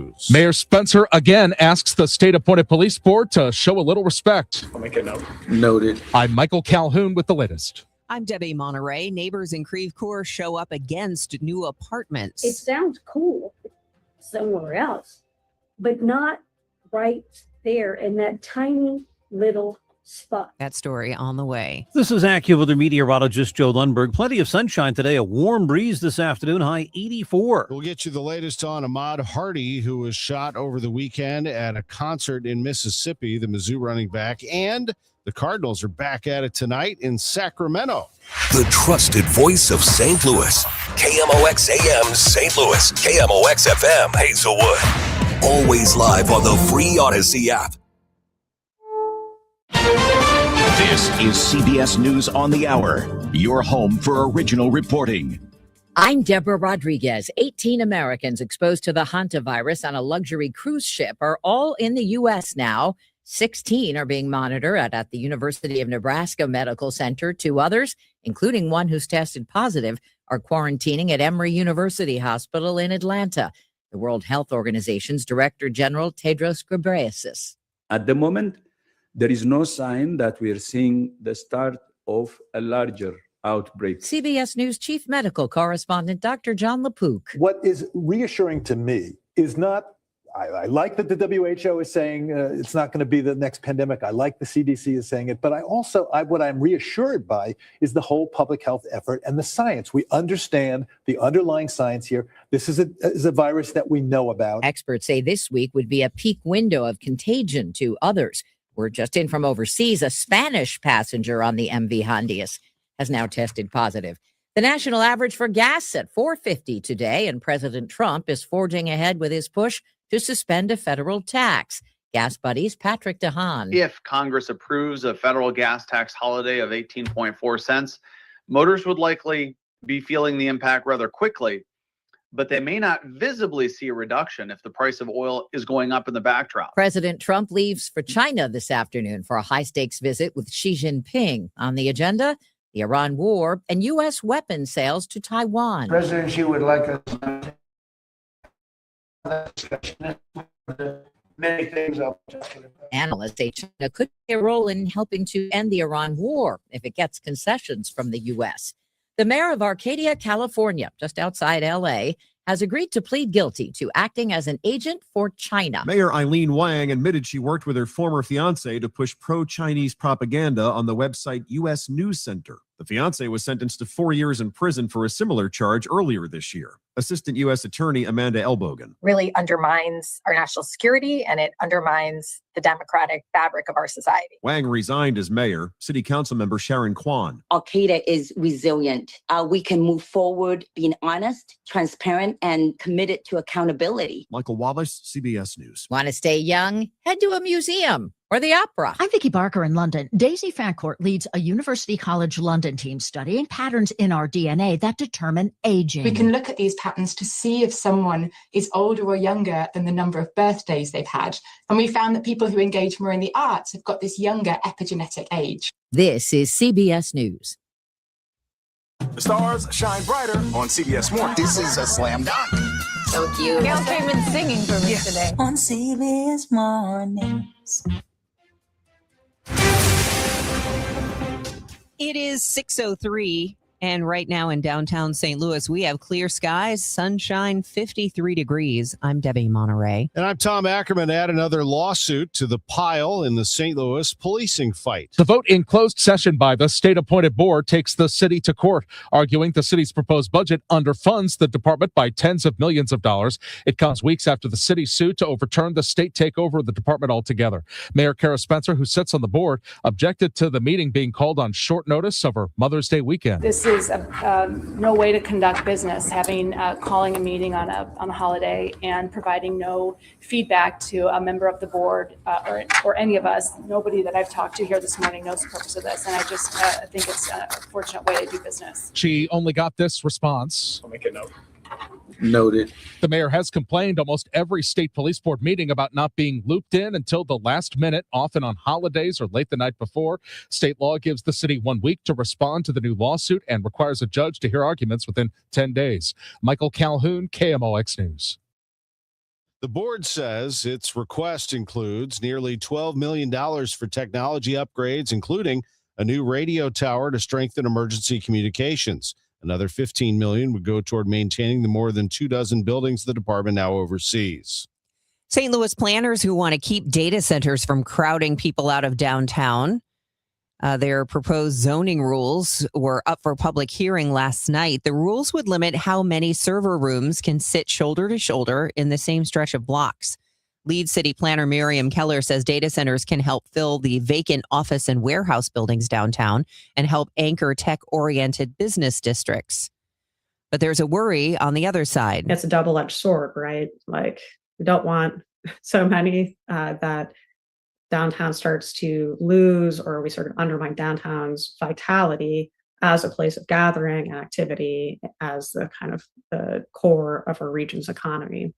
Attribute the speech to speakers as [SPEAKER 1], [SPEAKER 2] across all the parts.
[SPEAKER 1] News.
[SPEAKER 2] Mayor Spencer again asks the state-appointed police board to show a little respect.
[SPEAKER 3] I'll make a note.
[SPEAKER 4] Noted.
[SPEAKER 2] I'm Michael Calhoun with the latest.
[SPEAKER 5] I'm Debbie Monterrey. Neighbors in Creve Coeur show up against new apartments.
[SPEAKER 6] It sounds cool somewhere else, but not right there in that tiny little spot.
[SPEAKER 5] That story on the way.
[SPEAKER 7] This is AccuWeather meteorologist Joe Lundberg. Plenty of sunshine today, a warm breeze this afternoon, high 84.
[SPEAKER 1] We'll get you the latest on Ahmaud Hardy, who was shot over the weekend at a concert in Mississippi, the Mizzou running back, and the Cardinals are back at it tonight in Sacramento.
[SPEAKER 8] The trusted voice of St. Louis. KMOX AM St. Louis. KMOX FM Hazelwood. Always live on the free Odyssey app.
[SPEAKER 9] This is CBS News on the Hour, your home for original reporting.
[SPEAKER 10] I'm Deborah Rodriguez. 18 Americans exposed to the hantavirus on a luxury cruise ship are all in the U.S. now. 16 are being monitored at the University of Nebraska Medical Center. 2 others, including one who's tested positive, are quarantining at Emory University Hospital in Atlanta. The World Health Organization's Director General Tedros Ghebreyesus.
[SPEAKER 11] At the moment, there is no sign that we are seeing the start of a larger outbreak.
[SPEAKER 10] CBS News Chief Medical Correspondent Dr. John LaPook.
[SPEAKER 12] What is reassuring to me is not, I like that the WHO is saying it's not going to be the next pandemic. I like the CDC is saying it. But what I'm reassured by is the whole public health effort and the science. We understand the underlying science here. This is a virus that we know about.
[SPEAKER 10] Experts say this week would be a peak window of contagion to others. We're just in from overseas. A Spanish passenger on the MV Hondius has now tested positive. The national average for gas at $4.50 today, and President Trump is forging ahead with his push to suspend a federal tax. Gas Buddies' Patrick DeHaan.
[SPEAKER 13] If Congress approves a federal gas tax holiday of 18.4 cents, motors would likely be feeling the impact rather quickly, but they may not visibly see a reduction if the price of oil is going up in the backdrop.
[SPEAKER 10] President Trump leaves for China this afternoon for a high-stakes visit with Xi Jinping. On the agenda, the Iran war and U.S. weapon sales to Taiwan.
[SPEAKER 14] President Xi would like us to discussion many things up.
[SPEAKER 10] Analysts say China could play a role in helping to end the Iran war if it gets concessions from the U.S. The mayor of Arcadia, California, just outside L.A., has agreed to plead guilty to acting as an agent for China.
[SPEAKER 15] Mayor Eileen Wang admitted she worked with her former fiancé to push pro-Chinese propaganda on the website U.S. News Center. The fiancé was sentenced to 4 years in prison for a similar charge earlier this year. Assistant U.S. Attorney Amanda Elbogen.
[SPEAKER 16] Really undermines our national security, and it undermines the democratic fabric of our society.
[SPEAKER 15] Wang resigned as mayor. City Council member Sharon Kwan.
[SPEAKER 17] Al-Qaeda is resilient. We can move forward being honest, transparent, and committed to accountability.
[SPEAKER 15] Michael Wallace, CBS News.
[SPEAKER 10] Want to stay young? Head to a museum or the opera.
[SPEAKER 18] I'm Vicki Barker in London. Daisy Fancourt leads a University College London team studying patterns in our DNA that determine aging.
[SPEAKER 19] We can look at these patterns to see if someone is older or younger than the number of birthdays they've had. And we found that people who engage more in the arts have got this younger epigenetic age.
[SPEAKER 10] This is CBS News.
[SPEAKER 20] The stars shine brighter on CBS Mornings.
[SPEAKER 21] This is a slam dunk.
[SPEAKER 17] So cute.
[SPEAKER 22] Gail came in singing for me today.
[SPEAKER 23] On CBS Mornings.
[SPEAKER 5] It is 6:03, and right now in downtown St. Louis, we have clear skies, sunshine, 53 degrees. I'm Debbie Monterrey.
[SPEAKER 1] And I'm Tom Ackerman. Add another lawsuit to the pile in the St. Louis policing fight.
[SPEAKER 2] The vote in closed session by the state-appointed board takes the city to court, arguing the city's proposed budget underfunds the department by tens of millions of dollars. It comes weeks after the city sued to overturn the state takeover of the department altogether. Mayor Kara Spencer, who sits on the board, objected to the meeting being called on short notice over Mother's Day weekend.
[SPEAKER 24] This is no way to conduct business, calling a meeting on a holiday and providing no feedback to a member of the board or any of us. Nobody that I've talked to here this morning knows the purpose of this, and I just think it's a fortunate way to do business.
[SPEAKER 2] She only got this response.
[SPEAKER 3] I'll make a note.
[SPEAKER 4] Noted.
[SPEAKER 2] The mayor has complained almost every state police board meeting about not being looped in until the last minute, often on holidays or late the night before. State law gives the city 1 week to respond to the new lawsuit and requires a judge to hear arguments within 10 days. Michael Calhoun, KMOX News.
[SPEAKER 1] The board says its request includes nearly $12 million for technology upgrades, including a new radio tower to strengthen emergency communications. Another $15 million would go toward maintaining the more than 24 buildings the department now oversees.
[SPEAKER 5] St. Louis planners who want to keep data centers from crowding people out of downtown. Their proposed zoning rules were up for public hearing last night. The rules would limit how many server rooms can sit shoulder to shoulder in the same stretch of blocks. Lead city planner Miriam Keller says data centers can help fill the vacant office and warehouse buildings downtown and help anchor tech-oriented business districts. But there's a worry on the other side.
[SPEAKER 3] It's a double-edged sword, right? Like, we don't want so many that downtown starts to lose, or we sort of undermine downtown's vitality as a place of gathering and activity, as the kind of the core of our region's economy.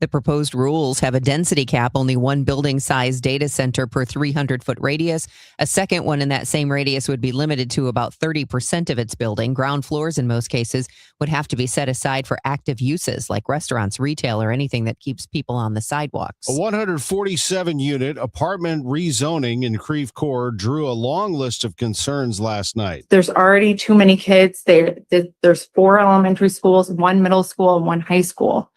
[SPEAKER 5] The proposed rules have a density cap, only one building size data center per 300-foot radius. A second one in that same radius would be limited to about 30% of its building. Ground floors, in most cases, would have to be set aside for active uses like restaurants, retail, or anything that keeps people on the sidewalks.
[SPEAKER 1] A 147-unit apartment rezoning in Creve Coeur drew a long list of concerns last night.
[SPEAKER 4] There's already too many kids. There's 4 elementary schools, 1 middle school, and 1 high school.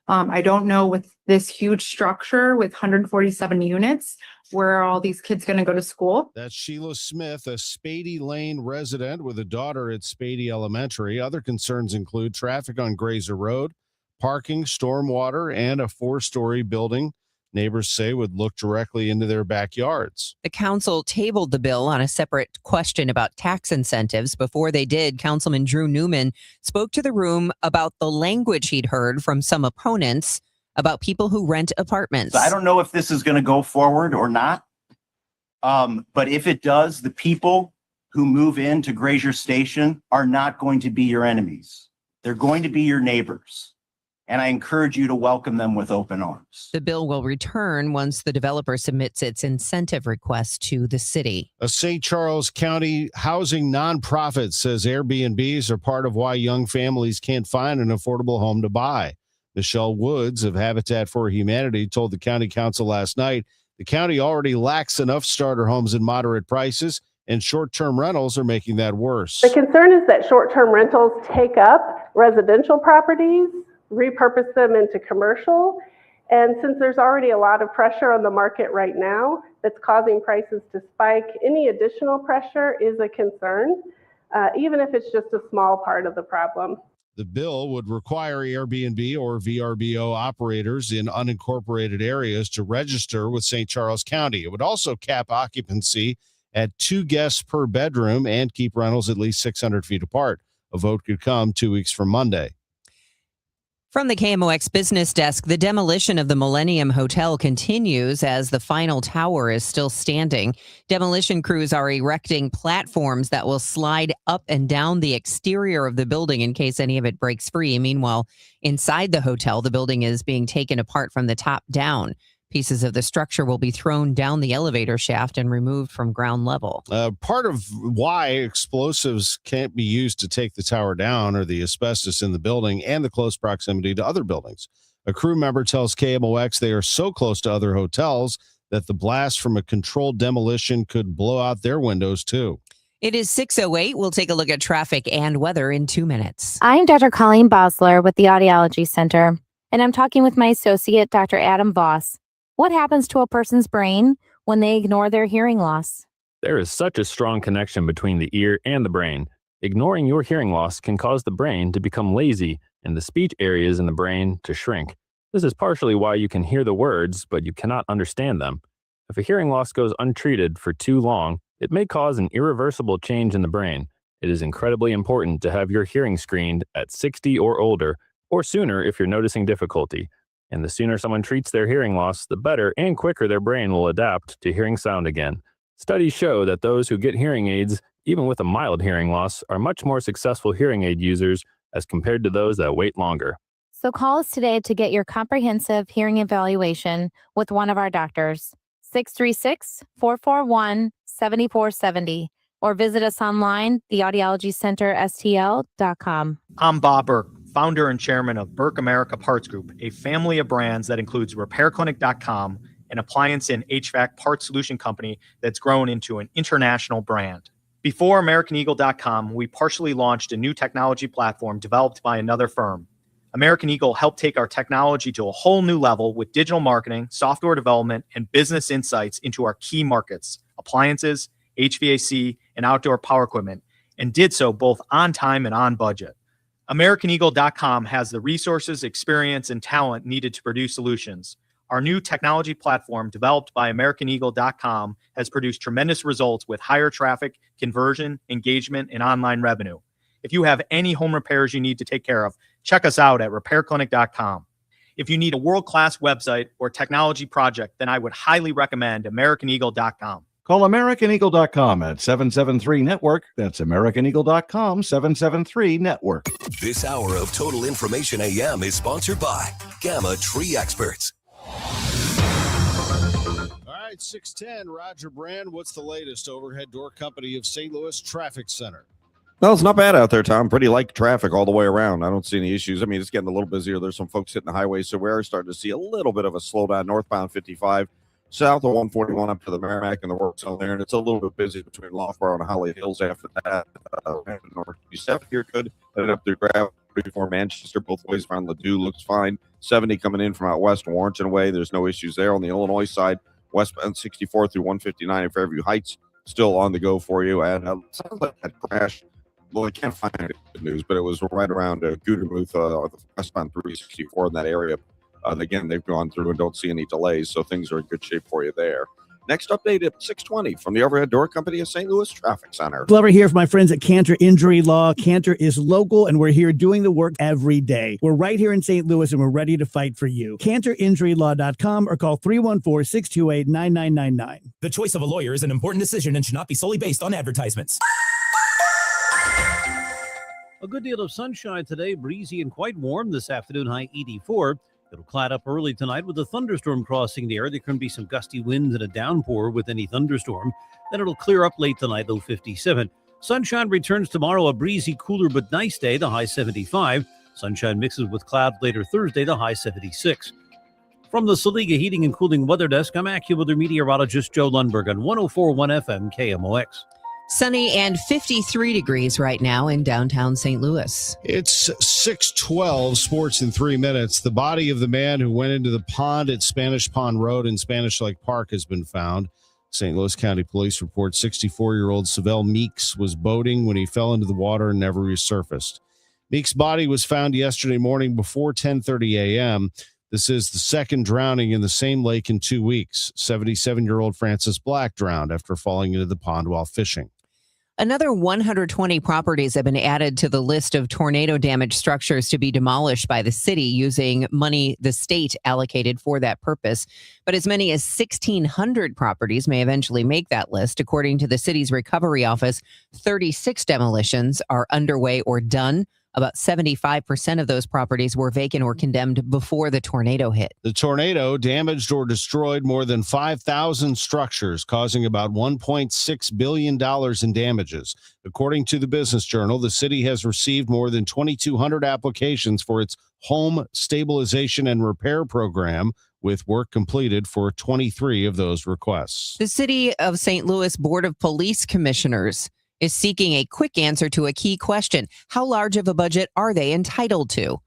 [SPEAKER 4] I don't know with this huge structure with 147 units, where are all these kids going to go to school?
[SPEAKER 1] That's Sheila Smith, a Spady Lane resident with a daughter at Spady Elementary. Other concerns include traffic on Grazer Road, parking, stormwater, and a 4-story building neighbors say would look directly into their backyards.
[SPEAKER 5] The council tabled the bill on a separate question about tax incentives. Before they did, Councilman Drew Newman spoke to the room about the language he'd heard from some opponents about people who rent apartments.
[SPEAKER 6] So I don't know if this is going to go forward or not. But if it does, the people who move into Grazer Station are not going to be your enemies. They're going to be your neighbors. And I encourage you to welcome them with open arms.
[SPEAKER 5] The bill will return once the developer submits its incentive request to the city.
[SPEAKER 1] A St. Charles County housing nonprofit says Airbnbs are part of why young families can't find an affordable home to buy. Michelle Woods of Habitat for Humanity told the county council last night the county already lacks enough starter homes at moderate prices, and short-term rentals are making that worse.
[SPEAKER 21] The concern is that short-term rentals take up residential properties, repurpose them into commercial. And since there's already a lot of pressure on the market right now that's causing prices to spike, any additional pressure is a concern, even if it's just a small part of the problem.
[SPEAKER 1] The bill would require Airbnb or VRBO operators in unincorporated areas to register with St. Charles County. It would also cap occupancy at 2 guests per bedroom and keep rentals at least 600 feet apart. A vote could come 2 weeks from Monday.
[SPEAKER 5] From the KMOX business desk, the demolition of the Millennium Hotel continues as the final tower is still standing. Demolition crews are erecting platforms that will slide up and down the exterior of the building in case any of it breaks free. Meanwhile, inside the hotel, the building is being taken apart from the top down. Pieces of the structure will be thrown down the elevator shaft and removed from ground level.
[SPEAKER 1] Part of why explosives can't be used to take the tower down are the asbestos in the building and the close proximity to other buildings. A crew member tells KMOX they are so close to other hotels that the blast from a controlled demolition could blow out their windows too.
[SPEAKER 5] It is 6:08. We'll take a look at traffic and weather in 2 minutes.
[SPEAKER 25] I'm Dr. Colleen Bosler with the Audiology Center, and I'm talking with my associate, Dr. Adam Voss. What happens to a person's brain when they ignore their hearing loss?
[SPEAKER 26] There is such a strong connection between the ear and the brain. Ignoring your hearing loss can cause the brain to become lazy and the speech areas in the brain to shrink. This is partially why you can hear the words, but you cannot understand them. If a hearing loss goes untreated for too long, it may cause an irreversible change in the brain. It is incredibly important to have your hearing screened at 60 or older, or sooner if you're noticing difficulty. And the sooner someone treats their hearing loss, the better and quicker their brain will adapt to hearing sound again. Studies show that those who get hearing aids, even with a mild hearing loss, are much more successful hearing aid users as compared to those that wait longer.
[SPEAKER 25] So call us today to get your comprehensive hearing evaluation with one of our doctors. 636-441-7470, or visit us online, theaudiologycenterstl.com.
[SPEAKER 27] I'm Bob Burke,
[SPEAKER 7] founder and chairman of Burke America Parts Group, a family of brands that includes RepairClinic.com, an appliance and HVAC parts solution company that's grown into an international brand. Before AmericanEagle.com, we partially launched a new technology platform developed by another firm. American Eagle helped take our technology to a whole new level with digital marketing, software development, and business insights into our key markets, appliances, HVAC, and outdoor power equipment, and did so both on time and on budget. AmericanEagle.com has the resources, experience, and talent needed to produce solutions. Our new technology platform, developed by AmericanEagle.com, has produced tremendous results with higher traffic, conversion, engagement, and online revenue. If you have any home repairs you need to take care of, check us out at RepairClinic.com. If you need a world-class website or technology project, then I would highly recommend AmericanEagle.com.
[SPEAKER 8] Call AmericanEagle.com at 773-NETWORK. That's AmericanEagle.com, 773-NETWORK.
[SPEAKER 9] This hour of Total Information AM is sponsored by Gamma Tree Experts.
[SPEAKER 1] All right, 610, Roger Brand. What's the latest? Overhead Door Company of St. Louis Traffic Center.
[SPEAKER 11] No, it's not bad out there, Tom. Pretty light traffic all the way around. I don't see any issues. I mean, it's getting a little busier. There's some folks hitting the highway, so we are starting to see a little bit of a slowdown northbound 55, south of 141 up to the Merrimack and the work zone there, and it's a little bit busy between Loughborough and Holly Hills after that. North 7 here good. Headed up through Gravel before Manchester, both ways around Ladue looks fine. 70 coming in from out west, Warrenton way. There's no issues there. On the Illinois side, westbound 64 through 159 in Fairview Heights, still on the go for you. And sounds like that crash. Well, I can't find any good news, but it was right around Gudermuth, westbound 364 in that area. Again, they've gone through and don't see any delays, so things are in good shape for you there. Next update at 6:20 from the Overhead Door Company of St. Louis Traffic Center.
[SPEAKER 12] Glover here for my friends at Cantor Injury Law. Cantor is local, and we're here doing the work every day. We're right here in St. Louis, and we're ready to fight for you. CantorInjuryLaw.com or call 314-628-9999.
[SPEAKER 13] The choice of a lawyer is an important decision and should not be solely based on advertisements.
[SPEAKER 27] A good deal of sunshine today, breezy and quite warm this afternoon, high 84. It'll cloud up early tonight with a thunderstorm crossing the air. There can be some gusty winds and a downpour with any thunderstorm. Then it'll clear up late tonight, low 57. Sunshine returns tomorrow, a breezy, cooler but nice day, the high 75. Sunshine mixes with clouds later Thursday, the high 76. From the Saliga Heating and Cooling Weather Desk, I'm AccuWeather meteorologist Joe Lundberg on 104.1 FM KMOX.
[SPEAKER 5] Sunny and 53 degrees right now in downtown St. Louis.
[SPEAKER 1] It's 6:12, sports in 3 minutes. The body of the man who went into the pond at Spanish Pond Road in Spanish Lake Park has been found. St. Louis County Police report 64-year-old Savell Meeks was boating when he fell into the water and never resurfaced. Meeks' body was found yesterday morning before 10:30 a.m. This is the second drowning in the same lake in 2 weeks. 77-year-old Francis Black drowned after falling into the pond while fishing.
[SPEAKER 5] Another 120 properties have been added to the list of tornado-damaged structures to be demolished by the city using money the state allocated for that purpose. But as many as 1,600 properties may eventually make that list. According to the city's recovery office, 36 demolitions are underway or done. About 75% of those properties were vacant or condemned before the tornado hit.
[SPEAKER 1] The tornado damaged or destroyed more than 5,000 structures, causing about $1.6 billion in damages. According to the Business Journal, the city has received more than 2,200 applications for its home stabilization and repair program, with work completed for 23 of those requests.
[SPEAKER 5] The City of St. Louis Board of Police Commissioners is seeking a quick answer to a key question. How large of a budget are they entitled to?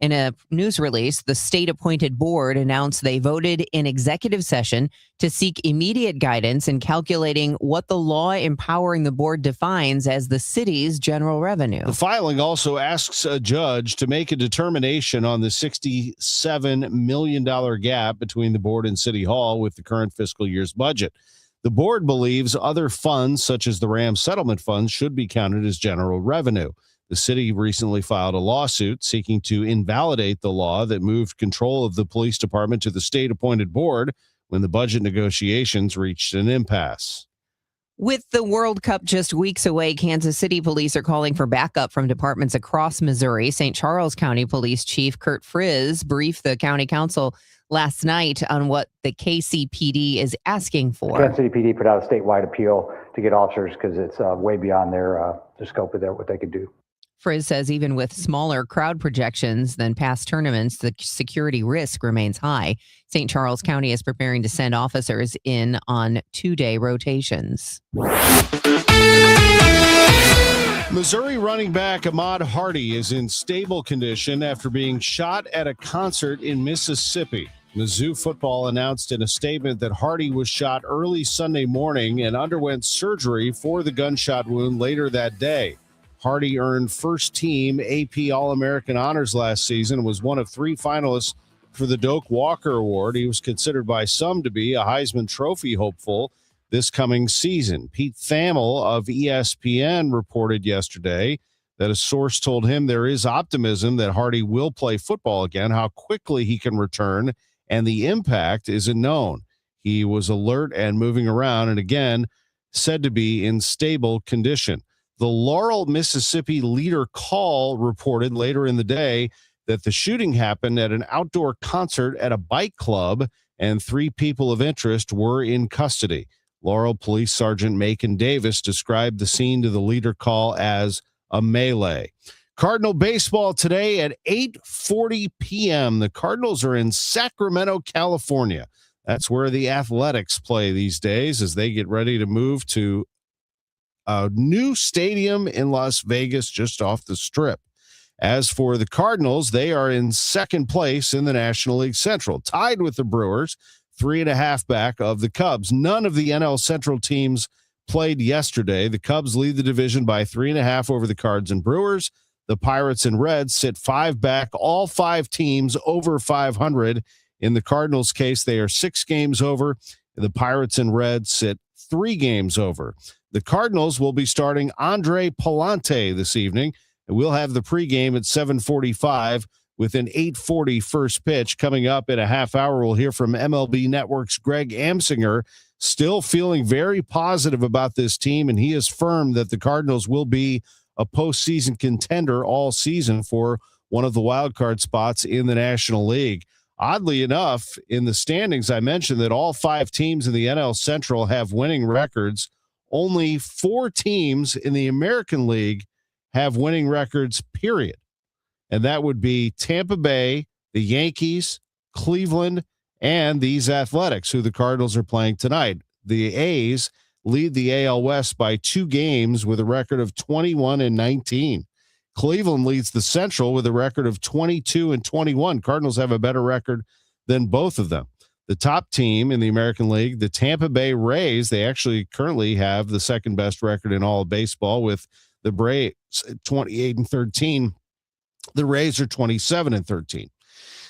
[SPEAKER 5] In a news release, the state-appointed board announced they voted in executive session to seek immediate guidance in calculating what the law empowering the board defines as the city's general revenue.
[SPEAKER 1] The filing also asks a judge to make a determination on the $67 million gap between the board and City Hall with the current fiscal year's budget. The board believes other funds, such as the Ram settlement funds, should be counted as general revenue. The city recently filed a lawsuit seeking to invalidate the law that moved control of the police department to the state-appointed board when the budget negotiations reached an impasse.
[SPEAKER 5] With the World Cup just weeks away, Kansas City police are calling for backup from departments across Missouri. St. Charles County Police Chief Kurt Frizz briefed the county council last night on what the KCPD is asking for.
[SPEAKER 28] Kansas City PD put out a statewide appeal to get officers because it's way beyond their scope of what they could do.
[SPEAKER 5] Frizz says even with smaller crowd projections than past tournaments, the security risk remains high. St. Charles County is preparing to send officers in on 2-day rotations.
[SPEAKER 1] Missouri running back Ahmad Hardy is in stable condition after being shot at a concert in Mississippi. Mizzou football announced in a statement that Hardy was shot early Sunday morning and underwent surgery for the gunshot wound later that day. Hardy earned first team AP All-American honors last season and was one of 3 finalists for the Doak Walker Award. He was considered by some to be a Heisman Trophy hopeful this coming season. Pete Thamel of ESPN reported yesterday that a source told him there is optimism that Hardy will play football again. How quickly he can return and the impact isn't known. He was alert and moving around and again said to be in stable condition. The Laurel, Mississippi Leader Call reported later in the day that the shooting happened at an outdoor concert at a bike club and 3 people of interest were in custody. Laurel Police Sergeant Macon Davis described the scene to the Leader Call as a melee. Cardinal baseball today at 8:40 p.m. The Cardinals are in Sacramento, California. That's where the Athletics play these days as they get ready to move to a new stadium in Las Vegas just off the Strip. As for the Cardinals, they are in second place in the National League Central, tied with the Brewers, 3.5 back of the Cubs. None of the NL Central teams played yesterday. The Cubs lead the division by 3.5 over the Cards and Brewers. The Pirates and Reds sit 5 back, all 5 teams over 500. In the Cardinals' case, they are 6 games over. The Pirates and Reds sit 3 games over. The Cardinals will be starting Andre Palante this evening, and we'll have the pregame at 7:45 with an 8:40 first pitch. Coming up in a half hour, we'll hear from MLB Network's Greg Amsinger, still feeling very positive about this team, and he is firm that the Cardinals will be a postseason contender all season for one of the wild card spots in the National League. Oddly enough, in the standings, I mentioned that all 5 teams in the NL Central have winning records. Only 4 teams in the American League have winning records, period. And that would be Tampa Bay, the Yankees, Cleveland, and these Athletics, who the Cardinals are playing tonight. The A's lead the AL West by 2 games with a record of 21-19. Cleveland leads the Central with a record of 22-21. Cardinals have a better record than both of them. The top team in the American League, the Tampa Bay Rays, they actually currently have the second best record in all of baseball with the Braves 28-13. The Rays are 27-13.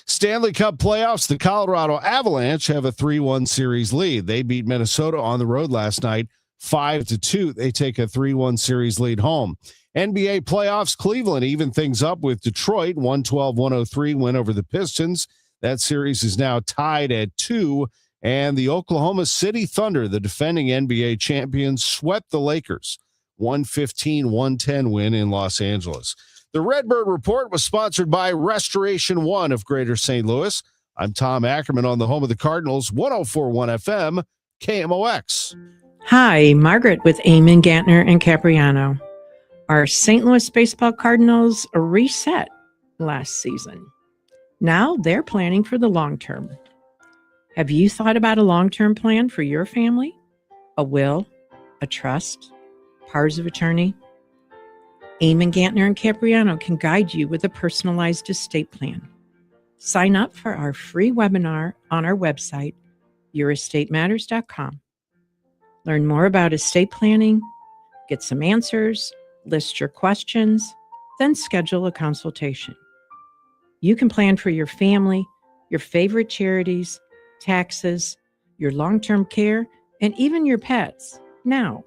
[SPEAKER 1] Stanley Cup playoffs, the Colorado Avalanche have a 3-1 series lead. They beat Minnesota on the road last night 5-2. They take a 3-1 series lead home. NBA playoffs, Cleveland even things up with Detroit, 112-103 win over the Pistons. That series is now tied at 2. And the Oklahoma City Thunder, the defending NBA champions, swept the Lakers, 115-110 win in Los Angeles. The Redbird Report was sponsored by Restoration One of Greater St. Louis. I'm Tom Ackerman on the home of the Cardinals, 104.1 FM, KMOX.
[SPEAKER 10] Hi, Margaret with Eamon, Gantner, and Capriano. Our St. Louis baseball Cardinals reset last season. Now they're planning for the long term. Have you thought about a long-term plan for your family? A will, a trust, powers of attorney? Eamon, Gantner, and Capriano can guide you with a personalized estate plan. Sign up for our free webinar on our website, yourestateMatters.com. Learn more about estate planning, get some answers, list your questions, then schedule a consultation. You can plan for your family, your favorite charities, taxes, your long-term care, and even your pets now,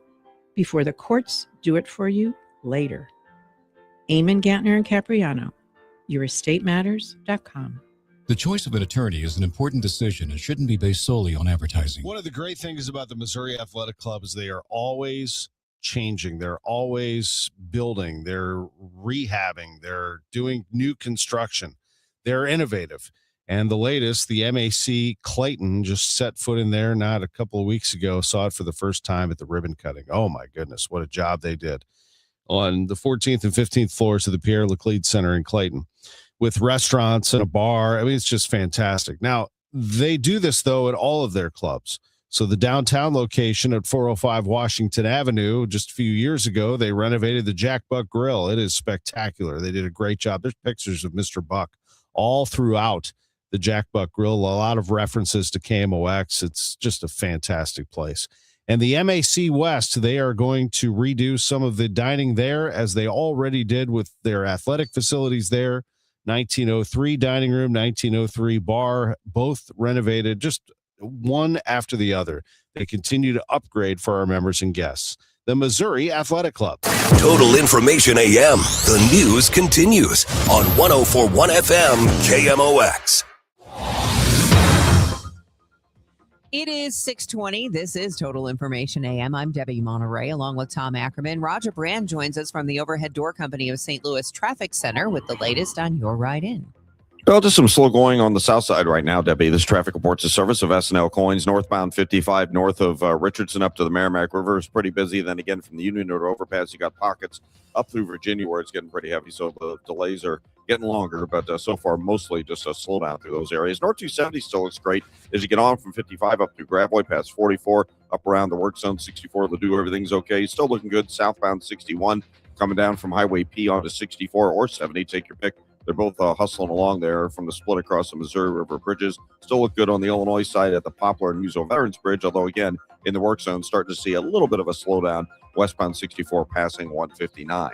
[SPEAKER 10] before the courts do it for you later. Eamon, Gantner, and Capriano, yourestateMatters.com.
[SPEAKER 14] The choice of an attorney is an important decision and shouldn't be based solely on advertising.
[SPEAKER 1] One of the great things about the Missouri Athletic Club is they are always changing. They're always building. They're rehabbing. They're doing new construction. They're innovative. And the latest, the MAC Clayton just set foot in there not a couple of weeks ago, saw it for the first time at the ribbon cutting. Oh, my goodness, what a job they did. on the 14th and 15th floors of the Pierre Laclede Center in Clayton, with restaurants and a bar. I mean, it's just fantastic. Now, they do this, though, at all of their clubs. So the downtown location at 405 Washington Avenue, just a few years ago, they renovated the Jack Buck Grill. It is spectacular. They did a great job. There's pictures of Mr. Buck all throughout the Jack Buck Grill, a lot of references to KMOX. It's just a fantastic place. And the MAC West, they are going to redo some of the dining there, as they already did with their athletic facilities there. 1903 dining room, 1903 bar, both renovated, just one after the other. They continue to upgrade for our members and guests. The Missouri Athletic Club.
[SPEAKER 9] Total Information AM. The news continues on 104.1 FM KMOX.
[SPEAKER 5] It is 6:20. This is Total Information AM. I'm Debbie Monterrey, along with Tom Ackerman. Roger Brand joins us from the Overhead Door Company of St. Louis Traffic Center with the latest on your ride in.
[SPEAKER 11] Well, just some slow going on the south side right now, Debbie. This traffic reports a service of S&L Coins, northbound 55 north of Richardson up to the Merrimack River is pretty busy. Then again, from the Union Road overpass, you got pockets up through Virginia where it's getting pretty heavy. So the delays are getting longer, but so far mostly just a slowdown through those areas. North 270 still looks great as you get on from 55 up through Gravois past 44, up around the work zone 64. Ladue, everything's okay. Still looking good. Southbound 61 coming down from Highway P onto 64 or 70. Take your pick. They're both hustling along there from the split across the Missouri River bridges. Still look good on the Illinois side at the Poplar and Muso Veterans Bridge, although again, in the work zone, starting to see a little bit of a slowdown. Westbound 64 passing 159.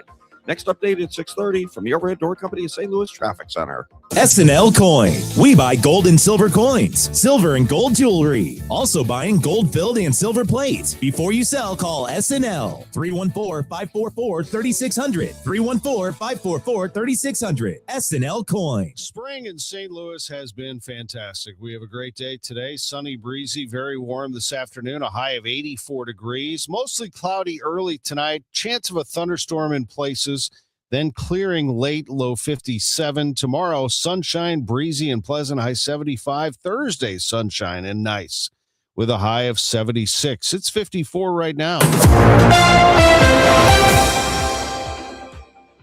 [SPEAKER 11] Next update at 6:30 from the Overhead Door Company of St. Louis Traffic Center.
[SPEAKER 13] S&L Coin. We buy gold and silver coins, silver and gold jewelry. Also buying gold filled and silver plates. Before you sell, call S&L 314-544-3600. 314-544-3600. S&L Coin.
[SPEAKER 1] Spring in St. Louis has been fantastic. We have a great day today. Sunny, breezy, very warm this afternoon. A high of 84 degrees. Mostly cloudy early tonight. Chance of a thunderstorm in places. Then clearing late, low 57. Tomorrow, sunshine, breezy, and pleasant, high 75. Thursday, sunshine and nice with a high of 76. It's 54 right now.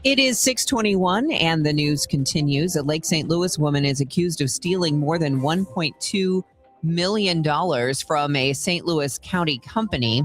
[SPEAKER 5] It is 6:21, and the news continues. A Lake St. Louis woman is accused of stealing more than $1.2 million from a St. Louis County company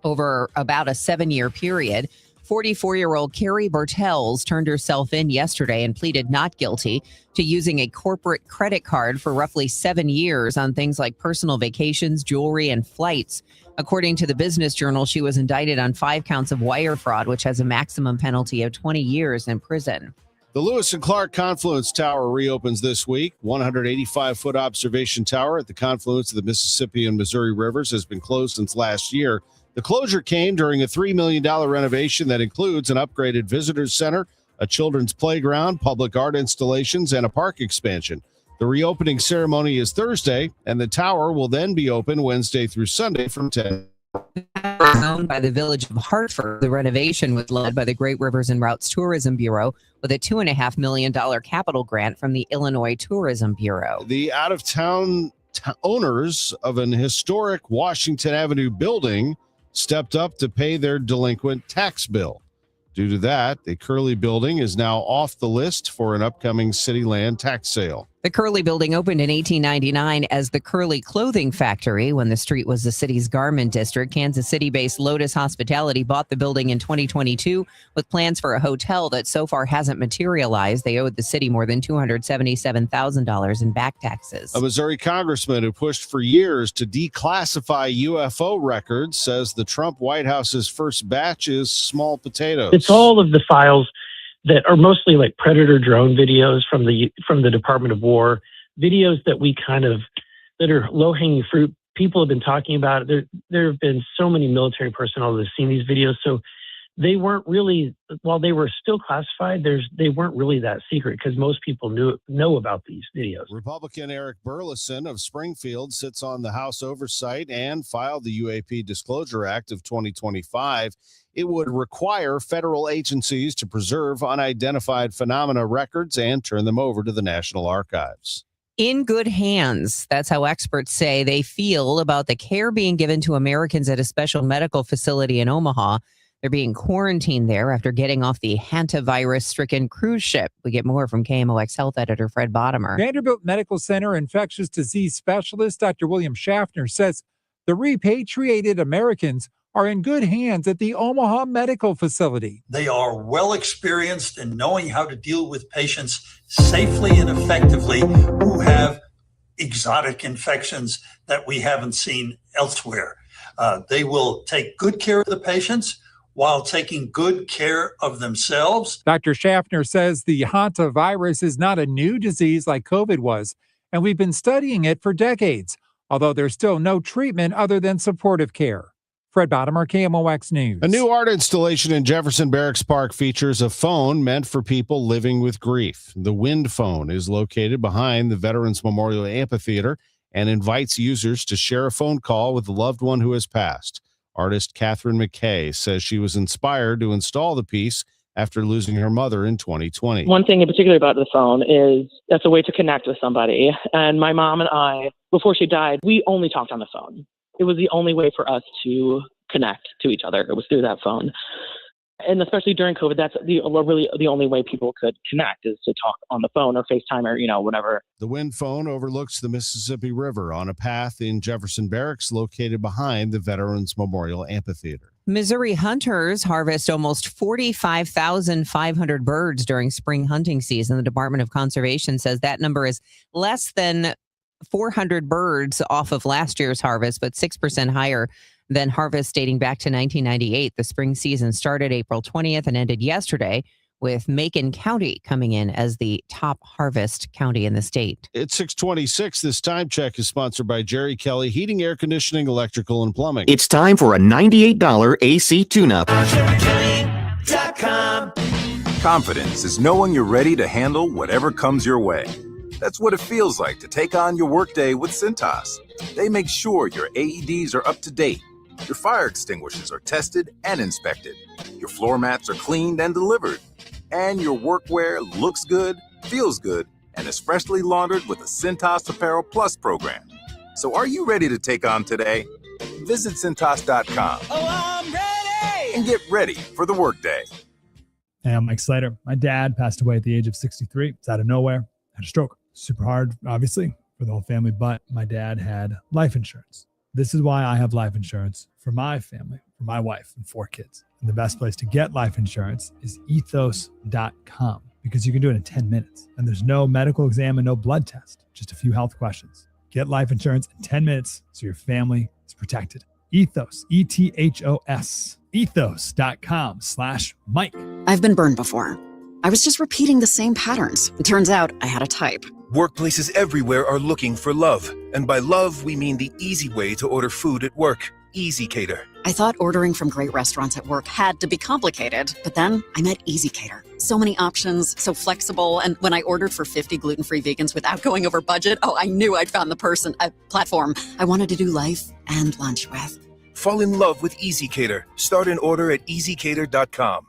[SPEAKER 5] over about a 7-year period. 44-year-old Carrie Bertels turned herself in yesterday and pleaded not guilty to using a corporate credit card for roughly 7 years on things like personal vacations, jewelry, and flights. According to the Business Journal, she was indicted on 5 counts of wire fraud, which has a maximum penalty of 20 years in prison.
[SPEAKER 1] The Lewis and Clark Confluence Tower reopens this week. 185-foot observation tower at the confluence of the Mississippi and Missouri rivers has been closed since last year. The closure came during a $3 million renovation that includes an upgraded visitors center, a children's playground, public art installations, and a park expansion. The reopening ceremony is Thursday, and the tower will then be open Wednesday through Sunday from 10.
[SPEAKER 5] Owned by the Village of Hartford, the renovation was led by the Great Rivers and Routes Tourism Bureau with a $2.5 million capital grant from the Illinois Tourism Bureau.
[SPEAKER 1] The out-of-town owners of an historic Washington Avenue building stepped up to pay their delinquent tax bill. Due to that, the Curley building is now off the list for an upcoming city land tax sale.
[SPEAKER 5] The Curley building opened in 1899 as the Curley Clothing Factory when the street was the city's garment district. Kansas City-based Lotus Hospitality bought the building in 2022 with plans for a hotel that so far hasn't materialized. They owed the city more than $277,000 in back taxes.
[SPEAKER 1] A Missouri congressman who pushed for years to declassify UFO records says the Trump White House's first batch is small potatoes.
[SPEAKER 15] It's all of the files that are mostly like Predator drone videos from the Department of War, videos that that are low-hanging fruit. People have been talking about it. There have been so many military personnel that have seen these videos. So they weren't really, while they were still classified, they weren't really that secret because most people know about these videos.
[SPEAKER 1] Republican Eric Burleson of Springfield sits on the House Oversight and filed the UAP Disclosure Act of 2025. It would require federal agencies to preserve unidentified phenomena records and turn them over to the National Archives.
[SPEAKER 5] In good hands. That's how experts say they feel about the care being given to Americans at a special medical facility in Omaha. They're being quarantined there after getting off the hantavirus-stricken cruise ship. We get more from KMOX Health Editor Fred Bottomer.
[SPEAKER 16] Vanderbilt Medical Center infectious disease specialist Dr. William Schaffner says the repatriated Americans are in good hands at the Omaha Medical Facility.
[SPEAKER 17] They are well experienced in knowing how to deal with patients safely and effectively who have exotic infections that we haven't seen elsewhere. They will take good care of the patients while taking good care of themselves.
[SPEAKER 16] Dr. Schaffner says the hantavirus is not a new disease like COVID was, and we've been studying it for decades, although there's still no treatment other than supportive care. Fred Bottomer, KMOX News.
[SPEAKER 1] A new art installation in Jefferson Barracks Park features a phone meant for people living with grief. The Wind Phone is located behind the Veterans Memorial Amphitheater and invites users to share a phone call with a loved one who has passed. Artist Catherine McKay says she was inspired to install the piece after losing her mother in 2020.
[SPEAKER 18] One thing in particular about the phone is that's a way to connect with somebody. And my mom and I, before she died, we only talked on the phone. It was the only way for us to connect to each other. It was through that phone. And especially during COVID, that's really the only way people could connect is to talk on the phone or FaceTime or, whatever.
[SPEAKER 1] The Wind Phone overlooks the Mississippi River on a path in Jefferson Barracks located behind the Veterans Memorial Amphitheater.
[SPEAKER 5] Missouri hunters harvest almost 45,500 birds during spring hunting season. The Department of Conservation says that number is less than 400 birds off of last year's harvest, but 6% higher than harvest dating back to 1998. The spring season started April 20th and ended yesterday, with Macon County coming in as the top harvest county in the state.
[SPEAKER 1] It's 6:26. This time check is sponsored by Jerry Kelly Heating, Air Conditioning, Electrical, and Plumbing.
[SPEAKER 19] It's time for a $98 AC tune-up.
[SPEAKER 20] Confidence is knowing you're ready to handle whatever comes your way. That's what it feels like to take on your workday with Cintas. They make sure your AEDs are up to date, your fire extinguishers are tested and inspected, your floor mats are cleaned and delivered, and your workwear looks good, feels good, and is freshly laundered with the Cintas Apparel Plus program. So are you ready to take on today? Visit Cintas.com.
[SPEAKER 22] Oh, I'm ready!
[SPEAKER 20] And get ready for the workday.
[SPEAKER 23] Hey, I'm Mike Slater. My dad passed away at the age of 63. It's out of nowhere. Had a stroke. Super hard, obviously, for the whole family, but my dad had life insurance. This is why I have life insurance for my family, for my wife and 4 kids. And the best place to get life insurance is ethos.com because you can do it in 10 minutes. And there's no medical exam and no blood test, just a few health questions. Get life insurance in 10 minutes so your family is protected. Ethos, ETHOS, ethos.com/Mike.
[SPEAKER 28] I've been burned before. I was just repeating the same patterns. It turns out I had a type.
[SPEAKER 9] Workplaces everywhere are looking for love. And by love, we mean the easy way to order food at work. Easy Cater.
[SPEAKER 28] I thought ordering from great restaurants at work had to be complicated, but then I met Easy Cater. So many options, so flexible, and when I ordered for 50 gluten-free vegans without going over budget, I knew I'd found the platform I wanted to do life and lunch with.
[SPEAKER 9] Fall in love with Easy Cater. Start an order at easycater.com.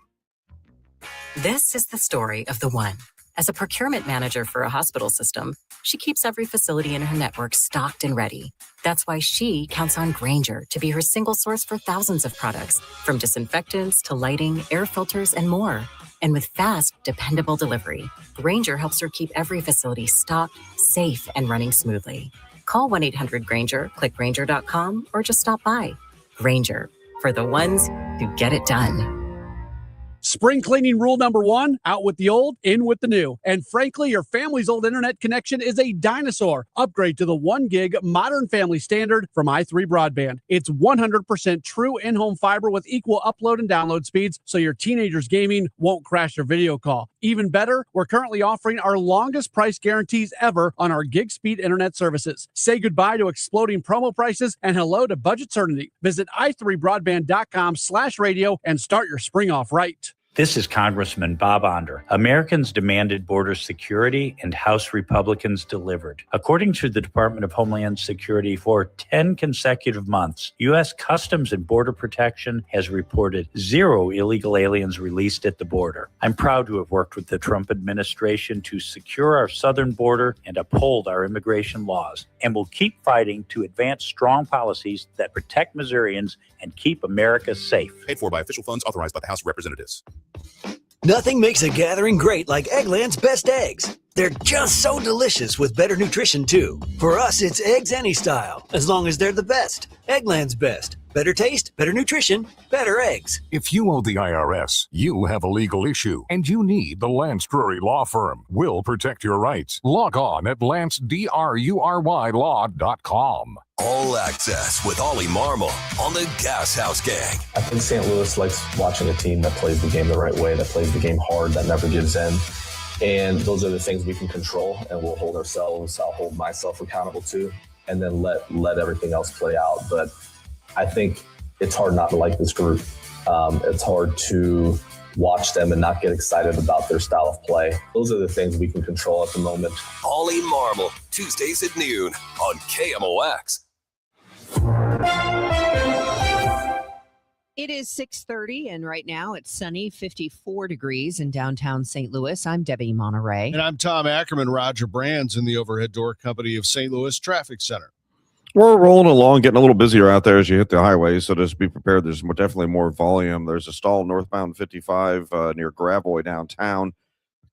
[SPEAKER 29] This is the story of the one. As a procurement manager for a hospital system, she keeps every facility in her network stocked and ready. That's why she counts on Grainger to be her single source for thousands of products, from disinfectants to lighting, air filters, and more. And with fast, dependable delivery, Grainger helps her keep every facility stocked, safe, and running smoothly. Call 1-800-GRAINGER, click Grainger.com, or just stop by. Grainger, for the ones who get it done.
[SPEAKER 30] Spring cleaning rule number 1, out with the old, in with the new. And frankly, your family's old internet connection is a dinosaur. Upgrade to the 1 gig modern family standard from i3 Broadband. It's 100% true in-home fiber with equal upload and download speeds, so your teenagers gaming won't crash their video call. Even better, we're currently offering our longest price guarantees ever on our gig speed internet services. Say goodbye to exploding promo prices and hello to budget certainty. Visit i3broadband.com/radio and start your spring off right.
[SPEAKER 31] This is Congressman Bob Onder. Americans demanded border security, and House Republicans delivered. According to the Department of Homeland Security, for 10 consecutive months, U.S. Customs and Border Protection has reported 0 illegal aliens released at the border. I'm proud to have worked with the Trump administration to secure our southern border and uphold our immigration laws. and will keep fighting to advance strong policies that protect Missourians and keep America safe.
[SPEAKER 2] Paid for by official funds authorized by the House of Representatives.
[SPEAKER 3] Nothing makes a gathering great like Eggland's best eggs. They're just so delicious with better nutrition, too. For us, it's eggs any style, as long as they're the best. Eggland's best. Better taste, better nutrition, better eggs.
[SPEAKER 4] If you owe the IRS, you have a legal issue, and you need the Lance Drury Law Firm. We'll protect your rights. Log on at lancedrurylaw.com.
[SPEAKER 9] All Access with Ollie Marmol on the Gas House Gang.
[SPEAKER 6] I think St. Louis likes watching a team that plays the game the right way, that plays the game hard, that never gives in. And those are the things we can control, and we'll hold ourselves, I'll hold myself accountable to, and then let everything else play out. But I think it's hard not to like this group. It's hard to watch them and not get excited about their style of play. Those are the things we can control at the moment.
[SPEAKER 9] Ollie Marmol, Tuesdays at noon on KMOX.
[SPEAKER 5] It is 6:30, and right now it's sunny, 54 degrees in downtown St. Louis. I'm Debbie Monterrey.
[SPEAKER 1] And I'm Tom Ackerman. Roger Brands in the Overhead Door Company of St. Louis Traffic Center.
[SPEAKER 11] We're rolling along, getting a little busier out there as you hit the highway, so just be prepared. There's definitely more volume. There's a stall northbound 55 near Gravois downtown.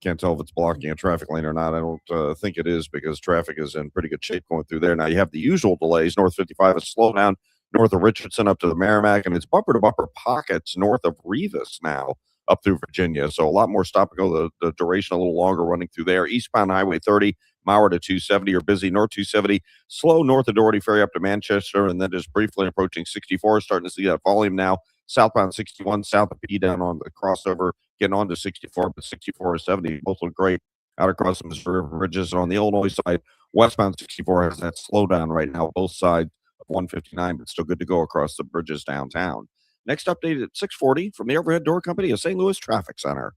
[SPEAKER 11] Can't tell if it's blocking a traffic lane or not. I don't think it is, because traffic is in pretty good shape going through there. Now, you have the usual delays. North 55 is slow down north of Richardson up to the Merrimack, and it's bumper-to-bumper pockets north of Rivas now up through Virginia. So a lot more stop and go. The duration a little longer running through there. Eastbound Highway 30, Mauer to 270 are busy. North 270, slow north of Doherty Ferry up to Manchester, and then just briefly approaching 64. Starting to see that volume now. Southbound 61, south of P down on the crossover, getting on to 64, but 64 and 70 both look great out across the Missouri Bridges. And on the Illinois side, westbound 64 has that slowdown right now, both sides of 159, but still good to go across the bridges downtown. Next update at 6:40 from the Overhead Door Company of St. Louis Traffic Center.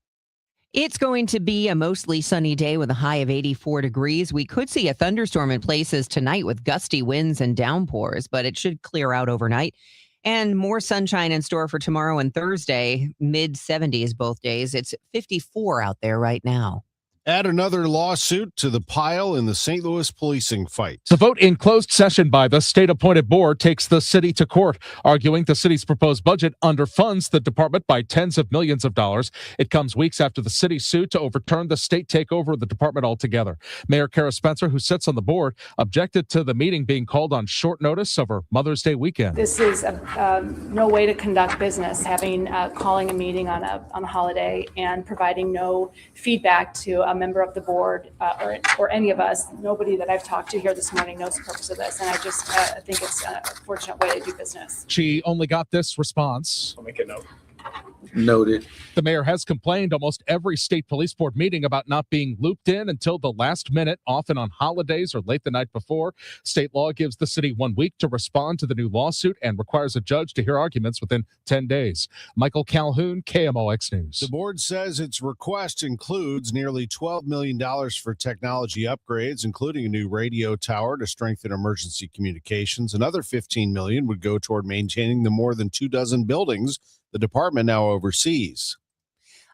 [SPEAKER 5] It's going to be a mostly sunny day with a high of 84 degrees. We could see a thunderstorm in places tonight with gusty winds and downpours, but it should clear out overnight. And more sunshine in store for tomorrow and Thursday, mid-70s both days. It's 54 out there right now.
[SPEAKER 1] Add another lawsuit to the pile in the St. Louis policing fight.
[SPEAKER 7] The vote in closed session by the state-appointed board takes the city to court, arguing the city's proposed budget underfunds the department by tens of millions of dollars. It comes weeks after the city's suit to overturn the state takeover of the department altogether. Mayor Kara Spencer, who sits on the board, objected to the meeting being called on short notice over Mother's Day weekend.
[SPEAKER 8] This is no way to conduct business, calling a meeting on a holiday and providing no feedback to a member of the board or any of us. Nobody that I've talked to here this morning knows the purpose of this, and I just think it's a fortunate way to do business.
[SPEAKER 7] She only got this response.
[SPEAKER 6] I'll make a note.
[SPEAKER 7] Noted. The mayor has complained almost every state police board meeting about not being looped in until the last minute, often on holidays or late the night before. State law gives the city 1 week to respond to the new lawsuit and requires a judge to hear arguments within 10 days. Michael Calhoun, KMOX News.
[SPEAKER 1] The board says its request includes nearly $12 million for technology upgrades, including a new radio tower to strengthen emergency communications. Another $15 million would go toward maintaining the more than 24 buildings the department now oversees.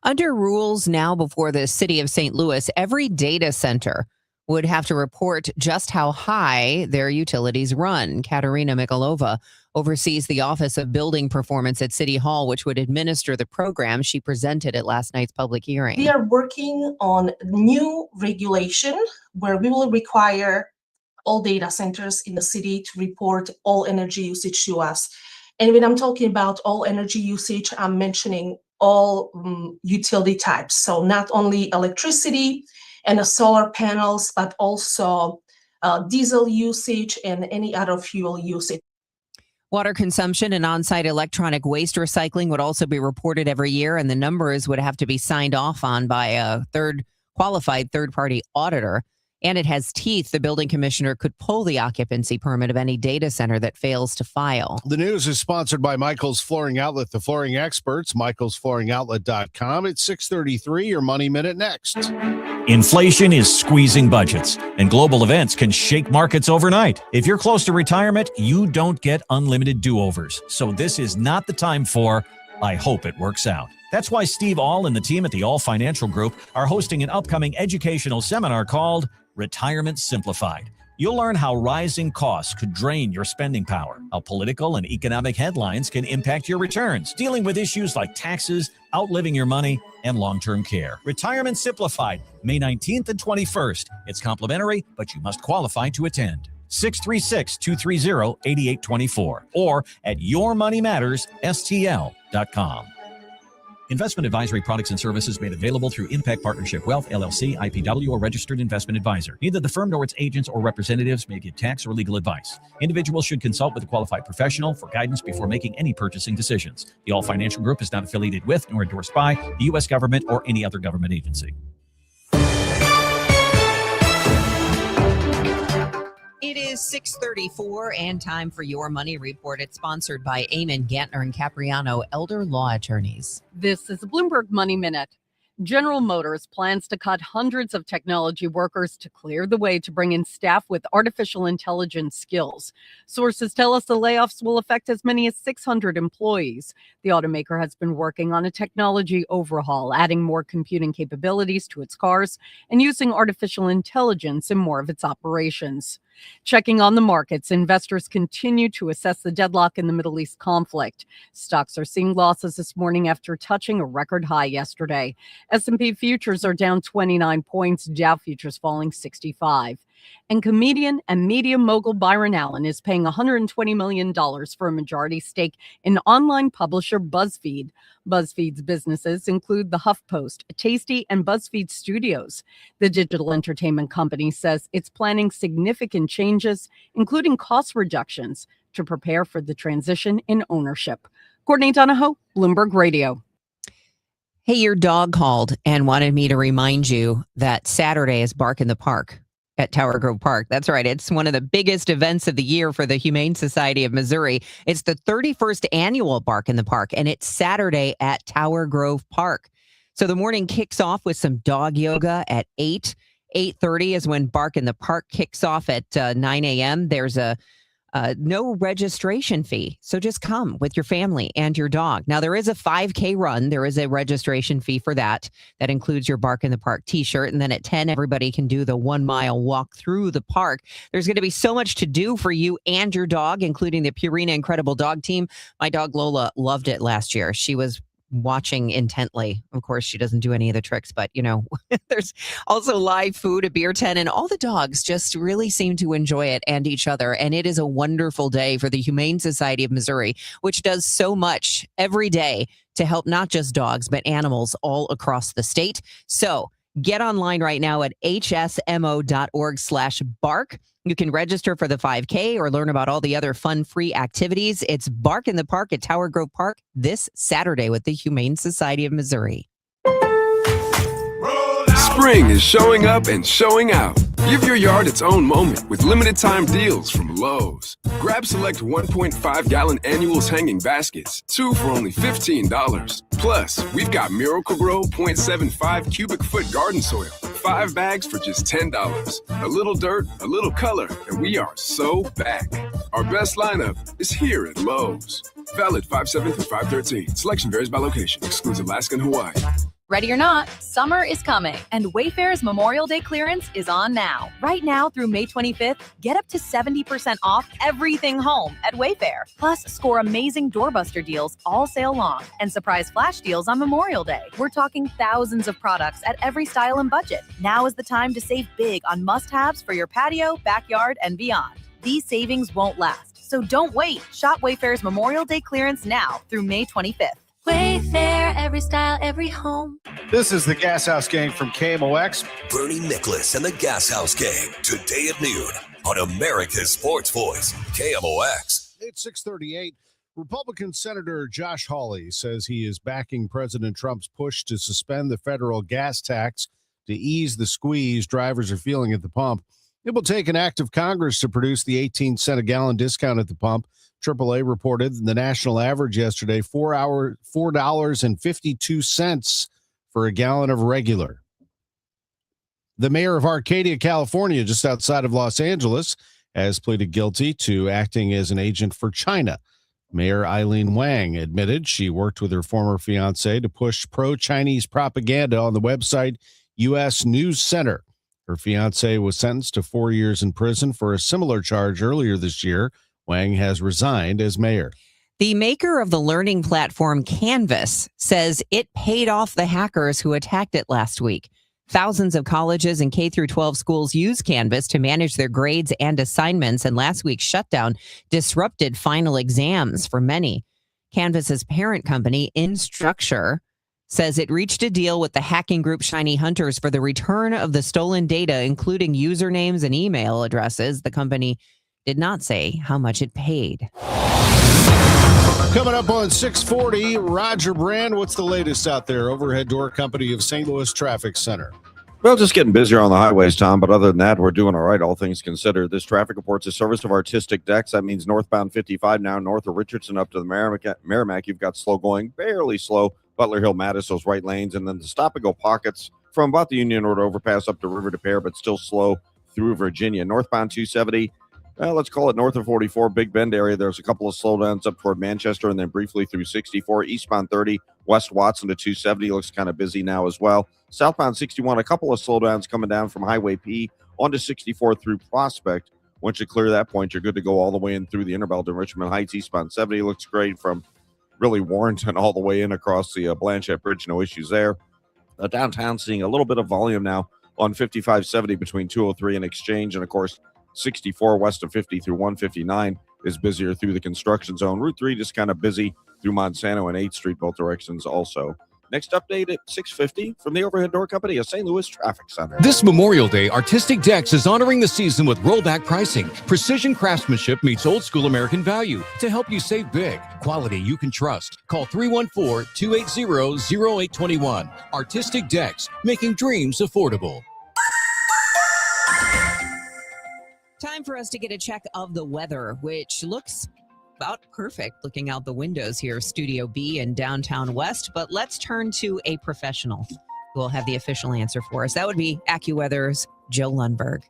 [SPEAKER 5] Under rules now before the city of St. Louis, every data center would have to report just how high their utilities run. Katerina Mikalova oversees the Office of Building Performance at City Hall, which would administer the program. She presented at last night's public hearing.
[SPEAKER 12] We are working on new regulation where we will require all data centers in the city to report all energy usage to us. And when I'm talking about all energy usage, I'm mentioning all utility types. So not only electricity and the solar panels, but also diesel usage and any other fuel usage.
[SPEAKER 5] Water consumption and on-site electronic waste recycling would also be reported every year, and the numbers would have to be signed off on by a qualified third-party auditor. And it has teeth. The building commissioner could pull the occupancy permit of any data center that fails to file.
[SPEAKER 1] The news is sponsored by Michael's Flooring Outlet, the flooring experts, michaelsflooringoutlet.com. It's 6:33, your Money Minute next.
[SPEAKER 13] Inflation is squeezing budgets, and global events can shake markets overnight. If you're close to retirement, you don't get unlimited do-overs. So this is not the time for, I hope it works out. That's why Steve All and the team at the All Financial Group are hosting an upcoming educational seminar called Retirement Simplified. You'll learn how rising costs could drain your spending power, how political and economic headlines can impact your returns, dealing with issues like taxes, outliving your money, and long-term care. Retirement Simplified, May 19th and 21st. It's complimentary, but you must qualify to attend. 636-230-8824 or at yourmoneymattersstl.com. Investment advisory products and services made available through Impact Partnership Wealth, LLC, IPW, or registered investment advisor. Neither the firm nor its agents or representatives may give tax or legal advice. Individuals should consult with a qualified professional for guidance before making any purchasing decisions. The All Financial Group is not affiliated with nor endorsed by the U.S. government or any other government agency.
[SPEAKER 5] It is 6:34 and time for Your Money Report. It's sponsored by Eamon, Gantner, and Capriano, Elder Law Attorneys.
[SPEAKER 10] This is the Bloomberg Money Minute. General Motors plans to cut hundreds of technology workers to clear the way to bring in staff with artificial intelligence skills. Sources tell us the layoffs will affect as many as 600 employees. The automaker has been working on a technology overhaul, adding more computing capabilities to its cars and using artificial intelligence in more of its operations. Checking on the markets, investors continue to assess the deadlock in the Middle East conflict. Stocks are seeing losses this morning after touching a record high yesterday. S&P futures are down 29 points, Dow futures falling 65. And comedian and media mogul Byron Allen is paying $120 million for a majority stake in online publisher BuzzFeed. BuzzFeed's businesses include the HuffPost, Tasty, and BuzzFeed Studios. The digital entertainment company says it's planning significant changes, including cost reductions, to prepare for the transition in ownership. Courtney Donahoe, Bloomberg Radio.
[SPEAKER 5] Hey, your dog called and wanted me to remind you that Saturday is Bark in the Park at Tower Grove Park. That's right. It's one of the biggest events of the year for the Humane Society of Missouri. It's the 31st annual Bark in the Park, and it's Saturday at Tower Grove Park. So the morning kicks off with some dog yoga at 8. 8:30 is when Bark in the Park kicks off at 9 a.m. There's a no registration fee. So just come with your family and your dog. Now, there is a 5K run. There is a registration fee for that. That includes your Bark in the Park t-shirt. And then at 10, everybody can do the 1 mile walk through the park. There's going to be so much to do for you and your dog, including the Purina Incredible Dog Team. My dog Lola loved it last year. She was watching intently. Of course, she doesn't do any of the tricks, but there's also live food, a beer tent, and all the dogs just really seem to enjoy it and each other. And it is a wonderful day for the Humane Society of Missouri, which does so much every day to help not just dogs, but animals all across the state. So get online right now at hsmo.org/bark. You can register for the 5K or learn about all the other fun, free activities. It's Bark in the Park at Tower Grove Park this Saturday with the Humane Society of Missouri.
[SPEAKER 14] Spring is showing up and showing out. Give your yard its own moment with limited time deals from Lowe's. Grab select 1.5-gallon annuals hanging baskets, 2 for only $15. Plus, we've got Miracle-Gro 0.75 cubic foot garden soil, 5 bags for just $10. A little dirt, a little color, and we are so back. Our best lineup is here at Lowe's. Valid 5/7 through 5/13. Selection varies by location. Excludes Alaska and Hawaii.
[SPEAKER 15] Ready or not, summer is coming, and Wayfair's Memorial Day clearance is on now. Right now through May 25th, get up to 70% off everything home at Wayfair. Plus, score amazing doorbuster deals all sale long and surprise flash deals on Memorial Day. We're talking thousands of products at every style and budget. Now is the time to save big on must-haves for your patio, backyard, and beyond. These savings won't last, so don't wait. Shop Wayfair's Memorial Day clearance now through May 25th.
[SPEAKER 16] Wayfair, every style, every home.
[SPEAKER 1] This is the Gas House Gang from KMOX.
[SPEAKER 9] Bernie Nicholas and the Gas House Gang, today at noon on America's Sports Voice, KMOX.
[SPEAKER 1] It's 6:38. Republican Senator Josh Hawley says he is backing President Trump's push to suspend the federal gas tax to ease the squeeze drivers are feeling at the pump. It will take an act of Congress to produce the 18-cent a gallon discount at the pump. AAA reported the national average yesterday, $4.52 for a gallon of regular. The mayor of Arcadia, California, just outside of Los Angeles, has pleaded guilty to acting as an agent for China. Mayor Eileen Wang admitted she worked with her former fiancé to push pro-Chinese propaganda on the website U.S. News Center. Her fiancé was sentenced to 4 years in prison for a similar charge earlier this year. Wang has resigned as mayor.
[SPEAKER 5] The maker of the learning platform Canvas says it paid off the hackers who attacked it last week. Thousands of colleges and K-12 schools use Canvas to manage their grades and assignments, and last week's shutdown disrupted final exams for many. Canvas's parent company, Instructure, says it reached a deal with the hacking group Shiny Hunters for the return of the stolen data, including usernames and email addresses. The company did not say how much it paid.
[SPEAKER 1] Coming up on 640, Roger Brand, what's the latest out there? Overhead Door Company of St. Louis Traffic Center.
[SPEAKER 11] Well, just getting busier on the highways, Tom, but other than that, we're doing all right, all things considered. This traffic report's a service of Artistic Decks. That means northbound 55 now, north of Richardson up to the Merrimack. You've got slow going, barely slow. Butler Hill, Mattis, those right lanes, and then the stop-and-go pockets from about the Union Road overpass up to River to Pear, but still slow through Virginia. Northbound 270, let's call it north of 44, Big Bend area. There's a couple of slowdowns up toward Manchester and then briefly through 64. Eastbound 30, West Watson to 270 looks kind of busy now as well. Southbound 61, a couple of slowdowns coming down from Highway P onto 64 through Prospect. Once you clear that point, you're good to go all the way in through the Interbelt in Richmond Heights. Eastbound 70 looks great from really Warrenton all the way in across the Blanchette Bridge. No issues there. Downtown seeing a little bit of volume now on 5570 between 203 and Exchange. And, of course, 64 west of 50 through 159 is busier through the construction zone. Route 3 just kind of busy through Monsanto and 8th Street, both directions also. Next update at 6:50 from the Overhead Door Company of St. Louis Traffic Center.
[SPEAKER 17] This Memorial Day, Artistic Decks is honoring the season with rollback pricing. Precision craftsmanship meets old school American value to help you save big. Quality you can trust. Call 314-280-0821. Artistic Decks, making dreams affordable.
[SPEAKER 5] Time for us to get a check of the weather, which looks about perfect looking out the windows here, Studio B in downtown West. But let's turn to a professional who will have the official answer for us. That would be AccuWeather's Joe Lundberg.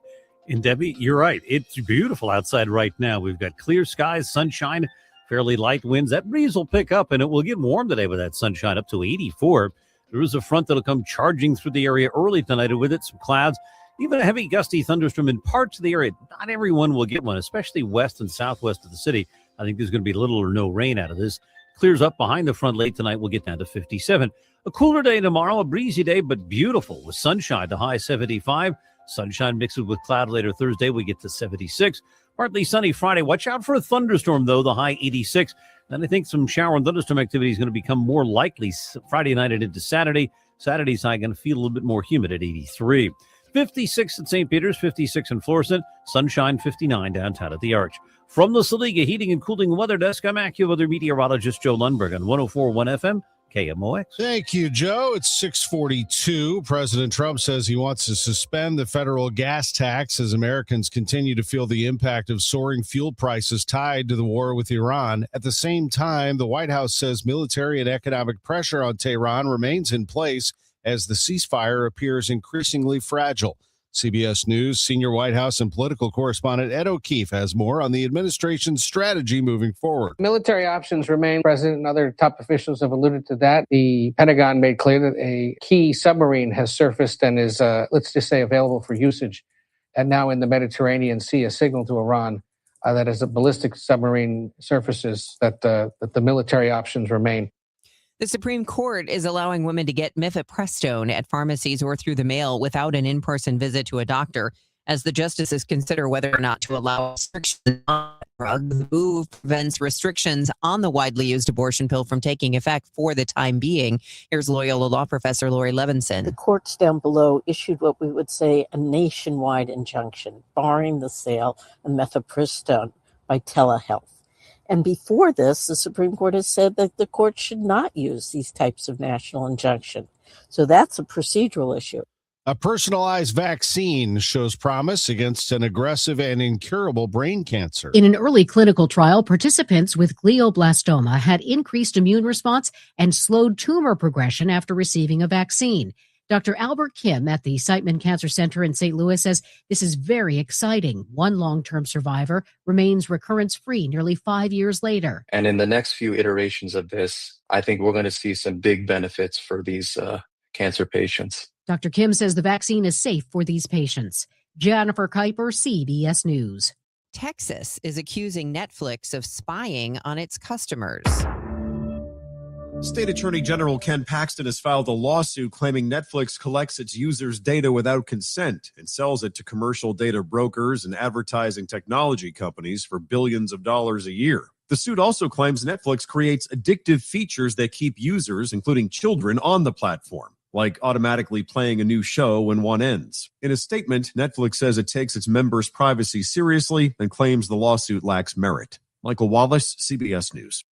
[SPEAKER 18] And Debbie, you're right. It's beautiful outside right now. We've got clear skies, sunshine, fairly light winds. That breeze will pick up and it will get warm today with that sunshine up to 84. There is a front that'll come charging through the area early tonight, and with it some clouds. Even a heavy gusty thunderstorm in parts of the area. Not everyone will get one, especially west and southwest of the city. I think there's going to be little or no rain out of this. Clears up behind the front late tonight. We'll get down to 57. A cooler day tomorrow, a breezy day, but beautiful with sunshine. The high 75. Sunshine mixed with cloud later Thursday. We get to 76. Partly sunny Friday. Watch out for a thunderstorm, though. The high 86. Then I think some shower and thunderstorm activity is going to become more likely Friday night and into Saturday. Saturday's high going to feel a little bit more humid at 83. 56 at St. Peter's, 56 in Florissant, sunshine 59 downtown at the Arch. From the Saliga Heating and Cooling Weather Desk, I'm AccuWeather meteorologist Joe Lundberg on 104.1 FM, KMOX.
[SPEAKER 1] Thank you, Joe. It's 6:42. President Trump says he wants to suspend the federal gas tax as Americans continue to feel the impact of soaring fuel prices tied to the war with Iran. At the same time, the White House says military and economic pressure on Tehran remains in place as the ceasefire appears increasingly fragile. CBS News senior White House and political correspondent Ed O'Keefe has more on the administration's strategy moving forward.
[SPEAKER 19] Military options remain. President and other top officials have alluded to that. The Pentagon made clear that a key submarine has surfaced and is, let's just say, available for usage. And now in the Mediterranean Sea, a signal to Iran that as a ballistic submarine surfaces, that the military options remain.
[SPEAKER 5] The Supreme Court is allowing women to get mifepristone at pharmacies or through the mail without an in-person visit to a doctor, as the justices consider whether or not to allow restrictions on the drug. The move prevents restrictions on the widely used abortion pill from taking effect for the time being. Here's Loyola Law Professor Lori Levinson.
[SPEAKER 20] The courts down below issued what we would say a nationwide injunction, barring the sale of mifepristone by telehealth. And before this, the Supreme Court has said that the court should not use these types of national injunction. So that's a procedural issue.
[SPEAKER 1] A personalized vaccine shows promise against an aggressive and incurable brain cancer.
[SPEAKER 21] In an early clinical trial, participants with glioblastoma had increased immune response and slowed tumor progression after receiving a vaccine. Dr. Albert Kim at the Siteman Cancer Center in St. Louis says this is very exciting. One long-term survivor remains recurrence-free nearly 5 years later.
[SPEAKER 22] And in the next few iterations of this, I think we're going to see some big benefits for these cancer patients.
[SPEAKER 21] Dr. Kim says the vaccine is safe for these patients. Jennifer Kuiper, CBS News.
[SPEAKER 5] Texas is accusing Netflix of spying on its customers.
[SPEAKER 2] State Attorney General Ken Paxton has filed a lawsuit claiming Netflix collects its users' data without consent and sells it to commercial data brokers and advertising technology companies for billions of dollars a year. The suit also claims Netflix creates addictive features that keep users, including children, on the platform, like automatically playing a new show when one ends. In a statement, Netflix says it takes its members' privacy seriously and claims the lawsuit lacks merit. Michael Wallace, CBS News.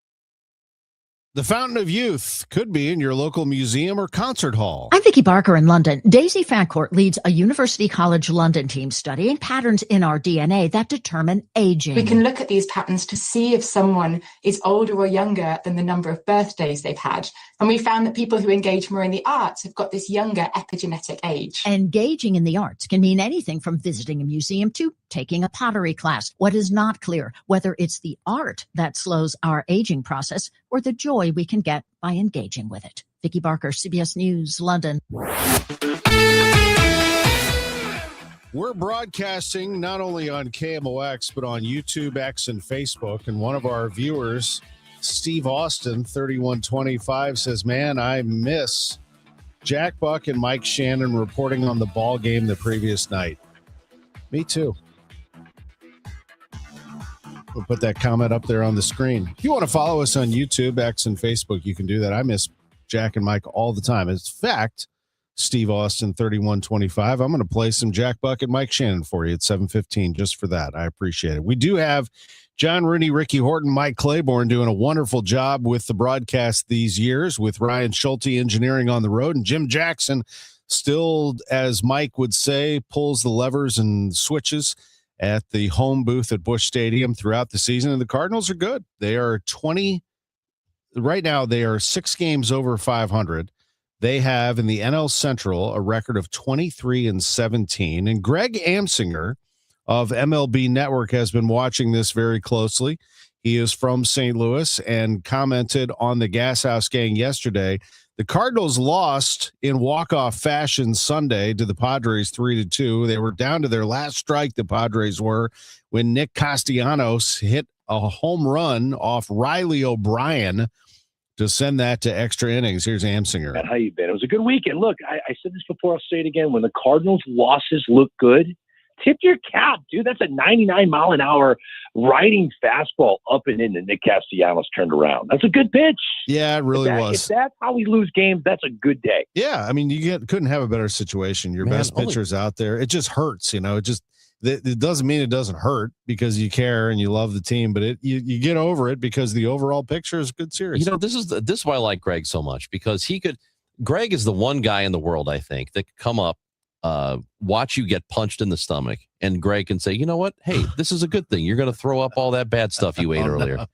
[SPEAKER 1] The Fountain of Youth could be in your local museum or concert hall.
[SPEAKER 22] I'm Vicki Barker in London. Daisy Fancourt leads a University College London team studying patterns in our DNA that determine aging.
[SPEAKER 23] We can look at these patterns to see if someone is older or younger than the number of birthdays they've had. And we found that people who engage more in the arts have got this younger epigenetic age.
[SPEAKER 22] Engaging in the arts can mean anything from visiting a museum to taking a pottery class. What is not clear, whether it's the art that slows our aging process or the joy we can get by engaging with it. Vicki Barker, CBS News, London.
[SPEAKER 1] We're broadcasting not only on KMOX, but on YouTube, X, and Facebook. And one of our viewers, Steve Austin, 3125, says, man, I miss Jack Buck and Mike Shannon reporting on the ball game the previous night. Me too. We'll put that comment up there on the screen. If you want to follow us on YouTube, X, and Facebook, you can do that. I miss Jack and Mike all the time. In fact, Steve Austin, 3125, I'm going to play some Jack Buck and Mike Shannon for you at 7:15 just for that. I appreciate it. We do have John Rooney, Ricky Horton, Mike Claiborne doing a wonderful job with the broadcast these years, with Ryan Schulte engineering on the road, and Jim Jackson still, as Mike would say, pulls the levers and switches at the home booth at Busch Stadium throughout the season. And the Cardinals are good. They are right now, they are 6 games over 500. They have in the NL Central a record of 23-17. And Greg Amsinger of MLB Network has been watching this very closely. He is from St. Louis and commented on the Gas House Gang yesterday. The Cardinals lost in walk-off fashion Sunday to the Padres 3-2. They were down to their last strike, the Padres were, when Nick Castellanos hit a home run off Riley O'Brien to send that to extra innings. Here's Amsinger.
[SPEAKER 24] How you been? It was a good weekend. Look, I said this before, I'll say it again. When the Cardinals' losses look good, tip your cap, dude. That's a 99-mile-an-hour riding fastball up and in that Nick Castellanos turned around. That's a good pitch.
[SPEAKER 1] Yeah, it really was.
[SPEAKER 24] If that's how we lose games, that's a good day.
[SPEAKER 1] Yeah, I mean, couldn't have a better situation. Your best pitcher's out there. It just hurts, It doesn't mean it doesn't hurt because you care and you love the team, but you get over it because the overall picture is a good series.
[SPEAKER 25] This is why I like Greg so much, because Greg is the one guy in the world, I think, that could come up, watch you get punched in the stomach, and Greg can say, you know what? Hey, this is a good thing. You're going to throw up all that bad stuff you ate earlier.
[SPEAKER 24] Let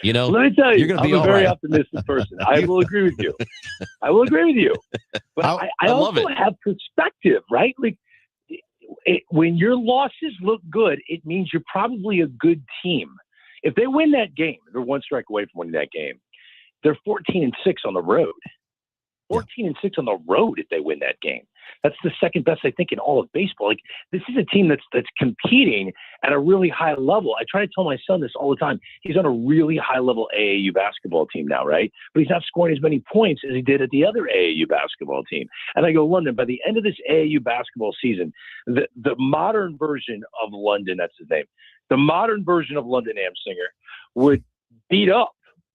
[SPEAKER 24] me tell you,
[SPEAKER 25] you're going to be
[SPEAKER 24] I'm a very optimistic person. I will agree with you. But I also have perspective, right? Like, when your losses look good, it means you're probably a good team. If they win that game, they're one strike away from winning that game. They're 14-6 on the road. 14-6 on the road if they win that game. That's the second best, I think, in all of baseball. Like, this is a team that's competing at a really high level. I try to tell my son this all the time. He's on a really high-level AAU basketball team now, right? But he's not scoring as many points as he did at the other AAU basketball team. And I go, London, by the end of this AAU basketball season, the modern version of London, that's his name, the modern version of London Amsinger would beat up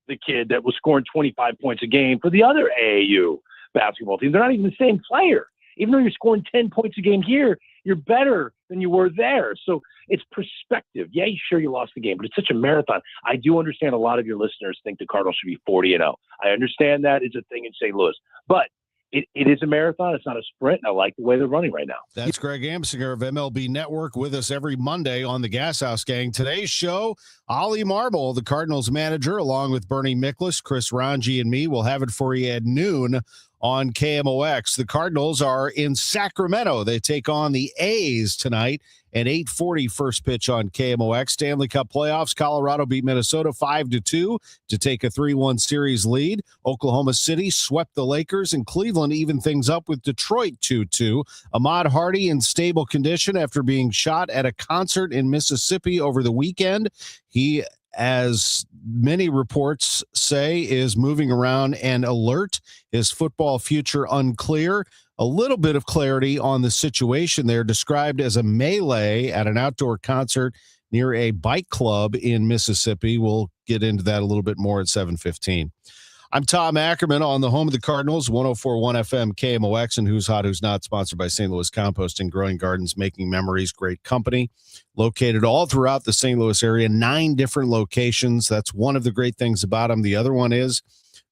[SPEAKER 24] the kid that was scoring 25 points a game for the other AAU basketball team. They're not even the same player. Even though you're scoring 10 points a game here, you're better than you were there. So it's perspective. Yeah, sure, you lost the game, but it's such a marathon. I do understand a lot of your listeners think the Cardinals should be 40-0. I understand that it's a thing in St. Louis. But it is a marathon. It's not a sprint. And I like the way they're running right now.
[SPEAKER 1] That's Greg Amsinger of MLB Network with us every Monday on the Gas House Gang. Today's show, Ollie Marble, the Cardinals manager, along with Bernie Miklasz, Chris Ranji, and me, will have it for you at noon on KMOX. The Cardinals are in Sacramento. They take on the A's tonight at 8:40 first pitch on KMOX. Stanley Cup playoffs. Colorado beat Minnesota 5-2 to take a 3-1 series lead. Oklahoma City swept the Lakers, and Cleveland evened things up with Detroit 2-2. Ahmad Hardy in stable condition after being shot at a concert in Mississippi over the weekend. He, as many reports say, is moving around and alert. His football future unclear. A little bit of clarity on the situation there, described as a melee at an outdoor concert near a bike club in Mississippi. We'll get into that a little bit more at 7:15. I'm Tom Ackerman on the home of the Cardinals, 104.1 FM KMOX, and Who's Hot, Who's Not, sponsored by St. Louis Composting, Growing Gardens, Making Memories, great company, located all throughout the St. Louis area, 9 different locations. That's one of the great things about them. The other one is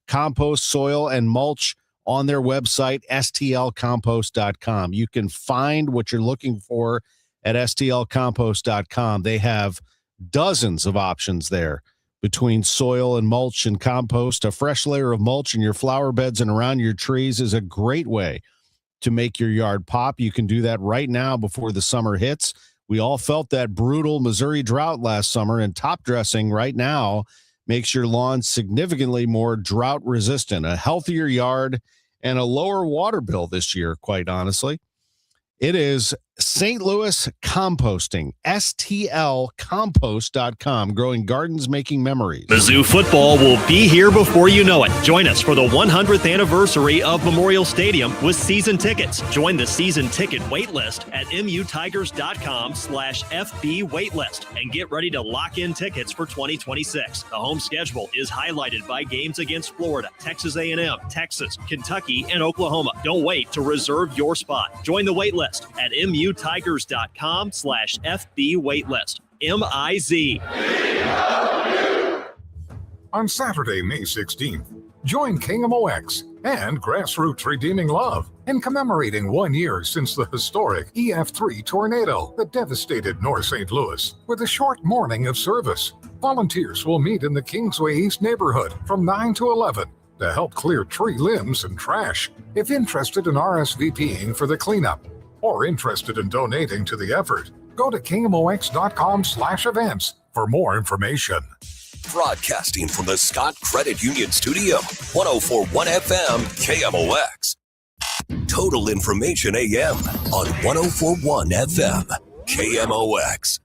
[SPEAKER 1] compost, soil, and mulch on their website, stlcompost.com. You can find what you're looking for at stlcompost.com. They have dozens of options there between soil and mulch and compost. A fresh layer of mulch in your flower beds and around your trees is a great way to make your yard pop. You can do that right now before the summer hits. We all felt that brutal Missouri drought last summer, and top dressing right now makes your lawn significantly more drought resistant, a healthier yard, and a lower water bill this year, quite honestly. It is St. Louis Composting, stlcompost.com, growing gardens, making memories.
[SPEAKER 3] Mizzou football will be here before you know it. Join us for the 100th anniversary of Memorial Stadium with season tickets. Join the season ticket waitlist at mutigers.com/FB waitlist and get ready to lock in tickets for 2026. The home schedule is highlighted by games against Florida, Texas A&M, Texas, Kentucky, and Oklahoma. Don't wait to reserve your spot. Join the waitlist at mutigers.com/FB waitlist. MIZ.
[SPEAKER 4] On Saturday, May 16th, join KMOX and Grassroots Redeeming Love in commemorating 1 year since the historic EF3 tornado that devastated North St. Louis with a short morning of service. Volunteers will meet in the Kingsway East neighborhood from 9 to 11 to help clear tree limbs and trash. If interested in RSVPing for the cleanup or interested in donating to the effort, go to KMOX.com/events for more information.
[SPEAKER 9] Broadcasting from the Scott Credit Union Studio, 104.1 FM KMOX. Total Information AM on 104.1 FM KMOX.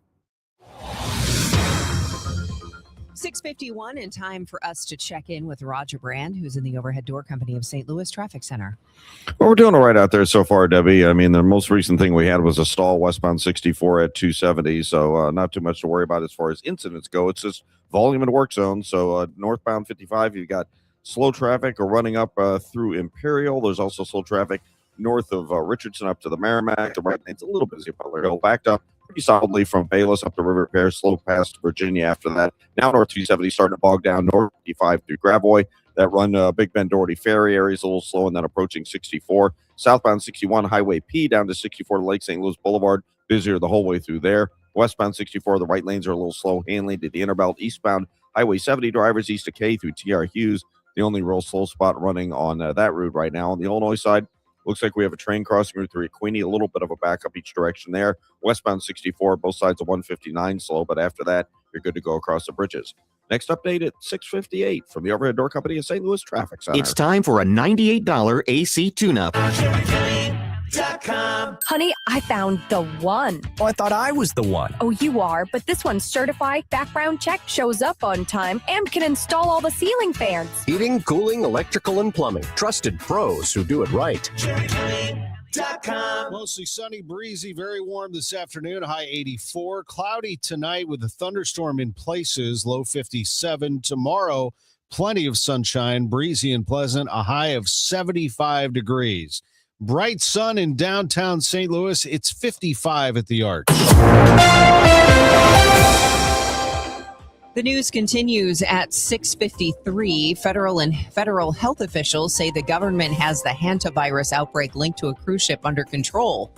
[SPEAKER 5] 6:51 and time for us to check in with Roger Brand, who's in the Overhead Door Company of St. Louis Traffic Center.
[SPEAKER 11] Well, we're doing all right out there so far, Debbie. I mean, the most recent thing we had was a stall westbound 64 at 270, so not too much to worry about as far as incidents go. It's just volume and work zone. So northbound 55, you've got slow traffic running up through Imperial. There's also slow traffic north of Richardson up to the Merrimack. The right lane's a little busy, Butler Hill backed up pretty solidly from Bayless up to River Pear, slow past Virginia after that. Now north 270 starting to bog down, north 55 through Gravois. That run Big Bend Doherty Ferry area is a little slow, and then approaching 64. Southbound 61 Highway P down to 64 to Lake St. Louis Boulevard, busier the whole way through there. Westbound 64, the right lanes are a little slow, handling to the Interbelt. Eastbound Highway 70 drivers east of K through TR Hughes, the only real slow spot running on that route right now. On the Illinois side, looks like we have a train crossing Route 3 at Queenie, a little bit of a backup each direction there. Westbound 64, both sides of 159 slow, but after that, you're good to go across the bridges. Next update at 6:58 from the Overhead Door Company of St. Louis Traffic Center.
[SPEAKER 6] It's time for a $98 AC tune-up.
[SPEAKER 7] Honey, I found the one.
[SPEAKER 6] Oh, I thought I was the one.
[SPEAKER 7] Oh, you are, but this one's certified, background check, shows up on time, and can install all the ceiling fans.
[SPEAKER 6] Heating, cooling, electrical, and plumbing. Trusted pros who do it right.
[SPEAKER 1] Mostly sunny, breezy, very warm this afternoon, high 84. Cloudy tonight with a thunderstorm in places, low 57. Tomorrow, plenty of sunshine, breezy and pleasant, a high of 75 degrees. Bright sun in downtown St. Louis. It's 55 at the Arch.
[SPEAKER 5] The news continues at 6:53. Federal health officials say the government has the hantavirus outbreak linked to a cruise ship under control.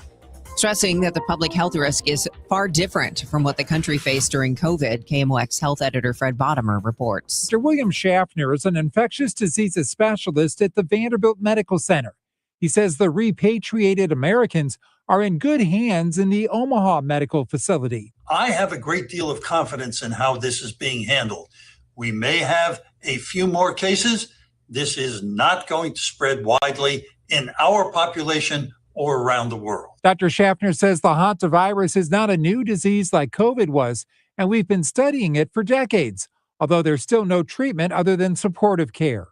[SPEAKER 5] stressing that the public health risk is far different from what the country faced during COVID. KMOX health editor Fred Bottomer reports.
[SPEAKER 8] Dr. William Schaffner is an infectious diseases specialist at the Vanderbilt Medical Center. He says the repatriated Americans are in good hands in the Omaha Medical Facility.
[SPEAKER 10] I have a great deal of confidence in how this is being handled. We may have a few more cases. This is not going to spread widely in our population or around the world.
[SPEAKER 8] Dr. Schaffner says the hantavirus is not a new disease like COVID was, and we've been studying it for decades, although there's still no treatment other than supportive care.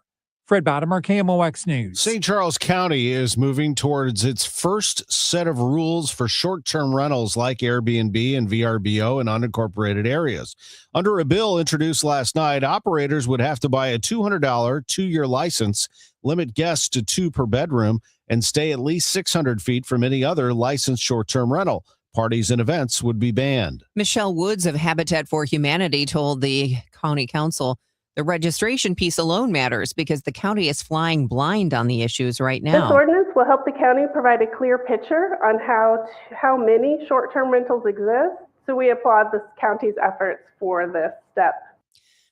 [SPEAKER 8] Fred Bottomer, KMOX News.
[SPEAKER 1] St. Charles County is moving towards its first set of rules for short-term rentals like Airbnb and VRBO in unincorporated areas. Under a bill introduced last night, operators would have to buy a $200 two-year license, limit guests to 2 per bedroom, and stay at least 600 feet from any other licensed short-term rental. Parties and events would be banned.
[SPEAKER 5] Michelle Woods of Habitat for Humanity told the county council the registration piece alone matters because the county is flying blind on the issues right now.
[SPEAKER 12] This ordinance will help the county provide a clear picture on how many short-term rentals exist. So we applaud the county's efforts for this step.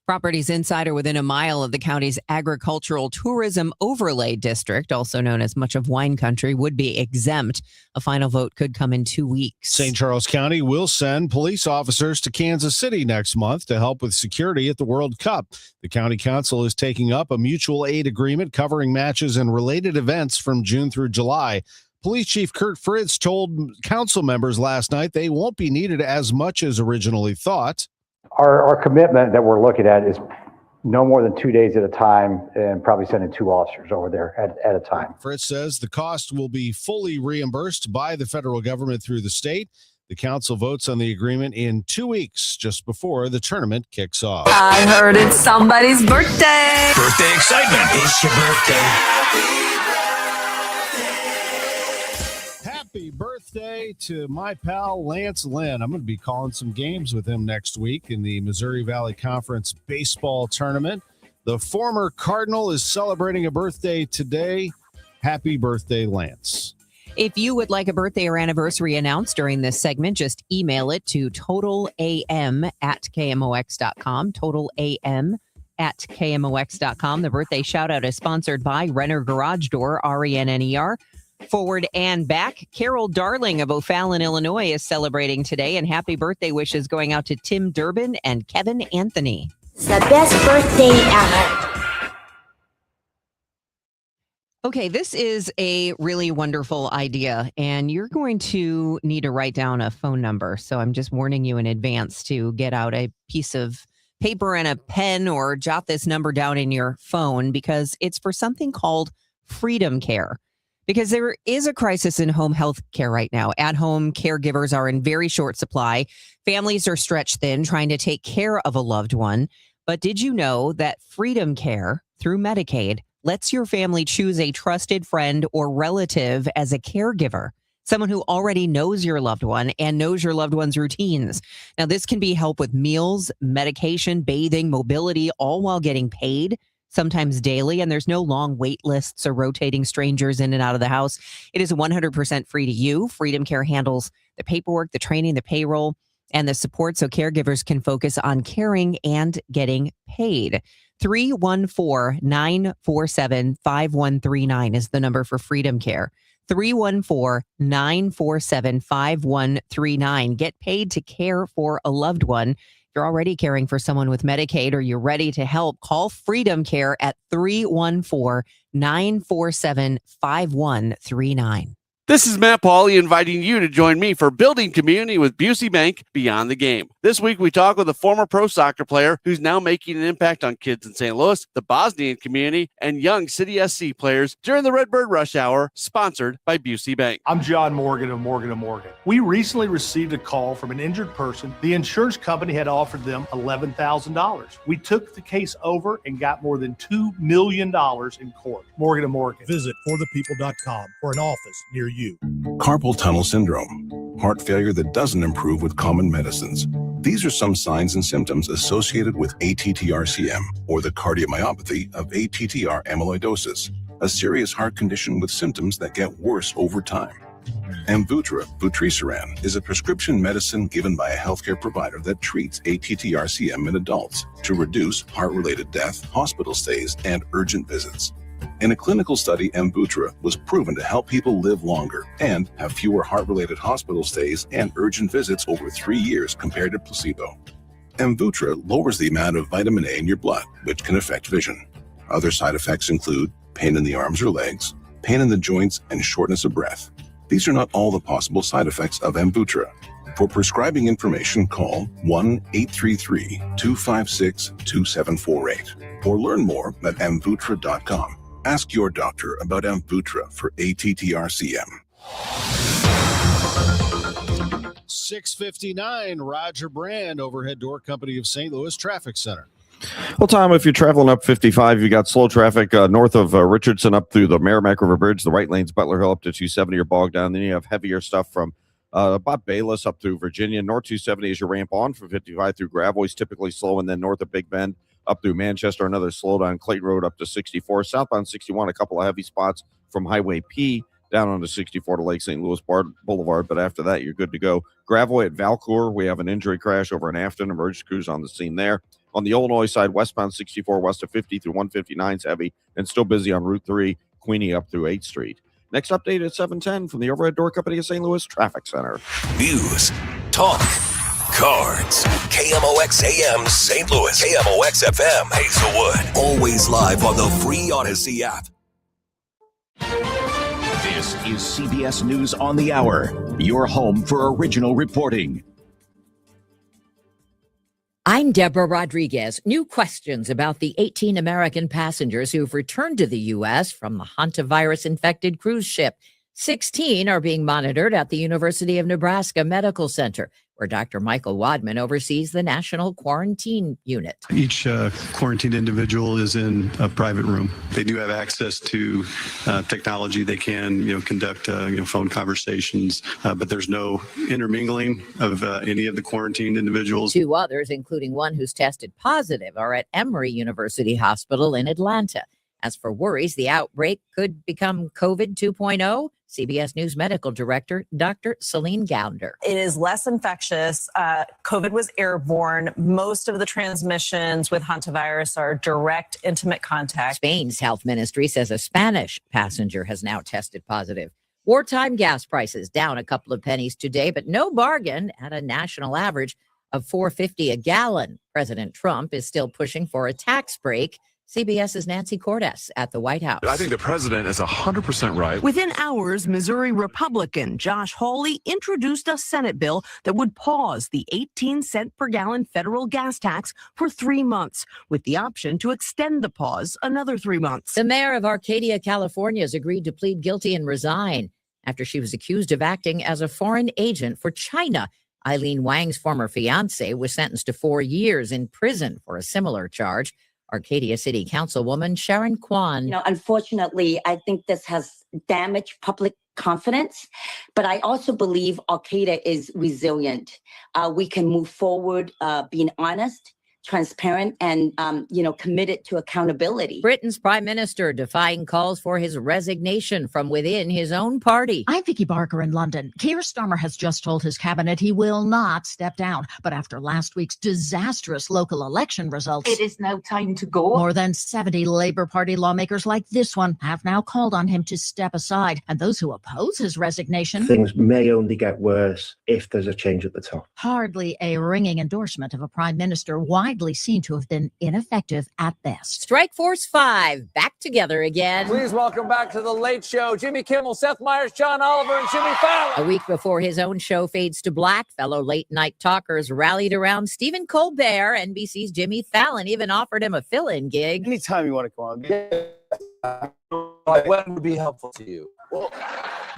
[SPEAKER 5] Properties inside or within a mile of the county's agricultural tourism overlay district, also known as much of wine country, would be exempt. A final vote could come in 2 weeks.
[SPEAKER 1] St. Charles County will send police officers to Kansas City next month to help with security at the World Cup. The county council is taking up a mutual aid agreement covering matches and related events from June through July. Police Chief Kurt Fritz told council members last night they won't be needed as much as originally thought.
[SPEAKER 13] Our commitment that we're looking at is no more than 2 days at a time and probably sending 2 officers over there at a time.
[SPEAKER 1] Fritz says the cost will be fully reimbursed by the federal government through the state. The council votes on the agreement in 2 weeks, just before the tournament kicks off.
[SPEAKER 14] I heard it's somebody's birthday.
[SPEAKER 9] Birthday excitement. It's your birthday.
[SPEAKER 1] Happy birthday to my pal Lance Lynn. I'm going to be calling some games with him next week in the Missouri Valley Conference baseball tournament. The former Cardinal is celebrating a birthday today. Happy birthday, Lance.
[SPEAKER 5] If you would like a birthday or anniversary announced during this segment, just email it to totalam@kmox.com, totalam@kmox.com. The birthday shout out is sponsored by Renner Garage Door, RENNER. Forward and back. Carol Darling of O'Fallon, Illinois is celebrating today, and happy birthday wishes going out to Tim Durbin and Kevin Anthony.
[SPEAKER 26] It's the best birthday ever.
[SPEAKER 5] Okay, this is a really wonderful idea, and you're going to need to write down a phone number. So I'm just warning you in advance to get out a piece of paper and a pen or jot this number down in your phone because it's for something called Freedom Care. Because there is a crisis in home health care right now. At-home caregivers are in very short supply. Families are stretched thin trying to take care of a loved one. But did you know that Freedom Care through Medicaid lets your family choose a trusted friend or relative as a caregiver? Someone who already knows your loved one and knows your loved one's routines. Now, this can be help with meals, medication, bathing, mobility, all while getting paid. Sometimes daily, and there's no long wait lists or rotating strangers in and out of the house. It is 100% free to you. Freedom Care handles the paperwork, the training, the payroll, and the support so caregivers can focus on caring and getting paid. 314-947-5139 is the number for Freedom Care. 314-947-5139. Get paid to care for a loved one. You're already caring for someone with Medicaid or you're ready to help, call Freedom Care at 314-947-5139.
[SPEAKER 27] This is Matt Pauley inviting you to join me for Building Community with Busey Bank Beyond the Game. This week, we talk with a former pro soccer player who's now making an impact on kids in St. Louis, the Bosnian community, and young City SC players during the Redbird Rush Hour, sponsored by Busey Bank.
[SPEAKER 28] I'm John Morgan of Morgan & Morgan. We recently received a call from an injured person. The insurance company had offered them $11,000. We took the case over and got more than $2 million in court. Morgan & Morgan.
[SPEAKER 29] Visit forthepeople.com for an office near you.
[SPEAKER 30] Carpal tunnel syndrome, heart failure that doesn't improve with common medicines. These are some signs and symptoms associated with ATTR-CM, or the cardiomyopathy of ATTR amyloidosis, a serious heart condition with symptoms that get worse over time. Amvuttra vutrisiran is a prescription medicine given by a healthcare provider that treats ATTR-CM in adults to reduce heart-related death, hospital stays, and urgent visits. In a clinical study, Amvuttra was proven to help people live longer and have fewer heart-related hospital stays and urgent visits over 3 years compared to placebo. Amvuttra lowers the amount of vitamin A in your blood, which can affect vision. Other side effects include pain in the arms or legs, pain in the joints, and shortness of breath. These are not all the possible side effects of Amvuttra. For prescribing information, call 1-833-256-2748 or learn more at amvuttra.com. Ask your doctor about Amvuttra for ATTR-CM.
[SPEAKER 1] 6:59, Roger Brand, Overhead Door Company of St. Louis Traffic Center.
[SPEAKER 11] Well, Tom, if you're traveling up 55, you got slow traffic north of Richardson up through the Merrimack River Bridge, the right lane's Butler Hill up to 270 or bogged down. Then you have heavier stuff from about Bayless up through Virginia. North 270 as you ramp on from 55 through Gravois, typically slow, and then north of Big Bend up through Manchester, another slowdown. Clayton Road up to 64. Southbound 61, a couple of heavy spots from Highway P down onto 64 to Lake St. Louis Boulevard, but after that, you're good to go. Gravois at Valcourt, we have an injury crash over in Afton. Emergency crews on the scene there. On the Illinois side, westbound 64 west of 50 through 159 is heavy and still busy on Route 3, Queenie up through 8th Street. Next update at 7:10 from the Overhead Door Company of St. Louis Traffic Center.
[SPEAKER 9] News, talk, cards. KMOX AM St. Louis. KMOX FM Hazelwood. Always live on the free Odyssey app.
[SPEAKER 2] This is CBS News on the Hour, your home for original reporting.
[SPEAKER 15] I'm Deborah Rodriguez. New questions about the 18 American passengers who've returned to the U.S. from the hantavirus-infected cruise ship. 16 are being monitored at the University of Nebraska Medical Center, where Dr. Michael Wadman oversees the National Quarantine Unit.
[SPEAKER 16] Each quarantined individual is in a private room. They do have access to technology. They can, conduct, phone conversations, but there's no intermingling of any of the quarantined individuals.
[SPEAKER 15] 2 others, including one who's tested positive, are at Emory University Hospital in Atlanta. As for worries the outbreak could become COVID 2.0, CBS News Medical Director Dr. Celine Gounder.
[SPEAKER 17] It is less infectious. COVID was airborne. Most of the transmissions with hantavirus are direct, intimate contact.
[SPEAKER 15] Spain's health ministry says a Spanish passenger has now tested positive. Wartime gas prices down a couple of pennies today, but no bargain at a national average of $4.50 a gallon. President Trump is still pushing for a tax break. CBS's Nancy Cordes at the White House.
[SPEAKER 18] I think the president is 100% right.
[SPEAKER 19] Within hours, Missouri Republican Josh Hawley introduced a Senate bill that would pause the 18-cent per gallon federal gas tax for 3 months, with the option to extend the pause another 3 months.
[SPEAKER 15] The mayor of Arcadia, California, has agreed to plead guilty and resign after she was accused of acting as a foreign agent for China. Eileen Wang's former fiance was sentenced to 4 years in prison for a similar charge. Arcadia City Councilwoman Sharon Kwan.
[SPEAKER 26] Unfortunately, I think this has damaged public confidence, but I also believe Al-Qaeda is resilient. We can move forward being honest, transparent, and, committed to accountability.
[SPEAKER 15] Britain's prime minister defying calls for his resignation from within his own party.
[SPEAKER 20] I'm Vicky Barker in London. Keir Starmer has just told his cabinet he will not step down. But after last week's disastrous local election results,
[SPEAKER 21] it is now time to go.
[SPEAKER 20] More than 70 Labour Party lawmakers like this one have now called on him to step aside. And those who oppose his resignation,
[SPEAKER 22] things may only get worse if there's a change at the top.
[SPEAKER 20] Hardly a ringing endorsement of a prime minister widely seen to have been ineffective at best.
[SPEAKER 15] Strike Force 5 back together again.
[SPEAKER 23] Please welcome back to the Late Show, Jimmy Kimmel, Seth Meyers, John Oliver, and Jimmy Fallon.
[SPEAKER 15] A week before his own show fades to black, fellow late night talkers rallied around Stephen Colbert. NBC's Jimmy Fallon even offered him a fill-in gig.
[SPEAKER 23] Anytime you want to come on, when would be helpful to you?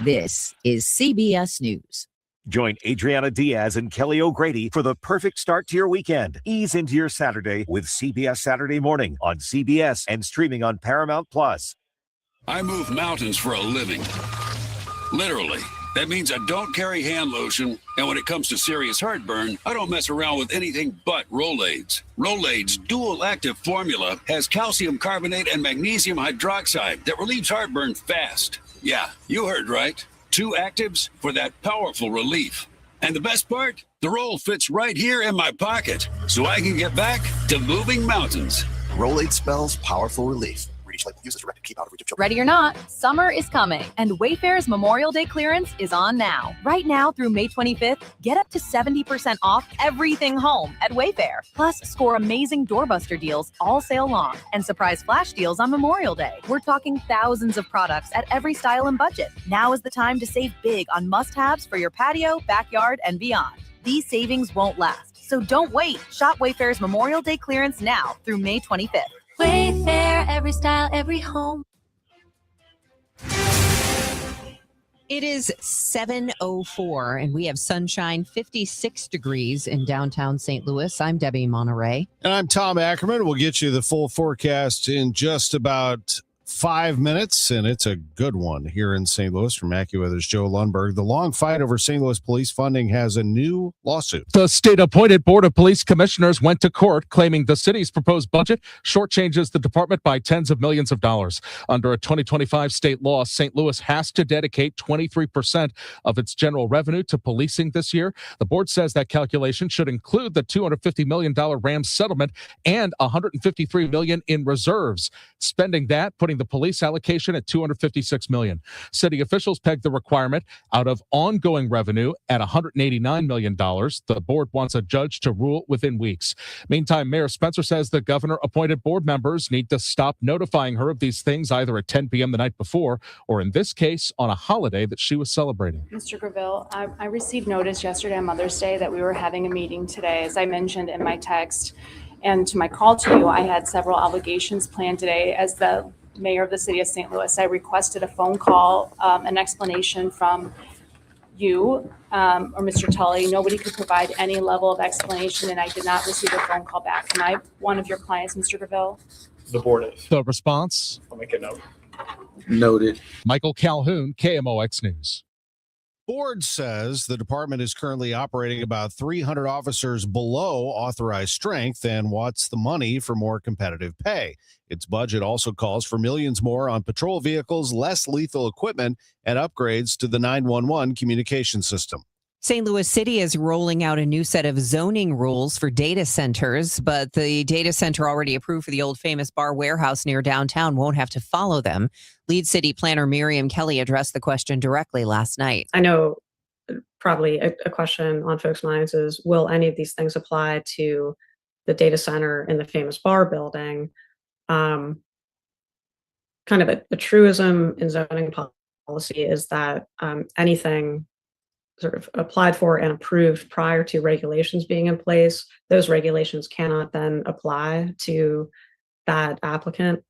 [SPEAKER 15] This is CBS News.
[SPEAKER 31] Join Adriana Diaz and Kelly O'Grady for the perfect start to your weekend. Ease into your Saturday with CBS Saturday Morning on CBS and streaming on Paramount+.
[SPEAKER 32] I move mountains for a living. Literally. That means I don't carry hand lotion, and when it comes to serious heartburn, I don't mess around with anything but Rolaids. Rolaids' dual-active formula has calcium carbonate and magnesium hydroxide that relieves heartburn fast. Yeah, you heard right. 2 actives for that powerful relief. And the best part? The roll fits right here in my pocket, so I can get back to moving mountains.
[SPEAKER 3] Rolade spells powerful relief. Reach label uses directed. Keep out of reach of children.
[SPEAKER 4] Ready or not, summer is coming, and Wayfair's Memorial Day clearance is on now. Right now through May 25th, get up to 70% off everything home at Wayfair. Plus, score amazing doorbuster deals all sale long and surprise flash deals on Memorial Day. We're talking thousands of products at every style and budget. Now is the time to save big on must-haves for your patio, backyard, and beyond. These savings won't last, so don't wait. Shop Wayfair's Memorial Day clearance now through May 25th.
[SPEAKER 6] Wayfair, every style, every home.
[SPEAKER 5] It is 7:04, and we have sunshine, 56 degrees in downtown St. Louis. I'm Debbie Monterrey.
[SPEAKER 1] And I'm Tom Ackerman. We'll get you the full forecast in just about 5 minutes, and it's a good one here in St. Louis from AccuWeather's Joe Lundberg. The long fight over St. Louis police funding has a new lawsuit.
[SPEAKER 7] The state-appointed Board of Police Commissioners went to court claiming the city's proposed budget shortchanges the department by tens of millions of dollars. Under a 2025 state law, St. Louis has to dedicate 23% of its general revenue to policing this year. The board says that calculation should include the $250 million Rams settlement and $153 million in reserves. Spending that, putting the police allocation at $256 million. City officials pegged the requirement out of ongoing revenue at $189 million. The board wants a judge to rule within weeks. Meantime, Mayor Spencer says the governor-appointed board members need to stop notifying her of these things either at 10 p.m. the night before or, in this case, on a holiday that she was celebrating.
[SPEAKER 8] Mr. Gravel, I received notice yesterday on Mother's Day that we were having a meeting today. As I mentioned in my text and to my call to you, I had several obligations planned today. As the mayor of the city of St. Louis, I requested a phone call, an explanation from you or Mr. Tully. Nobody could provide any level of explanation, and I did not receive a phone call back. Am I one of your clients, Mr. Gravel?
[SPEAKER 7] The board is. The response?
[SPEAKER 28] I'll make a note.
[SPEAKER 7] Noted. Michael Calhoun, KMOX News.
[SPEAKER 1] Board says the department is currently operating about 300 officers below authorized strength and wants the money for more competitive pay. Its budget also calls for millions more on patrol vehicles, less lethal equipment, and upgrades to the 911 communication system.
[SPEAKER 5] St. Louis City is rolling out a new set of zoning rules for data centers, but the data center already approved for the old famous bar warehouse near downtown won't have to follow them. Lead city planner Miriam Kelly addressed the question directly last night.
[SPEAKER 10] I know probably a question on folks' minds is, will any of these things apply to the data center in the famous bar building? Kind of a truism in zoning policy is that anything sort of applied for and approved prior to regulations being in place, those regulations cannot then apply to that applicant.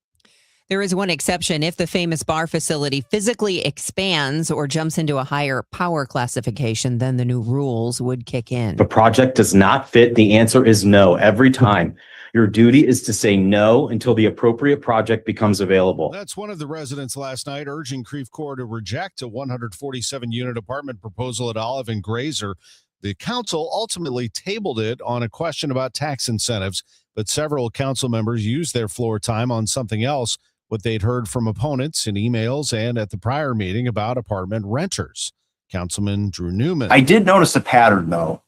[SPEAKER 5] There is one exception. If the famous bar facility physically expands or jumps into a higher power classification, then the new rules would kick in.
[SPEAKER 12] If a project does not fit, the answer is no every time. Your duty is to say no until the appropriate project becomes available.
[SPEAKER 1] That's one of the residents last night urging Creve Coeur to reject a 147-unit apartment proposal at Olive and Grazer. The council ultimately tabled it on a question about tax incentives, but several council members used their floor time on something else, what they'd heard from opponents in emails and at the prior meeting about apartment renters. Councilman Drew Newman.
[SPEAKER 13] I did notice a pattern, though.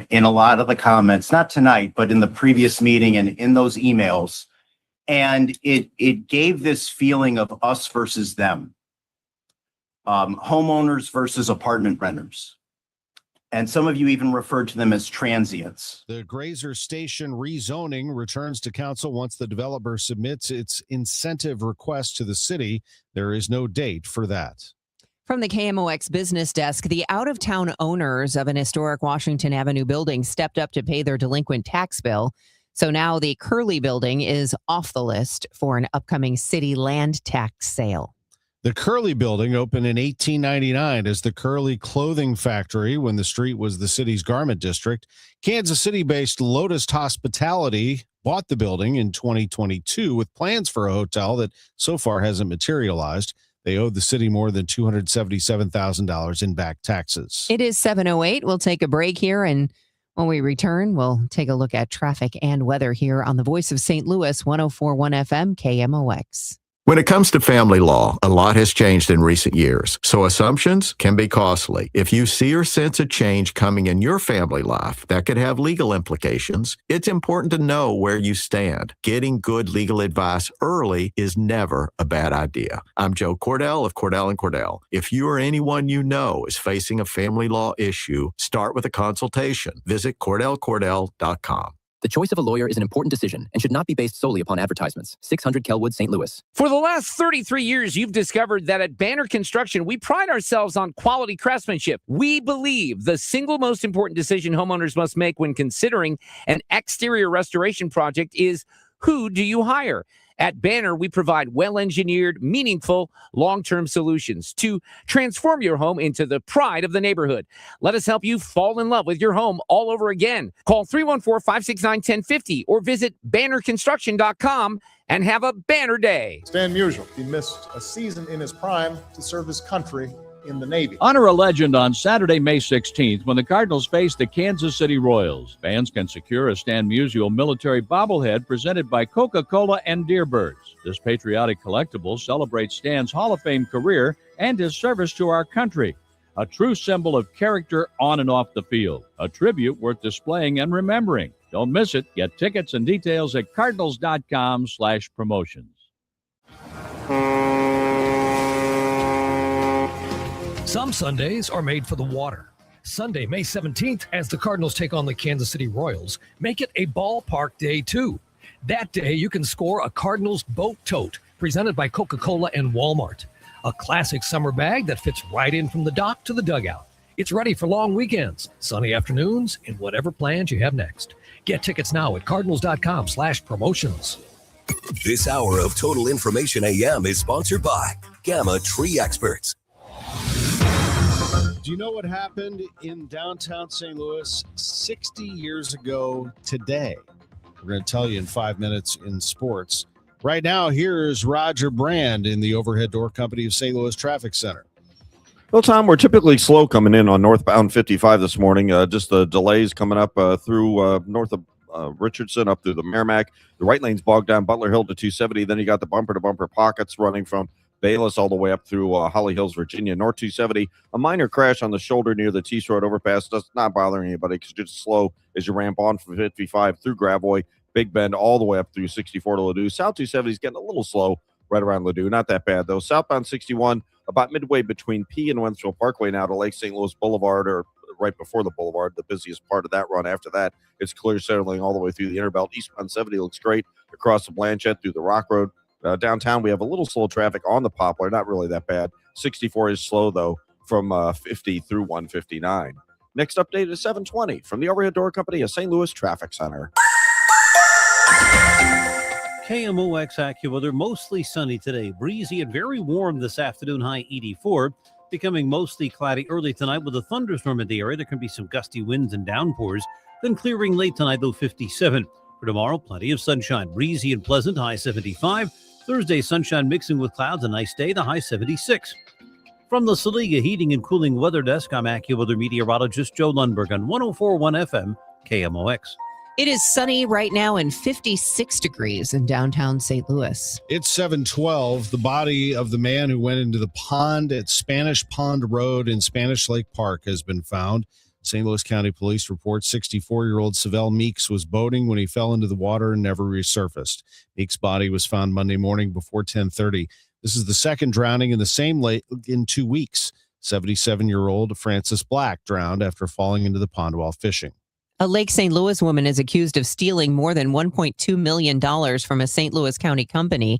[SPEAKER 13] In a lot of the comments, not tonight, but in the previous meeting and in those emails. And it gave this feeling of us versus them, homeowners versus apartment renters. And some of you even referred to them as transients.
[SPEAKER 1] The Grazer Station rezoning returns to council once the developer submits its incentive request to the city. There is no date for that.
[SPEAKER 5] From the KMOX business desk, the out-of-town owners of an historic Washington Avenue building stepped up to pay their delinquent tax bill. So now the Curley building is off the list for an upcoming city land tax sale.
[SPEAKER 1] The Curley building opened in 1899 as the Curley Clothing Factory when the street was the city's garment district. Kansas City-based Lotus Hospitality bought the building in 2022 with plans for a hotel that so far hasn't materialized. They owed the city more than $277,000 in back taxes.
[SPEAKER 5] It is 7:08. We'll take a break here, and when we return, we'll take a look at traffic and weather here on the Voice of St. Louis, 104.1 FM, KMOX.
[SPEAKER 2] When it comes to family law, a lot has changed in recent years, so assumptions can be costly. If you see or sense a change coming in your family life that could have legal implications, it's important to know where you stand. Getting good legal advice early is never a bad idea. I'm Joe Cordell of Cordell & Cordell. If you or anyone you know is facing a family law issue, start with a consultation. Visit CordellCordell.com.
[SPEAKER 9] The choice of a lawyer is an important decision and should not be based solely upon advertisements. 600 Kelwood, St. Louis.
[SPEAKER 11] For the last 33 years, you've discovered that at Banner Construction, we pride ourselves on quality craftsmanship. We believe the single most important decision homeowners must make when considering an exterior restoration project is, who do you hire? At Banner, we provide well-engineered, meaningful, long-term solutions to transform your home into the pride of the neighborhood. Let us help you fall in love with your home all over again. Call 314-569-1050 or visit bannerconstruction.com and have a banner day.
[SPEAKER 14] Stan Musial, he missed a season in his prime to serve his country in the Navy.
[SPEAKER 16] Honor a legend on Saturday, May 16th, when the Cardinals face the Kansas City Royals. Fans can secure a Stan Musial military bobblehead presented by Coca-Cola and Deerbirds. This patriotic collectible celebrates Stan's Hall of Fame career and his service to our country. A true symbol of character on and off the field. A tribute worth displaying and remembering. Don't miss it. Get tickets and details at cardinals.com/promotions.
[SPEAKER 17] Some Sundays are made for the water. Sunday, May 17th, as the Cardinals take on the Kansas City Royals, make it a ballpark day too. That day, you can score a Cardinals boat tote presented by Coca-Cola and Walmart. A classic summer bag that fits right in from the dock to the dugout. It's ready for long weekends, sunny afternoons, and whatever plans you have next. Get tickets now at cardinals.com/promotions.
[SPEAKER 21] This hour of Total Information AM is sponsored by Gamma Tree Experts.
[SPEAKER 1] Do you know what happened in downtown St. Louis 60 years ago today? We're going to tell you in 5 minutes in sports. Right now, here's Roger Brand in the Overhead Door Company of St. Louis Traffic Center.
[SPEAKER 24] Well, Tom, we're typically slow coming in on northbound 55 this morning. Just the delays coming up through north of Richardson up through the Merrimack. The right lane's bogged down Butler Hill to 270. Then you got the bumper-to-bumper pockets running from Bayless all the way up through Holly Hills, Virginia. North 270, a minor crash on the shoulder near the Tees Road overpass. That's not bothering anybody because it's just slow as you ramp on from 55 through Gravois, Big Bend, all the way up through 64 to Ladue. South 270 is getting a little slow right around Ladue. Not that bad, though. Southbound 61, about midway between P and Wentzville Parkway now to Lake St. Louis Boulevard, or right before the Boulevard, the busiest part of that run. After that, it's clear settling all the way through the Interbelt. Eastbound 70 looks great across the Blanchette through the Rock Road. Downtown, we have a little slow traffic on the Poplar. Not really that bad. 64 is slow, though, from 50 through 159. Next update is 720 from the Overhead Door Company of St. Louis Traffic Center.
[SPEAKER 25] KMOX AccuWeather, mostly sunny today. Breezy and very warm this afternoon, high 84. Becoming mostly cloudy early tonight with a thunderstorm in the area. There can be some gusty winds and downpours. Then clearing late tonight, though, 57. For tomorrow, plenty of sunshine. Breezy and pleasant, high 75. Thursday, sunshine mixing with clouds, a nice day, the high 76. From the Saliga Heating and Cooling Weather Desk, I'm AccuWeather meteorologist Joe Lundberg on 104.1 FM, KMOX.
[SPEAKER 5] It is sunny right now and 56 degrees in downtown St. Louis.
[SPEAKER 1] It's 7:12. The body of the man who went into the pond at Spanish Pond Road in Spanish Lake Park has been found. St. Louis County Police report 64-year-old Savell Meeks was boating when he fell into the water and never resurfaced. Meeks' body was found Monday morning before 10:30. This is the second drowning in the same lake in 2 weeks. 77-year-old Francis Black drowned after falling into the pond while fishing.
[SPEAKER 5] A Lake St. Louis woman is accused of stealing more than $1.2 million from a St. Louis County company.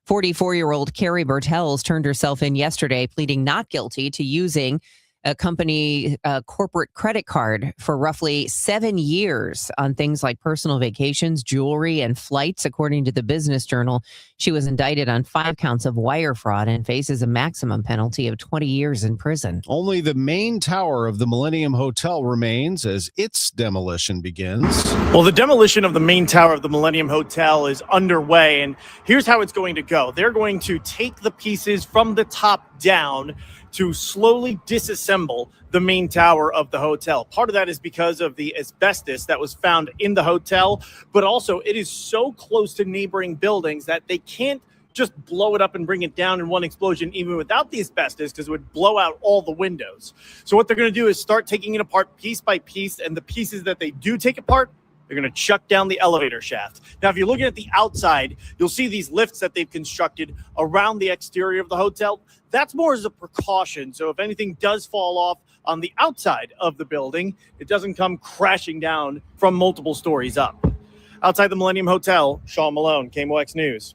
[SPEAKER 5] 44-year-old Carrie Bertels turned herself in yesterday, pleading not guilty to using a company corporate credit card for roughly 7 years on things like personal vacations, jewelry, and flights, according to the Business Journal. She was indicted on 5 counts of wire fraud and faces a maximum penalty of 20 years in prison.
[SPEAKER 1] Only the main tower of the Millennium Hotel remains as its demolition begins.
[SPEAKER 27] Well, the demolition of the main tower of the Millennium Hotel is underway, and here's how it's going to go. They're going to take the pieces from the top down to slowly disassemble the main tower of the hotel. Part of that is because of the asbestos that was found in the hotel, but also it is so close to neighboring buildings that they can't just blow it up and bring it down in one explosion, even without the asbestos, because it would blow out all the windows. So what they're going to do is start taking it apart piece by piece, and the pieces that they do take apart, they're going to chuck down the elevator shaft. Now, if you're looking at the outside, you'll see these lifts that they've constructed around the exterior of the hotel. That's more as a precaution. So if anything does fall off on the outside of the building, it doesn't come crashing down from multiple stories up. Outside the Millennium Hotel, Sean Malone, KMOX News.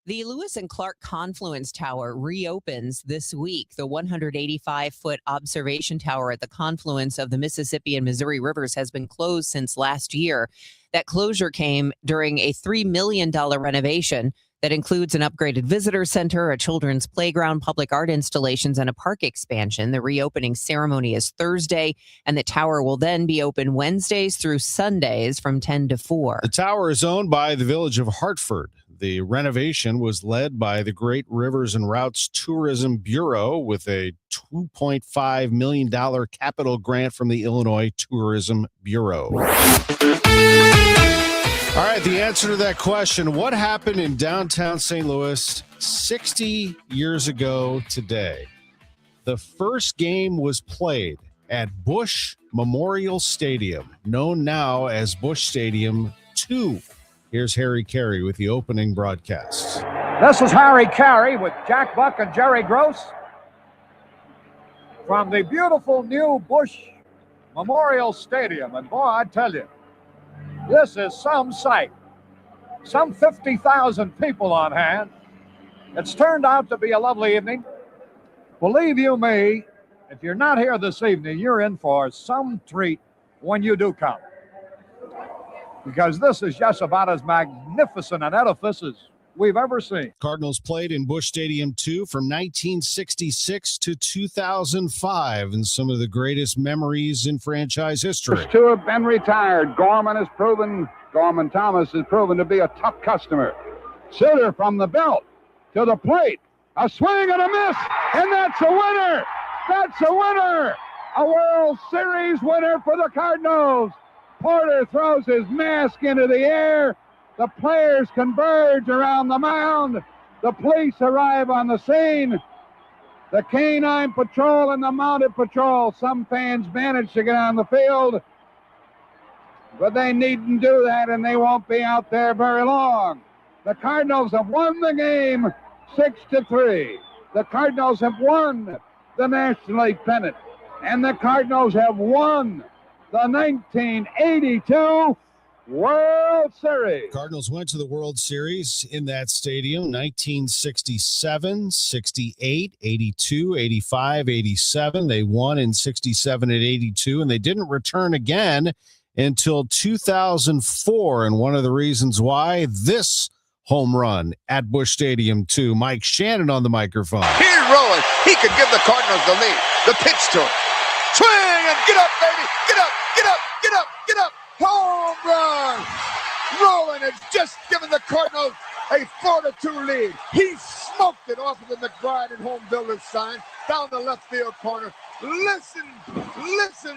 [SPEAKER 5] The Lewis and Clark Confluence Tower reopens this week. The 185-foot observation tower at the confluence of the Mississippi and Missouri rivers has been closed since last year. That closure came during a $3 million renovation that includes an upgraded visitor center, a children's playground, public art installations, and a park expansion. The reopening ceremony is Thursday, and the tower will then be open Wednesdays through Sundays from 10 to 4.
[SPEAKER 1] The tower is owned by the Village of Hartford. The renovation was led by the Great Rivers and Routes Tourism Bureau with a $2.5 million capital grant from the Illinois Tourism Bureau. All right, the answer to that question, what happened in downtown St. Louis 60 years ago today? The first game was played at Busch Memorial Stadium, known now as Busch Stadium 2. Here's Harry Carey with the opening broadcast.
[SPEAKER 3] This is Harry Carey with Jack Buck and Jerry Gross from the beautiful new Busch Memorial Stadium. And boy, I tell you, this is some sight. Some 50,000 people on hand. It's turned out to be a lovely evening. Believe you me, if you're not here this evening, you're in for some treat when you do come. Because this is just about as magnificent an edifice as we've ever seen.
[SPEAKER 1] Cardinals played in Busch Stadium 2 from 1966 to 2005, and some of the greatest memories in franchise history.
[SPEAKER 15] First two have been retired. Gorman Thomas has proven to be a tough customer. Sitter from the belt to the plate. A swing and a miss, and that's a winner. That's a winner. A World Series winner for the Cardinals. Porter throws his mask into the air. The players converge around the mound. The police arrive on the scene. The canine patrol and the mounted patrol. Some fans manage to get on the field, but they needn't do that, and they won't be out there very long. The Cardinals have won the game 6-3. The Cardinals have won the National League pennant, and the Cardinals have won the 1982 World Series.
[SPEAKER 1] Cardinals went to the World Series in that stadium 1967, 68, 82, 85, 87. They won in 67 and 82, and they didn't return again until 2004. And one of the reasons why, this home run at Busch Stadium 2. Mike Shannon on the microphone.
[SPEAKER 18] Here's Rowan. He could give the Cardinals the lead. The pitch to him. Swing and get up, baby. Get up, get up, get up, get up. Home run. Rowan has just given the Cardinals a 4-2 lead. He smoked it off of the McBride and Home Builders sign down the left field corner. Listen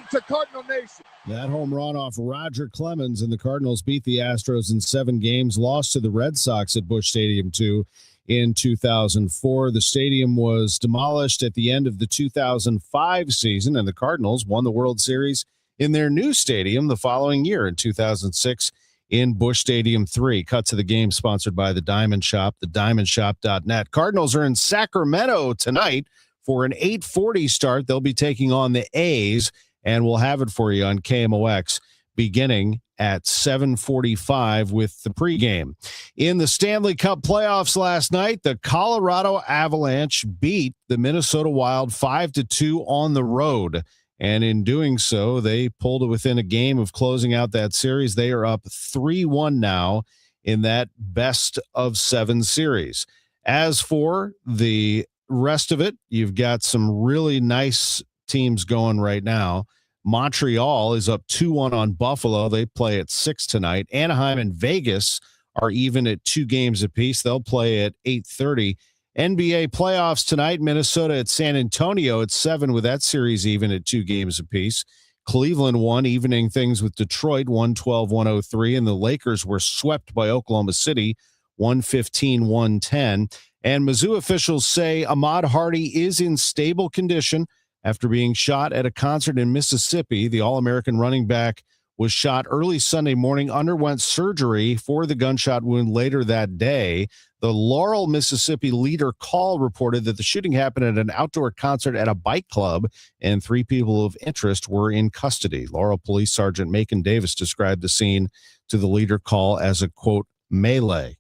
[SPEAKER 18] to Cardinal Nation.
[SPEAKER 1] That home run off Roger Clemens, and the Cardinals beat the Astros in 7 games, lost to the Red Sox at Busch Stadium 2 in 2004. The stadium was demolished at the end of the 2005 season, and the Cardinals won the World Series in their new stadium the following year in 2006 in Busch Stadium 3. Cut to the game sponsored by the Diamond Shop, thediamondshop.net. Cardinals are in Sacramento tonight for an 8:40 start. They'll be taking on the A's, and we'll have it for you on KMOX beginning at 7:45 with the pregame. In the Stanley Cup playoffs last night, the Colorado Avalanche beat the Minnesota Wild 5-2 on the road. And in doing so, they pulled it within a game of closing out that series. They are up 3-1 now in that best-of-7 series. As for the rest of it, you've got some really nice teams going right now. Montreal is up 2-1 on Buffalo. They play at 6 tonight. Anaheim and Vegas are even at 2 games apiece. They'll play at 8:30. NBA playoffs tonight. Minnesota at San Antonio at 7 with that series even at 2 games apiece. Cleveland won, evening things with Detroit 112-103, and the Lakers were swept by Oklahoma City 115-110. And Mizzou officials say Ahmad Hardy is in stable condition after being shot at a concert in Mississippi. The All-American running back was shot early Sunday morning, underwent surgery for the gunshot wound later that day. The Laurel, Mississippi Leader Call reported that the shooting happened at an outdoor concert at a bike club, and 3 people of interest were in custody. Laurel Police Sergeant Macon Davis described the scene to the Leader Call as a, quote, melee.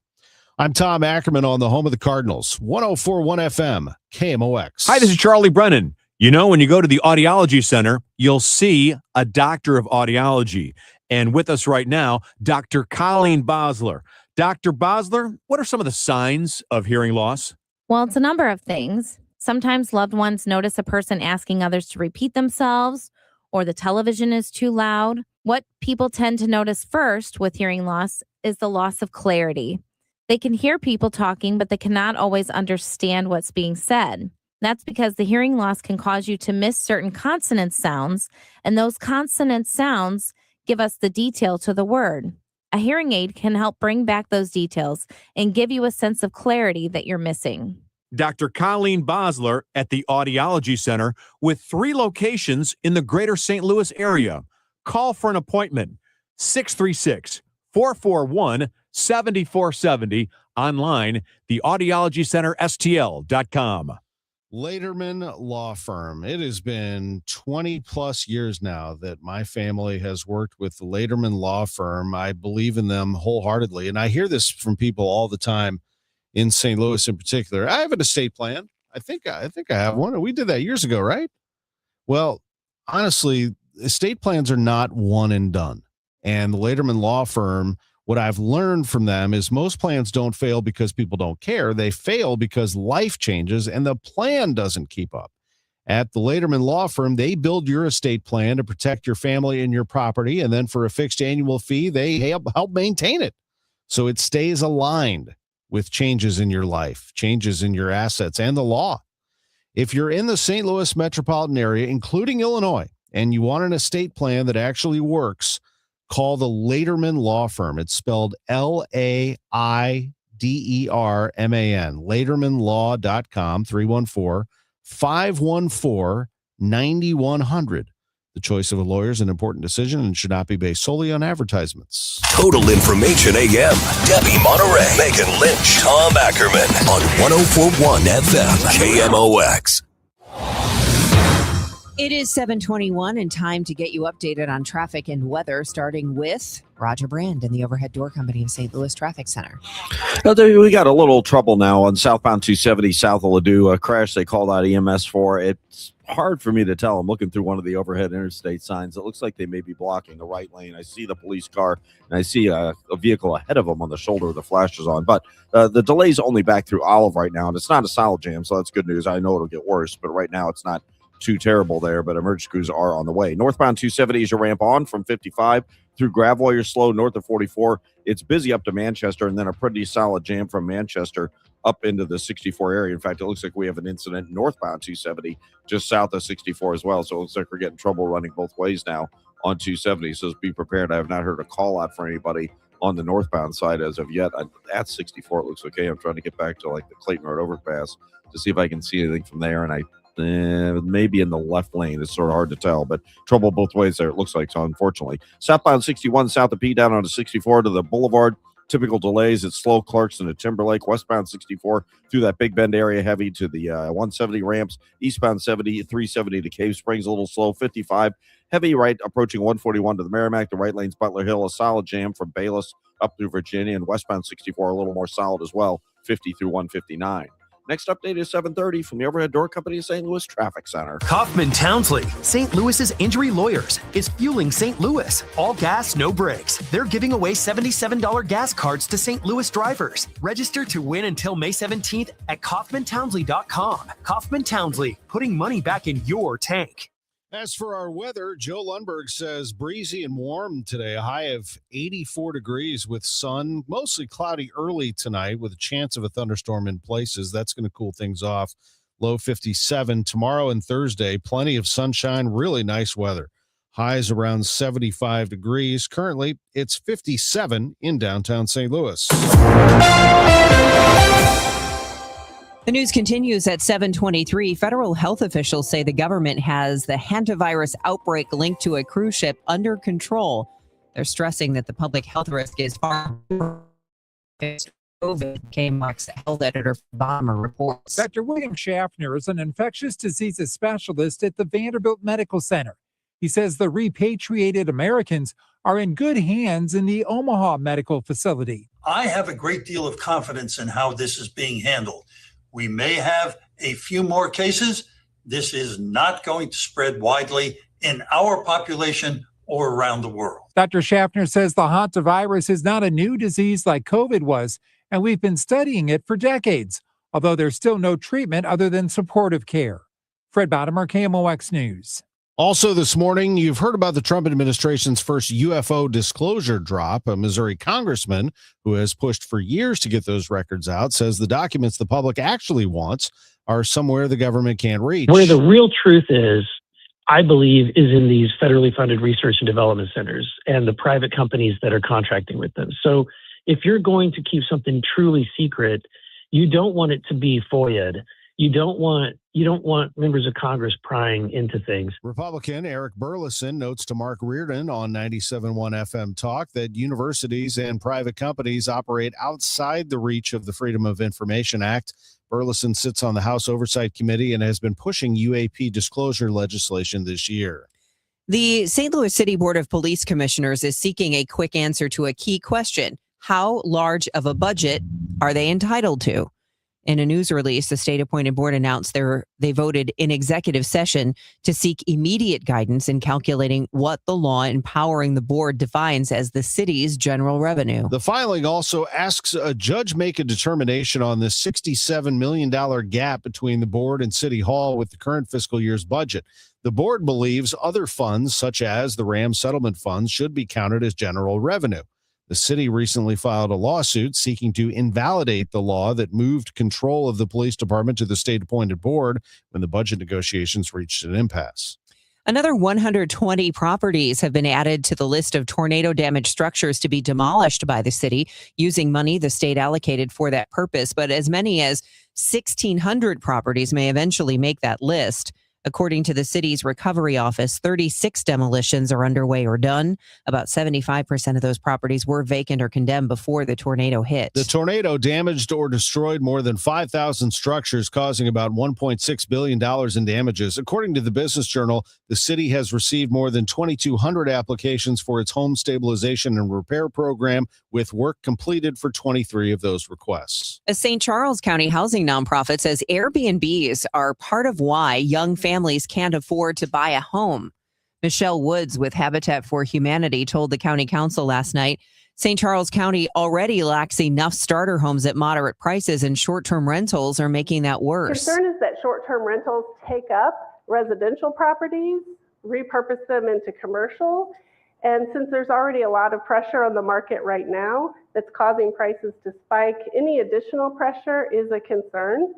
[SPEAKER 1] I'm Tom Ackerman on the home of the Cardinals, 104.1 FM, KMOX.
[SPEAKER 4] Hi, this is Charlie Brennan. You know, when you go to the Audiology Center, you'll see a doctor of audiology. And with us right now, Dr. Colleen Bosler. Dr. Bosler, what are some of the signs of hearing loss?
[SPEAKER 6] Well, it's a number of things. Sometimes loved ones notice a person asking others to repeat themselves, or the television is too loud. What people tend to notice first with hearing loss is the loss of clarity. They can hear people talking, but they cannot always understand what's being said. That's because the hearing loss can cause you to miss certain consonant sounds, and those consonant sounds give us the detail to the word. A hearing aid can help bring back those details and give you a sense of clarity that you're missing.
[SPEAKER 4] Dr. Colleen Bosler at the Audiology Center with 3 locations in the greater St. Louis area. Call for an appointment, 636-441-7470. Online, theaudiologycenterstl.com.
[SPEAKER 1] Laterman Law Firm. It has been 20 plus years now that my family has worked with the Laterman Law Firm. I believe in them wholeheartedly. And I hear this from people all the time in St. Louis in particular. I have an estate plan. I think I have one. We did that years ago, right? Well, honestly, estate plans are not one and done. And the Laterman Law Firm, what I've learned from them is most plans don't fail because people don't care. They fail because life changes and the plan doesn't keep up. At the Laterman Law Firm, they build your estate plan to protect your family and your property. And then for a fixed annual fee, they help maintain it so it stays aligned with changes in your life, changes in your assets, and the law. If you're in the St. Louis metropolitan area, including Illinois, and you want an estate plan that actually works, call the Laterman Law Firm. It's spelled Laiderman, latermanlaw.com, 314-514-9100. The choice of a lawyer is an important decision and should not be based solely on advertisements.
[SPEAKER 21] Total Information AM. Debbie Monterrey, Megan Lynch, Tom Ackerman on 104.1 FM, KMOX.
[SPEAKER 5] It is 7:21 and time to get you updated on traffic and weather, starting with Roger Brand and the Overhead Door Company of St. Louis Traffic Center.
[SPEAKER 24] We got a little trouble now on southbound 270 south of Ladue. A crash they called out EMS for. It's hard for me to tell. I'm looking through one of the overhead interstate signs. It looks like they may be blocking the right lane. I see the police car, and I see a vehicle ahead of them on the shoulder with the flashes on. But the delay's only back through Olive right now, and it's not a solid jam, so that's good news. I know it'll get worse, but right now it's not too terrible there, but emergency crews are on the way. Northbound 270 is your ramp on from 55 through Gravois. You're slow north of 44. It's busy up to Manchester, and then a pretty solid jam from Manchester up into the 64 area. In fact, it looks like we have an incident northbound 270 just south of 64 as well. So it looks like we're getting trouble running both ways now on 270. So be prepared. I have not heard a call out for anybody on the northbound side as of yet. At 64, it looks okay. I'm trying to get back to like the Clayton Road overpass to see if I can see anything from there. And maybe in the left lane. It's sort of hard to tell, but trouble both ways there, it looks like, so unfortunately. Southbound 61 south of P down onto 64 to the Boulevard. Typical delays. It's slow Clarkson to Timberlake. Westbound 64 through that Big Bend area, heavy to the 170 ramps. Eastbound 370 to Cave Springs, a little slow. 55 heavy right approaching 141 to the Merrimack. The right lane's Butler Hill, a solid jam from Bayless up through Virginia, and westbound 64 a little more solid as well, 50 through 159. Next update is 7:30 from the Overhead Door Company of St. Louis Traffic Center.
[SPEAKER 8] Kaufman Townsley, St. Louis's injury lawyers, is fueling St. Louis. All gas, no brakes. They're giving away $77 gas cards to St. Louis drivers. Register to win until May 17th at KaufmanTownsley.com. Kaufman Townsley, putting money back in your tank.
[SPEAKER 1] As for our weather, Joe Lundberg says breezy and warm today, a high of 84 degrees with sun, mostly cloudy early tonight with a chance of a thunderstorm in places. That's going to cool things off. Low 57 tomorrow and Thursday, plenty of sunshine, really nice weather. Highs around 75 degrees. Currently, it's 57 in downtown St. Louis.
[SPEAKER 5] The news continues at 7:23. Federal health officials say the government has the hantavirus outbreak linked to a cruise ship under control. They're stressing that the public health risk is far more COVID. KMOX health editor Bomber reports.
[SPEAKER 7] Dr. William Schaffner is an infectious diseases specialist at the Vanderbilt Medical Center. He says the repatriated Americans are in good hands in the Omaha Medical Facility.
[SPEAKER 10] I have a great deal of confidence in how this is being handled. We may have a few more cases. This is not going to spread widely in our population or around the world.
[SPEAKER 7] Dr. Schaffner says the hantavirus is not a new disease like COVID was, and we've been studying it for decades, although there's still no treatment other than supportive care. Fred Bottomer, KMOX News.
[SPEAKER 1] Also this morning, you've heard about the Trump administration's first UFO disclosure drop. A Missouri congressman who has pushed for years to get those records out says the documents the public actually wants are somewhere the government can't reach.
[SPEAKER 19] Where the real truth is, I believe, is in these federally funded research and development centers and the private companies that are contracting with them. So if you're going to keep something truly secret, you don't want it to be FOIA'd. You don't want members of Congress prying into things.
[SPEAKER 1] Republican Eric Burleson notes to Mark Reardon on 97.1 FM Talk that universities and private companies operate outside the reach of the Freedom of Information Act. Burleson sits on the House Oversight Committee and has been pushing UAP disclosure legislation this year.
[SPEAKER 5] The St. Louis City Board of Police Commissioners is seeking a quick answer to a key question. How large of a budget are they entitled to? In a news release, the state-appointed board announced they voted in executive session to seek immediate guidance in calculating what the law empowering the board defines as the city's general revenue.
[SPEAKER 1] The filing also asks a judge make a determination on the $67 million gap between the board and City Hall with the current fiscal year's budget. The board believes other funds, such as the RAM settlement funds, should be counted as general revenue. The city recently filed a lawsuit seeking to invalidate the law that moved control of the police department to the state-appointed board when the budget negotiations reached an impasse.
[SPEAKER 5] Another 120 properties have been added to the list of tornado-damaged structures to be demolished by the city using money the state allocated for that purpose. But as many as 1,600 properties may eventually make that list. According to the city's recovery office, 36 demolitions are underway or done. About 75% of those properties were vacant or condemned before the tornado hit.
[SPEAKER 1] The tornado damaged or destroyed more than 5,000 structures, causing about $1.6 billion in damages. According to the Business Journal, the city has received more than 2,200 applications for its home stabilization and repair program, with work completed for 23 of those requests.
[SPEAKER 5] A St. Charles County housing nonprofit says Airbnbs are part of why young families can't afford to buy a home. Michelle Woods with Habitat for Humanity told the county council last night St. Charles County already lacks enough starter homes at moderate prices, and short-term rentals are making that worse.
[SPEAKER 20] Concern is that short-term rentals take up residential properties, repurpose them into commercial. And since there's already a lot of pressure on the market right now that's causing prices to spike, any additional pressure is a concern,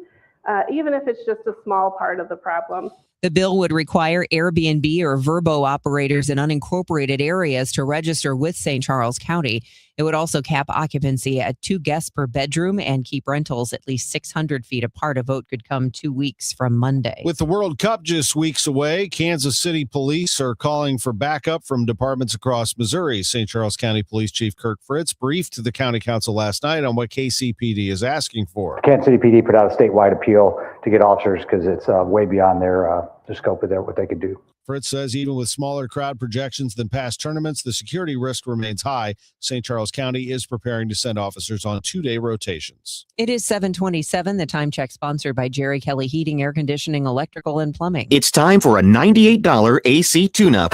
[SPEAKER 20] even if it's just a small part of the problem.
[SPEAKER 5] The bill would require Airbnb or Vrbo operators in unincorporated areas to register with St. Charles County. It would also cap occupancy at 2 guests per bedroom and keep rentals at least 600 feet apart. A vote could come 2 weeks from Monday.
[SPEAKER 1] With the World Cup just weeks away, Kansas City police are calling for backup from departments across Missouri. St. Charles County Police Chief Kirk Fritz briefed the county council last night on what KCPD is asking for.
[SPEAKER 22] Kansas City PD put out a statewide appeal to get officers because it's way beyond their scope of what they could do.
[SPEAKER 1] Fritz says even with smaller crowd projections than past tournaments, the security risk remains high. St. Charles County is preparing to send officers on 2-day rotations.
[SPEAKER 5] It is 7:27. The time check sponsored by Jerry Kelly Heating, Air Conditioning, Electrical, and Plumbing.
[SPEAKER 23] It's time for a $98 AC tune-up.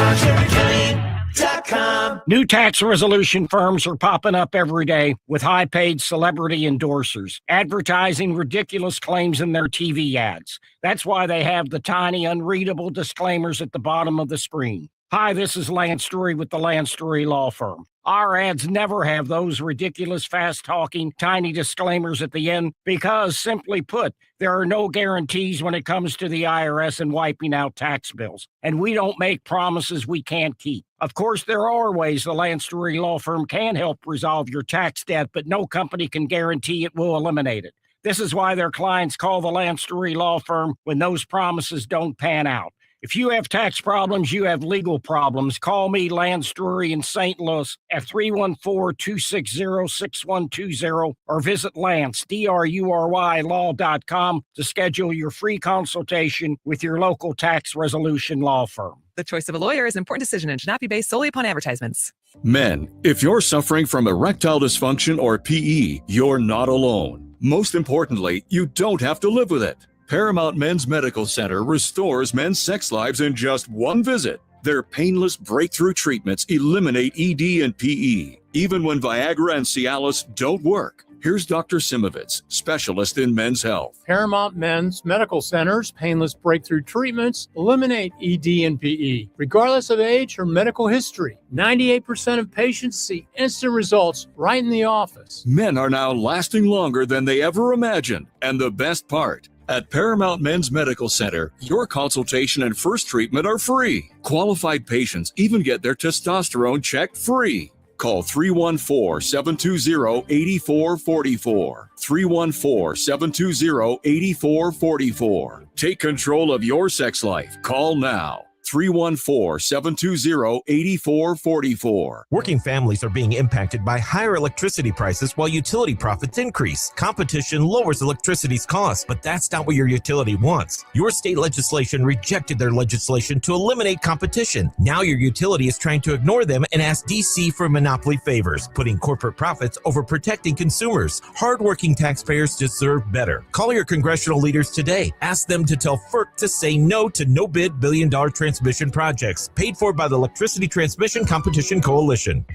[SPEAKER 26] New tax resolution firms are popping up every day with high-paid celebrity endorsers, advertising ridiculous claims in their TV ads. That's why they have the tiny, unreadable disclaimers at the bottom of the screen. Hi, this is Lance Drury with the Lance Drury Law Firm. Our ads never have those ridiculous, fast-talking, tiny disclaimers at the end because, simply put, there are no guarantees when it comes to the IRS and wiping out tax bills. And we don't make promises we can't keep. Of course, there are ways the Lance Drury Law Firm can help resolve your tax debt, but no company can guarantee it will eliminate it. This is why their clients call the Lance Drury Law Firm when those promises don't pan out. If you have tax problems, you have legal problems, call me, Lance Drury in St. Louis at 314-260-6120 or visit Lance, D-R-U-R-Y, law.com to schedule your free consultation with your local tax resolution law firm.
[SPEAKER 2] The choice of a lawyer is an important decision and should not be based solely upon advertisements.
[SPEAKER 9] Men, if you're suffering from erectile dysfunction or PE, you're not alone. Most importantly, you don't have to live with it. Paramount Men's Medical Center restores men's sex lives in just one visit. Their painless breakthrough treatments eliminate ED and PE, even when Viagra and Cialis don't work. Here's Dr. Simovitz, specialist in men's health.
[SPEAKER 11] Paramount Men's Medical Center's painless breakthrough treatments eliminate ED and PE, regardless of age or medical history. 98% of patients see instant results right in the office.
[SPEAKER 9] Men are now lasting longer than they ever imagined. And the best part, at Paramount Men's Medical Center, your consultation and first treatment are free. Qualified patients even get their testosterone checked free. Call 314-720-8444. 314-720-8444. Take control of your sex life. Call now. 314-720-8444.
[SPEAKER 12] Working families are being impacted by higher electricity prices while utility profits increase. Competition lowers electricity's cost, but that's not what your utility wants. Your state legislation rejected their legislation to eliminate competition. Now your utility is trying to ignore them and ask DC for monopoly favors, putting corporate profits over protecting consumers. Hardworking taxpayers deserve better. Call your congressional leaders today. Ask them to tell FERC to say no to no-bid billion-dollar transmission projects paid for by the Electricity Transmission Competition Coalition.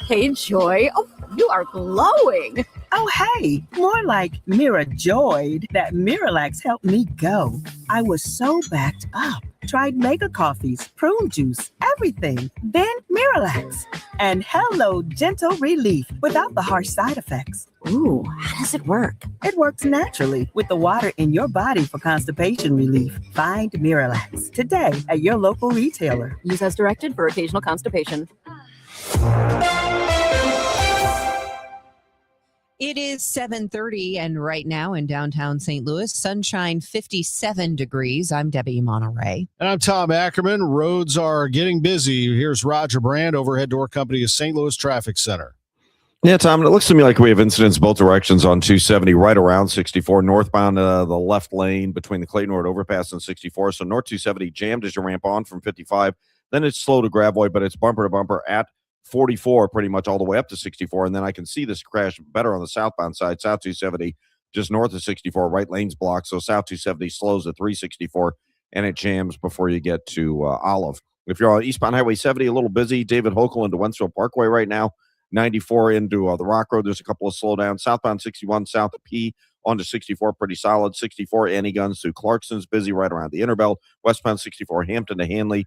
[SPEAKER 13] Hey, Joy. Oh, you are glowing.
[SPEAKER 14] Oh, hey, more like Mira joyed that Miralax helped me go. I was so backed up. Tried mega coffees, prune juice, everything. Then Miralax. And hello, gentle relief without the harsh side effects.
[SPEAKER 13] Ooh, how does it work?
[SPEAKER 14] It works naturally with the water in your body for constipation relief. Find Miralax today at your local retailer.
[SPEAKER 13] Use as directed for occasional constipation.
[SPEAKER 5] It is 7:30, and right now in downtown St. Louis, sunshine 57 degrees. I'm Debbie Monterrey.
[SPEAKER 1] And I'm Tom Ackerman. Roads are getting busy. Here's Roger Brand, overhead door company of St. Louis Traffic Center.
[SPEAKER 24] Yeah, Tom, it looks to me like we have incidents both directions on 270 right around 64, northbound the left lane between the Clayton Road overpass and 64. So north 270 jammed as you ramp on from 55. Then it's slow to Gravois, but it's bumper to bumper at 44 pretty much all the way up to 64. And then I can see this crash better on the southbound side, south 270 just north of 64, right lane's blocked. So south 270 slows at 364 and it jams before you get to Olive. If you're on eastbound Highway 70, a little busy. David Hochul into Wentzville Parkway right now. 94 into the Rock Road. There's a couple of slowdowns. Southbound 61 south of P onto 64, pretty solid. 64 Annie Guns to Clarkson's busy right around the Interbelt. Westbound 64 Hampton to Hanley.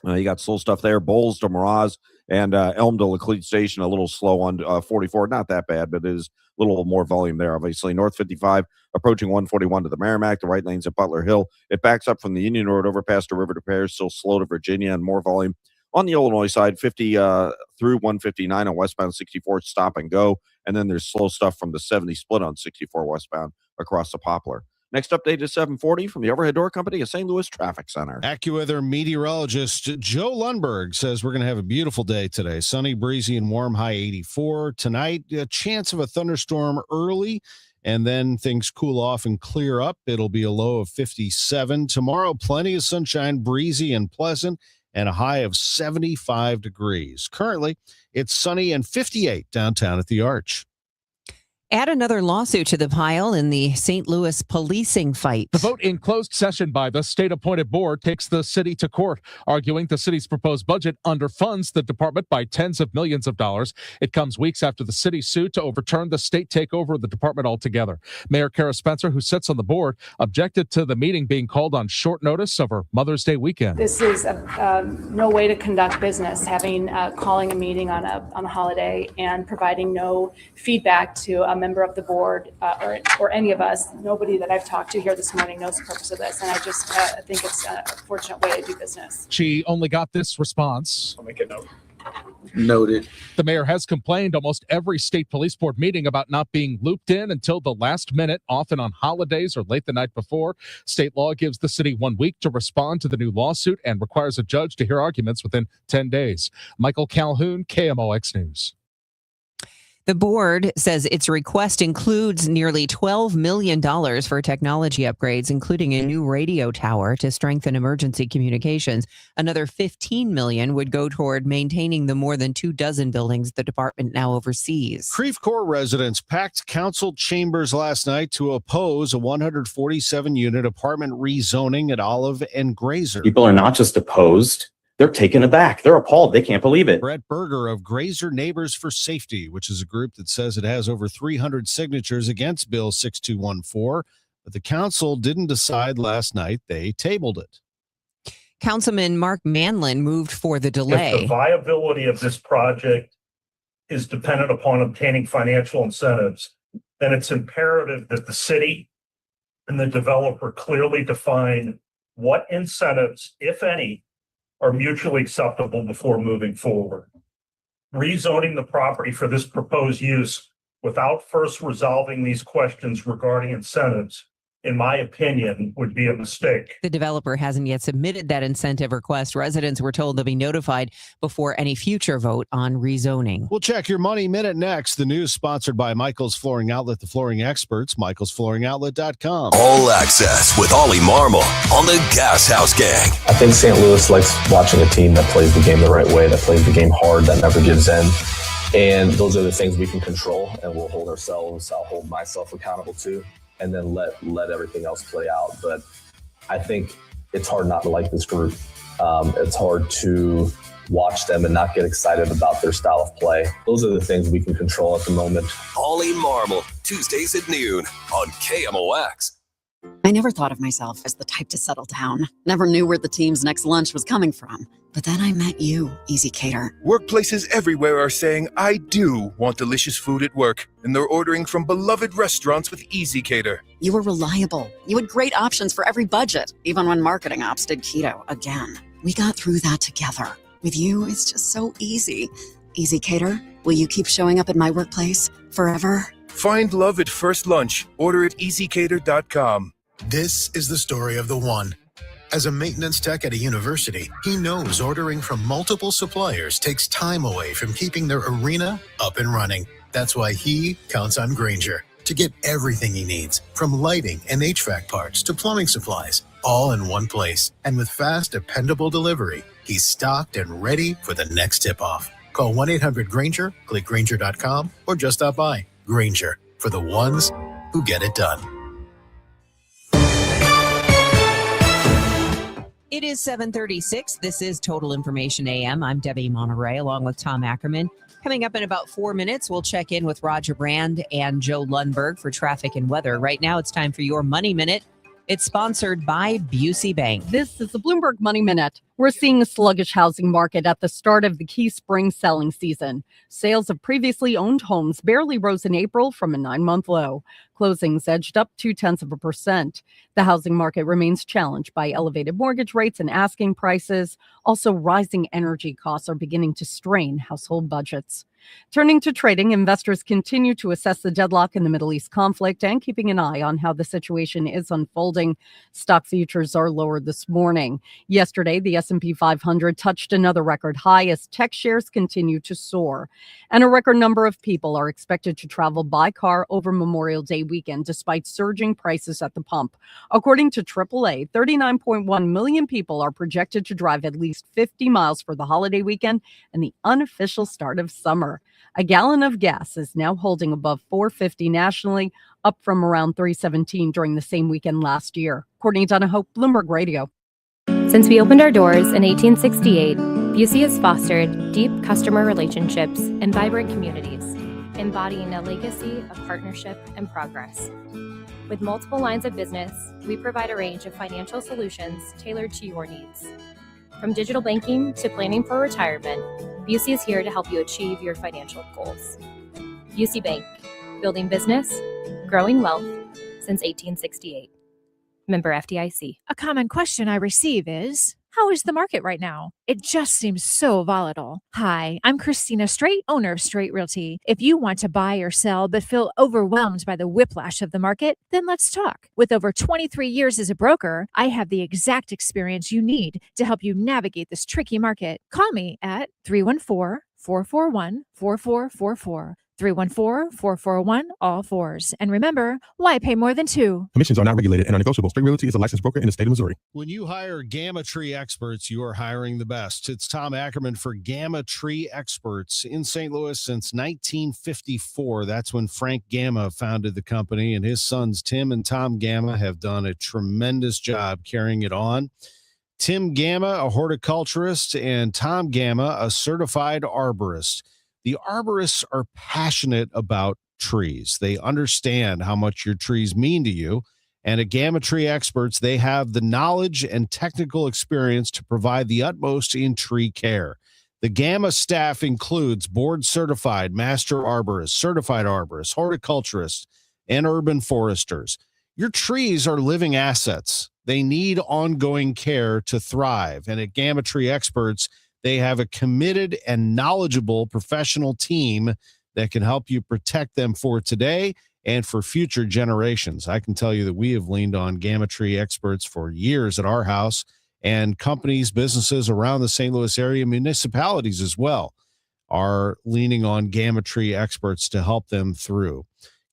[SPEAKER 24] You got slow stuff there. Bowles to Miraz and Elm to Laclede Station, a little slow on 44. Not that bad, but it is a little more volume there, obviously. North 55 approaching 141 to the Merrimack. The right lane's at Butler Hill. It backs up from the Union Road overpass to River to Paris, still slow to Virginia and more volume. On the Illinois side, 50 through 159 on westbound 64, stop and go. And then there's slow stuff from the 70 split on 64 westbound across the Poplar. Next update is 740 from the Overhead Door Company of St. Louis Traffic Center.
[SPEAKER 1] AccuWeather meteorologist Joe Lundberg says we're going to have a beautiful day today. Sunny, breezy, and warm, high 84. Tonight, a chance of a thunderstorm early, and then things cool off and clear up. It'll be a low of 57. Tomorrow, plenty of sunshine, breezy and pleasant, and a high of 75 degrees. Currently, it's sunny and 58 downtown at the Arch.
[SPEAKER 5] Add another lawsuit to the pile in the St. Louis policing fight.
[SPEAKER 3] The vote in closed session by the state-appointed board takes the city to court, arguing the city's proposed budget underfunds the department by tens of millions of dollars. It comes weeks after the city sued to overturn the state takeover of the department altogether. Mayor Kara Spencer, who sits on the board, objected to the meeting being called on short notice over Mother's Day weekend.
[SPEAKER 15] This is no way to conduct business, calling a meeting on a holiday and providing no feedback to a member of the board or any of us. Nobody that I've talked to here this morning knows the purpose of this, and I just think it's a fortunate way to do business.
[SPEAKER 3] She only got this response.
[SPEAKER 16] I'll make a note.
[SPEAKER 3] Noted. The mayor has complained almost every state police board meeting about not being looped in until the last minute, often on holidays or late the night before. State law gives the city 1 week to respond to the new lawsuit and requires a judge to hear arguments within 10 days. Michael Calhoun, KMOX News.
[SPEAKER 5] The board says its request includes nearly $12 million for technology upgrades, including a new radio tower to strengthen emergency communications. Another $15 million would go toward maintaining the more than 24 buildings the department now oversees.
[SPEAKER 1] Creve Coeur residents packed council chambers last night to oppose a 147-unit apartment rezoning at Olive and Grazer.
[SPEAKER 17] People are not just opposed. They're taken aback. They're appalled. They can't believe it.
[SPEAKER 1] Brett Berger of Grazer Neighbors for Safety, which is a group that says it has over 300 signatures against Bill 6214, but the council didn't decide last night. They tabled it.
[SPEAKER 5] Councilman Mark Manlin moved for the delay.
[SPEAKER 18] If the viability of this project is dependent upon obtaining financial incentives, then it's imperative that the city and the developer clearly define what incentives, if any, are mutually acceptable before moving forward. Rezoning the property for this proposed use without first resolving these questions regarding incentives, in my opinion, would be a mistake.
[SPEAKER 5] The developer hasn't yet submitted that incentive request. Residents were told they'll be notified before any future vote on rezoning.
[SPEAKER 1] We'll check your Money Minute next. The news sponsored by Michael's Flooring Outlet, the flooring experts, michaelsflooringoutlet.com.
[SPEAKER 21] All access with Ollie Marmol on the Gas House Gang.
[SPEAKER 25] I think St. Louis likes watching a team that plays the game the right way, that plays the game hard, that never gives in. And those are the things we can control, and we'll hold ourselves, I'll hold myself accountable to, and then let everything else play out. But I think it's hard not to like this group. It's hard to watch them and not get excited about their style of play. Those are the things we can control at the moment.
[SPEAKER 21] Ollie Marmol, Tuesdays at noon on KMOX.
[SPEAKER 27] I never thought of myself as the type to settle down. Never knew where the team's next lunch was coming from. But then I met you, Easy Cater.
[SPEAKER 28] Workplaces everywhere are saying, I do want delicious food at work. And they're ordering from beloved restaurants with Easy Cater.
[SPEAKER 27] You were reliable. You had great options for every budget, even when marketing ops did keto again. We got through that together. With you, it's just so easy. Easy Cater, will you keep showing up at my workplace forever?
[SPEAKER 28] Find love at first lunch. Order at easycater.com.
[SPEAKER 29] This is the story of the one. As a maintenance tech at a university, he knows ordering from multiple suppliers takes time away from keeping their arena up and running. That's why he counts on Grainger to get everything he needs, from lighting and HVAC parts to plumbing supplies, all in one place. And with fast, dependable delivery, he's stocked and ready for the next tip-off. Call 1-800-GRAINGER, click Grainger.com, or just stop by. Grainger, for the ones who get it done.
[SPEAKER 5] It is 7:36. This is Total Information AM. I'm Debbie Monterrey, along with Tom Ackerman. Coming up in about 4 minutes, we'll check in with Roger Brand and Joe Lundberg for traffic and weather. Right now, it's time for your Money Minute. It's sponsored by Busey Bank.
[SPEAKER 30] This is the Bloomberg Money Minute. We're seeing a sluggish housing market at the start of the key spring selling season. Sales of previously owned homes barely rose in April from a 9-month low. Closings edged up 0.2%. The housing market remains challenged by elevated mortgage rates and asking prices. Also, rising energy costs are beginning to strain household budgets. Turning to trading, investors continue to assess the deadlock in the Middle East conflict and keeping an eye on how the situation is unfolding. Stock futures are lower this morning. Yesterday, the S&P 500 touched another record high as tech shares continue to soar. And a record number of people are expected to travel by car over Memorial Day weekend despite surging prices at the pump. According to AAA, 39.1 million people are projected to drive at least 50 miles for the holiday weekend and the unofficial start of summer. A gallon of gas is now holding above $4.50 nationally, up from around $3.17 during the same weekend last year. Courtney Donahoe, Bloomberg Radio.
[SPEAKER 4] Since we opened our doors in 1868, Busey has fostered deep customer relationships and vibrant communities, embodying a legacy of partnership and progress. With multiple lines of business, we provide a range of financial solutions tailored to your needs. From digital banking to planning for retirement, Busey is here to help you achieve your financial goals. Busey Bank, building business, growing wealth since 1868. Member FDIC.
[SPEAKER 6] A common question I receive is, how is the market right now? It just seems so volatile. Hi, I'm Christina Straight, owner of Straight Realty. If you want to buy or sell but feel overwhelmed by the whiplash of the market, then let's talk. With over 23 years as a broker, I have the exact experience you need to help you navigate this tricky market. Call me at 314-441-4444. 314-441-all-4s. And remember, why pay more than two?
[SPEAKER 7] Commissions are not regulated and are negotiable. Straight Realty is a licensed broker in the state of Missouri.
[SPEAKER 1] When you hire Gamma Tree Experts, you are hiring the best. It's Tom Ackerman for Gamma Tree Experts in St. Louis since 1954. That's when Frank Gamma founded the company, and his sons Tim and Tom Gamma have done a tremendous job carrying it on. Tim Gamma, a horticulturist, and Tom Gamma, a certified arborist. The arborists are passionate about trees. They understand how much your trees mean to you. And at Gamma Tree Experts, they have the knowledge and technical experience to provide the utmost in tree care. The Gamma staff includes board-certified master arborists, certified arborists, horticulturists, and urban foresters. Your trees are living assets. They need ongoing care to thrive. And at Gamma Tree Experts, they have a committed and knowledgeable professional team that can help you protect them for today and for future generations. I can tell you that we have leaned on Gamma Tree Experts for years at our house, and companies, businesses around the St. Louis area, municipalities as well, are leaning on Gamma Tree Experts to help them through.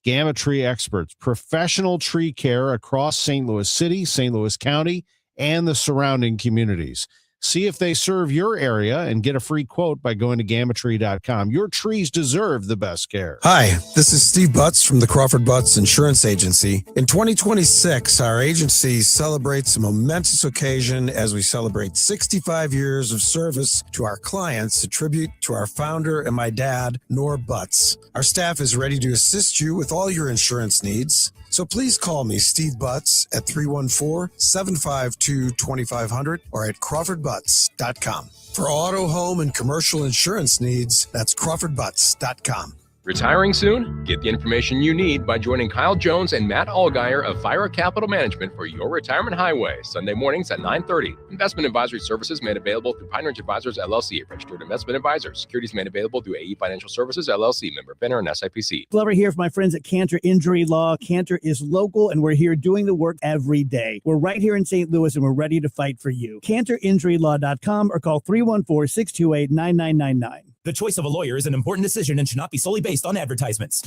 [SPEAKER 1] Gamma Tree Experts, professional tree care across St. Louis City, St. Louis County, and the surrounding communities. See if they serve your area and get a free quote by going to gammatree.com. Your trees deserve the best care.
[SPEAKER 8] Hi, this is Steve Butts from the Crawford Butts Insurance Agency. In 2026, our agency celebrates a momentous occasion as we celebrate 65 years of service to our clients, a tribute to our founder and my dad, Norm Butts. Our staff is ready to assist you with all your insurance needs. So please call me, Steve Butts, at 314-752-2500 or at crawfordbutts.com. For auto, home, and commercial insurance needs, that's crawfordbutts.com.
[SPEAKER 10] Retiring soon? Get the information you need by joining Kyle Jones and Matt Allgeier of Fire Capital Management for your retirement highway, Sunday mornings at 9:30. Investment advisory services made available through Pine Ridge Advisors, LLC, registered investment advisors. Securities made available through AE Financial Services, LLC, member FINRA and SIPC.
[SPEAKER 16] Glover here for my friends at Cantor Injury Law. Cantor is local, and we're here doing the work every day. We're right here in St. Louis, and we're ready to fight for you. CantorInjuryLaw.com or call 314-628-9999.
[SPEAKER 19] The choice of a lawyer is an important decision and should not be solely based on advertisements.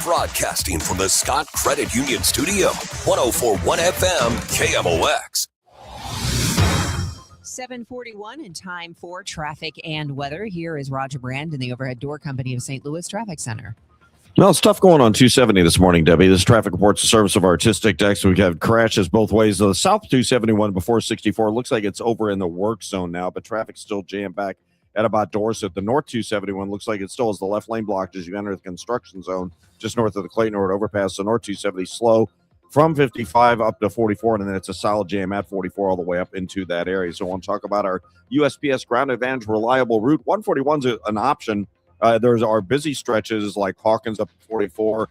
[SPEAKER 21] Broadcasting from the Scott Credit Union Studio, 104.1 FM, KMOX.
[SPEAKER 5] 7:41 and time for traffic and weather. Here is Roger Brand in the Overhead Door Company of St. Louis Traffic Center.
[SPEAKER 24] Well, it's tough going on 270 this morning, Debbie. This traffic reports the service of our Artistic Dex. We've had crashes both ways. The south 271 before 64 looks like it's over in the work zone now, but traffic's still jammed back at about Dorset. The north 271 looks like it still has the left lane blocked as you enter the construction zone just north of the Clayton Road overpass. The north 270 slow from 55 up to 44, and then it's a solid jam at 44 all the way up into that area. So I want to talk about our USPS Ground Advantage reliable route. 141 is an option. There's our busy stretches like Hawkins up to 44,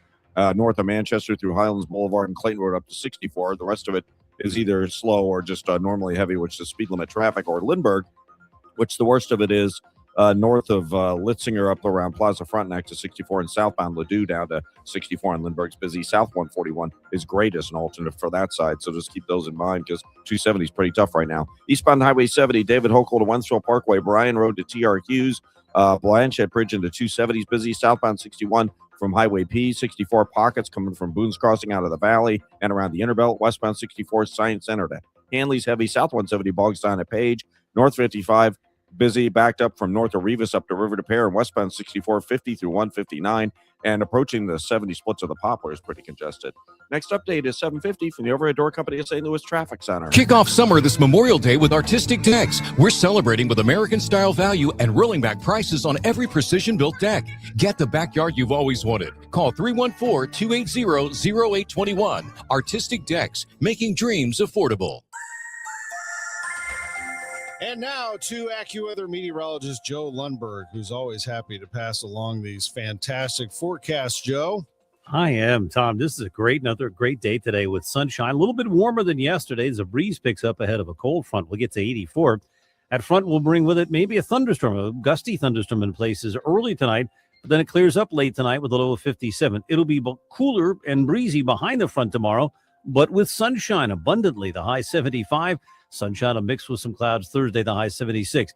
[SPEAKER 24] north of Manchester through Highlands Boulevard and Clayton Road up to 64. The rest of it is either slow or just normally heavy, which is speed limit traffic, or Lindbergh, which the worst of it is north of Litzinger up around Plaza Frontenac to 64 and southbound Ladue down to 64 and Lindbergh's busy. South 141 is great as an alternate for that side, so just keep those in mind because 270 is pretty tough right now. Eastbound Highway 70, David Hochul to Wentzville Parkway, Bryan Road to TR Hughes, Blanchette Bridge into 270 is busy. Southbound 61 from Highway P, 64 pockets coming from Boone's Crossing out of the valley and around the Interbelt. Westbound 64 Science Center to Hanley's heavy. South 170 bogs down at Page. North 55 busy, backed up from north of Rivas up to River de Pere and westbound 6450 through 159, and approaching the 70 splits of the Poplar is pretty congested. Next update is 750 from the Overhead Door Company of St. Louis Traffic Center.
[SPEAKER 2] Kick off summer this Memorial Day with Artistic Decks. We're celebrating with American-style value and rolling back prices on every precision-built deck. Get the backyard you've always wanted. Call 314-280-0821. Artistic Decks, making dreams affordable.
[SPEAKER 1] And now to AccuWeather meteorologist Joe Lundberg, who's always happy to pass along these fantastic forecasts. Joe?
[SPEAKER 9] I am, Tom. This is another great day today with sunshine. A little bit warmer than yesterday as a breeze picks up ahead of a cold front. We'll get to 84. That front will bring with it maybe a thunderstorm, a gusty thunderstorm in places early tonight, but then it clears up late tonight with a low of 57. It'll be cooler and breezy behind the front tomorrow, but with sunshine abundantly, the high 75. Sunshine will mix with some clouds Thursday, the high 76.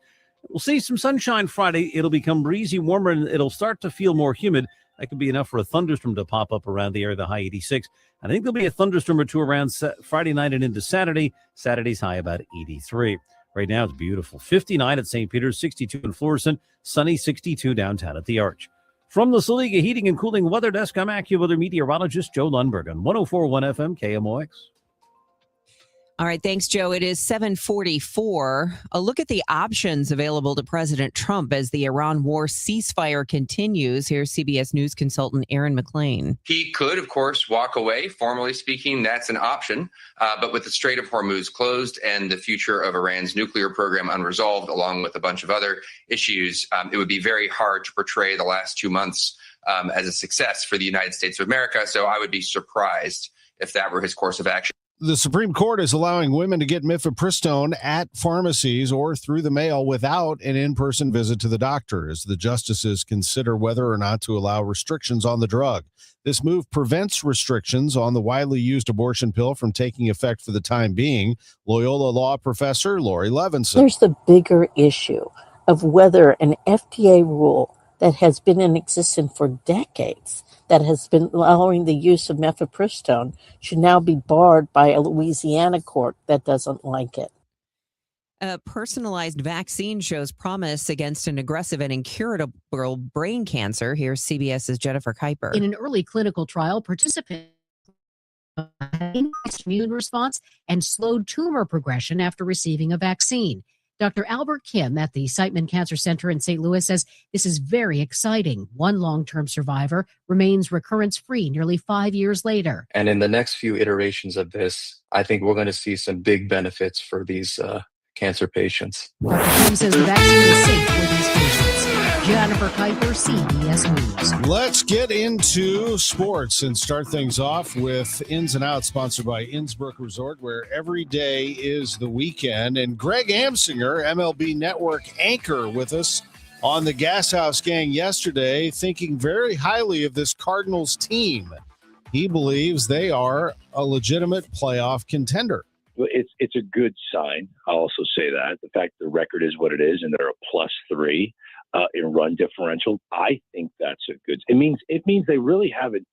[SPEAKER 9] We'll see some sunshine Friday. It'll become breezy, warmer, and it'll start to feel more humid. That could be enough for a thunderstorm to pop up around the area, the high 86. I think there'll be a thunderstorm or two around Friday night and into Saturday. Saturday's high about 83. Right now it's beautiful. 59 at St. Peter's, 62 in Florissant, sunny 62 downtown at the Arch. From the Saliga Heating and Cooling Weather Desk, I'm AccuWeather meteorologist Joe Lundberg on 104.1 FM KMOX.
[SPEAKER 5] All right, thanks, Joe. It is 7:44. A look at the options available to President Trump as the Iran war ceasefire continues. Here's CBS News consultant Aaron McLean.
[SPEAKER 11] He could, of course, walk away. Formally speaking, that's an option. But with the Strait of Hormuz closed and the future of Iran's nuclear program unresolved, along with a bunch of other issues, it would be very hard to portray the last 2 months as a success for the United States of America. So I would be surprised if that were his course of action.
[SPEAKER 1] The Supreme Court is allowing women to get mifepristone at pharmacies or through the mail without an in-person visit to the doctor, as the justices consider whether or not to allow restrictions on the drug. This move prevents restrictions on the widely used abortion pill from taking effect for the time being. Loyola law professor Lori Levinson.
[SPEAKER 12] There's the bigger issue of whether an FDA rule that has been in existence for decades, that has been allowing the use of mifepristone, should now be barred by a Louisiana court that doesn't like it.
[SPEAKER 5] A personalized vaccine shows promise against an aggressive and incurable brain cancer. Here's CBS's Jennifer Kuiper.
[SPEAKER 13] In an early clinical trial, participants had increased immune response and slowed tumor progression after receiving a vaccine. Dr. Albert Kim at the Siteman Cancer Center in St. Louis says this is very exciting. One long-term survivor remains recurrence-free nearly 5 years later.
[SPEAKER 14] And in the next few iterations of this, I think we're going to see some big benefits for these cancer patients.
[SPEAKER 13] Dr. Kim says the vaccine is safe for these patients. Jennifer Kuiper, CBS News.
[SPEAKER 1] Let's get into sports and start things off with Ins and Outs, sponsored by Innsbrook Resort, where every day is the weekend. And Greg Amsinger, MLB Network anchor, with us on the Gas House Gang yesterday, thinking very highly of this Cardinals team. He believes they are a legitimate playoff contender.
[SPEAKER 20] It's a good sign. I'll also say that. The fact the record is what it is and they're a +3 in run differential, I think that's a good. It means they really haven't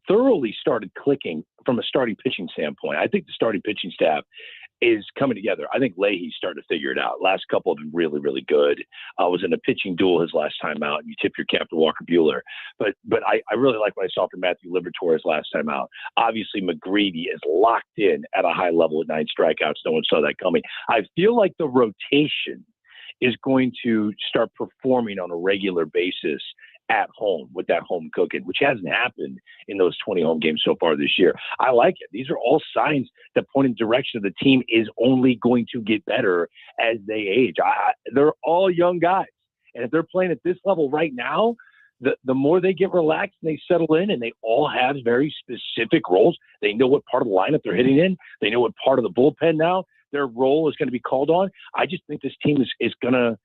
[SPEAKER 20] thoroughly started clicking from a starting pitching standpoint. I think the starting pitching staff is coming together. I think Leahy's starting to figure it out. Last couple have been really, really good. Was in a pitching duel his last time out. You tip your cap to Walker Buehler. But I really like what I saw from Matthew Liberatore his last time out. Obviously, McGreevy is locked in at a high level with 9 strikeouts. No one saw that coming. I feel like the rotation is going to start performing on a regular basis at home with that home cooking, which hasn't happened in those 20 home games so far this year. I like it. These are all signs that point in the direction of the team is only going to get better as they age. They're all young guys. And if they're playing at this level right now, the more they get relaxed and they settle in, and they all have very specific roles. They know what part of the lineup they're hitting in. They know what part of the bullpen now their role is going to be called on. I just think this team is gonna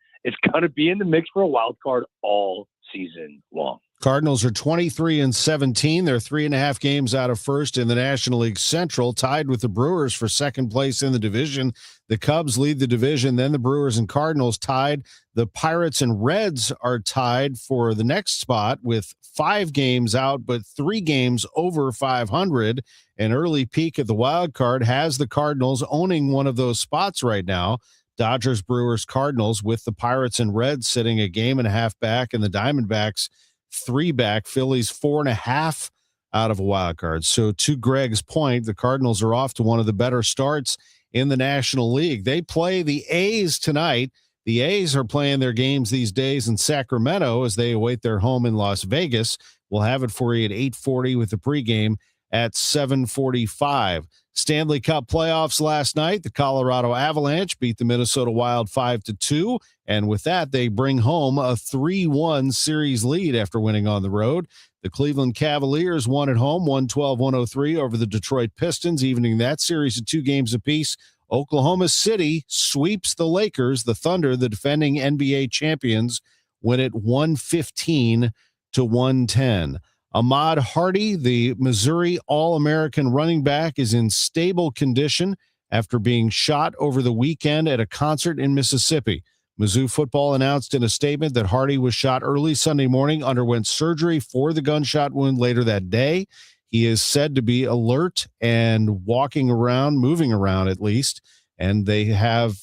[SPEAKER 20] be in the mix for a wild card all season long.
[SPEAKER 1] Cardinals are 23-17. They're 3.5 games out of first in the National League Central, tied with the Brewers for second place in the division. The Cubs lead the division, then the Brewers and Cardinals tied. The Pirates and Reds are tied for the next spot with 5 games out, but 3 games over 500. An early peek at the wild card has the Cardinals owning one of those spots right now. Dodgers, Brewers, Cardinals, with the Pirates and Reds sitting a game and a half back, and the Diamondbacks 3 back. Phillies 4.5 out of a wild card. So to Greg's point, the Cardinals are off to one of the better starts in the National League. They play the A's tonight. The A's are playing their games these days in Sacramento as they await their home in Las Vegas. We'll have it for you at 8:40 with the pregame at 7:45. Stanley Cup playoffs last night. The Colorado Avalanche beat the Minnesota Wild 5-2. And with that, they bring home a 3-1 series lead after winning on the road. The Cleveland Cavaliers won at home, 112-103 over the Detroit Pistons, evening that series at 2 games apiece. Oklahoma City sweeps the Lakers. The Thunder, the defending NBA champions, win it 115-110. Ahmad Hardy, the Missouri All-American running back, is in stable condition after being shot over the weekend at a concert in Mississippi. Mizzou football announced in a statement that Hardy was shot early Sunday morning, underwent surgery for the gunshot wound later that day. He is said to be alert and moving around at least, and they have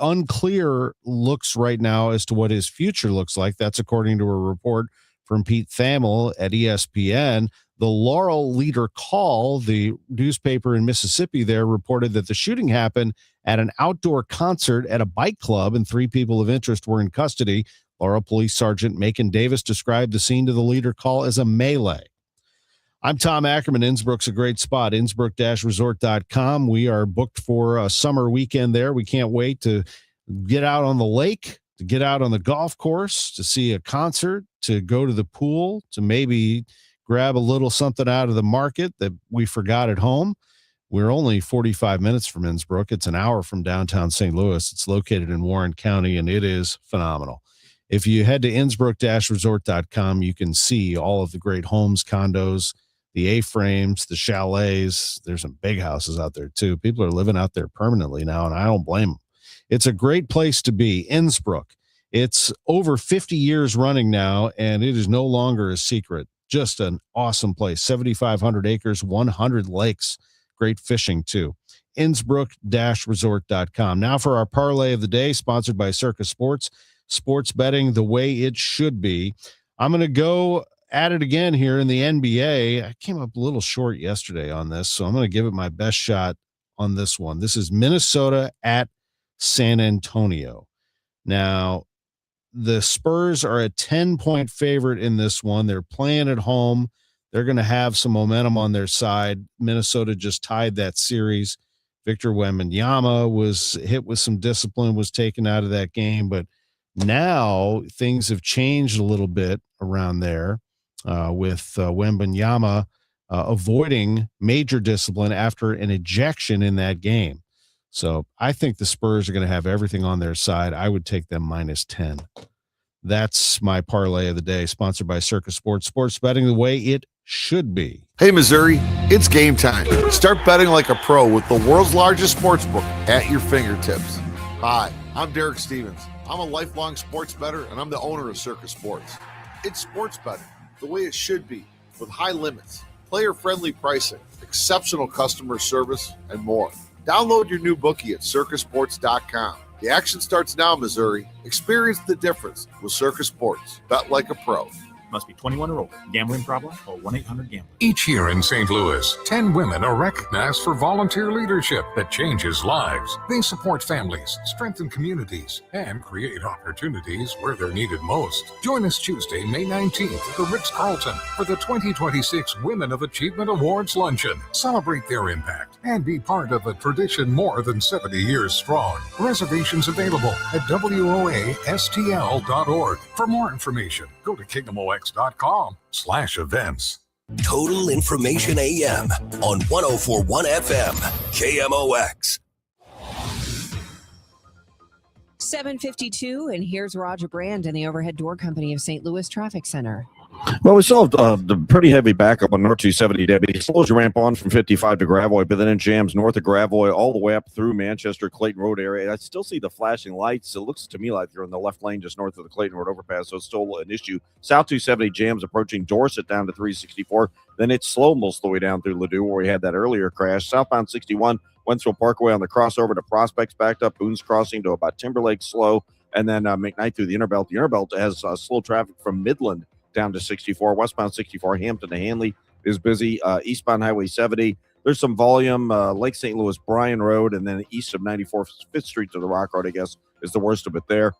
[SPEAKER 1] unclear looks right now as to what his future looks like. That's according to a report from Pete Thamel at ESPN. The Laurel Leader Call, the newspaper in Mississippi there, reported that the shooting happened at an outdoor concert at a bike club, and 3 people of interest were in custody. Laurel Police Sergeant Macon Davis described the scene to the Leader Call as a melee. I'm Tom Ackerman. Innsbruck's a great spot, innsbruck-resort.com. We are booked for a summer weekend there. We can't wait to get out on the lake, to get out on the golf course, to see a concert, to go to the pool, to maybe grab a little something out of the market that we forgot at home. We're only 45 minutes from Innsbruck. It's an hour from downtown St. Louis. It's located in Warren County, and it is phenomenal. If you head to innsbruck-resort.com, you can see all of the great homes, condos, the A-frames, the chalets. There's some big houses out there, too. People are living out there permanently now, and I don't blame them. It's a great place to be, Innsbruck. It's over 50 years running now, and it is no longer a secret. Just an awesome place. 7,500 acres, 100 lakes. Great fishing, too. Innsbruck-resort.com. Now for our parlay of the day, sponsored by Circus Sports. Sports betting the way it should be. I'm going to go at it again here in the NBA. I came up a little short yesterday on this, so I'm going to give it my best shot on this one. This is Minnesota at San Antonio. Now, the Spurs are a 10-point favorite in this one. They're playing at home. They're going to have some momentum on their side. Minnesota just tied that series. Victor Wembanyama was hit with some discipline, was taken out of that game. But now things have changed a little bit around there with Wembanyama avoiding major discipline after an ejection in that game. So I think the Spurs are going to have everything on their side. I would take them -10. That's my parlay of the day, sponsored by Circus Sports. Sports betting the way it should be.
[SPEAKER 3] Hey, Missouri, it's game time. Start betting like a pro with the world's largest sports book at your fingertips. Hi, I'm Derek Stevens. I'm a lifelong sports bettor, and I'm the owner of Circus Sports. It's sports betting the way it should be, with high limits, player-friendly pricing, exceptional customer service, and more. Download your new bookie at circusports.com. The action starts now, Missouri. Experience the difference with Circus Sports. Bet like a pro.
[SPEAKER 15] Must be 21 or older. Gambling problem? Call 1-800-GAMBLER.
[SPEAKER 17] Each year in St. Louis, 10 women are recognized for volunteer leadership that changes lives. They support families, strengthen communities, and create opportunities where they're needed most. Join us Tuesday, May 19th at the Ritz-Carlton for the 2026 Women of Achievement Awards Luncheon. Celebrate their impact and be part of a tradition more than 70 years strong. Reservations available at WOASTL.org. For more information, go to KingdomOX.com/events.
[SPEAKER 21] Total Information AM on 104.1 FM, KMOX.
[SPEAKER 5] 7:52, and here's Roger Brand and the Overhead Door Company of St. Louis Traffic Center.
[SPEAKER 24] Well, we saw the pretty heavy backup on North 270, Debbie. It slows your ramp on from 55 to Gravois, but then it jams north of Gravois all the way up through Manchester, Clayton Road area. I still see the flashing lights. It looks to me like they're in the left lane just north of the Clayton Road overpass, so it's still an issue. South 270 jams approaching Dorset down to 364. Then it's slow most of the way down through Ladue where we had that earlier crash. Southbound 61, Wentzville Parkway on the crossover to Prospects backed up. Boone's Crossing to about Timberlake slow. And then McKnight through the Interbelt. The Interbelt has slow traffic from Midland down to 64. Westbound 64, Hampton to Hanley is busy. Eastbound Highway 70. There's some volume. Lake St. Louis, Bryan Road, and then east of 94th, 5th Street to the Rock Road, I guess, is the worst of it there.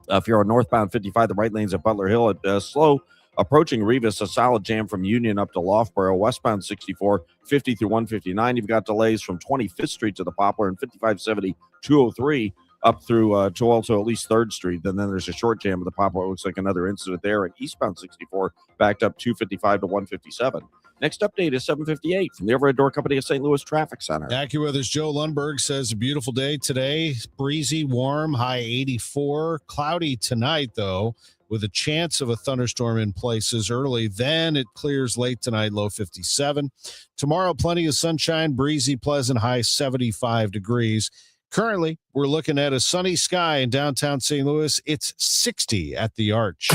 [SPEAKER 24] If you're on northbound 55, the right lane's at Butler Hill at slow. Approaching Revis, a solid jam from Union up to Loughborough. Westbound 64, 50 through 159. You've got delays from 25th Street to the Poplar and 5570, 203 up through to also at least 3rd Street. And then there's a short jam of the Poplar. It looks like another incident there. And eastbound 64 backed up 255 to 157. Next update is 7:58 from the Overhead Door Company of St. Louis Traffic Center.
[SPEAKER 1] AccuWeather's Joe Lundberg says a beautiful day today. Breezy, warm, high 84. Cloudy tonight, though, with a chance of a thunderstorm in places early. Then it clears late tonight, low 57. Tomorrow, plenty of sunshine, breezy, pleasant, high 75 degrees. Currently, we're looking at a sunny sky in downtown St. Louis. It's 60 at the Arch.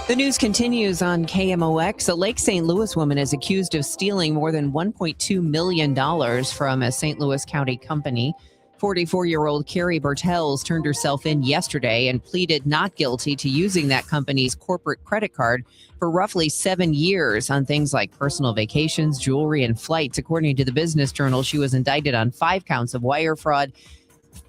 [SPEAKER 5] The news continues on KMOX. A Lake St. Louis woman is accused of stealing more than $1.2 million from a St. Louis County company. 44-year-old Carrie Bertels turned herself in yesterday and pleaded not guilty to using that company's corporate credit card for roughly 7 years on things like personal vacations, jewelry, and flights. According to the Business Journal, she was indicted on 5 counts of wire fraud.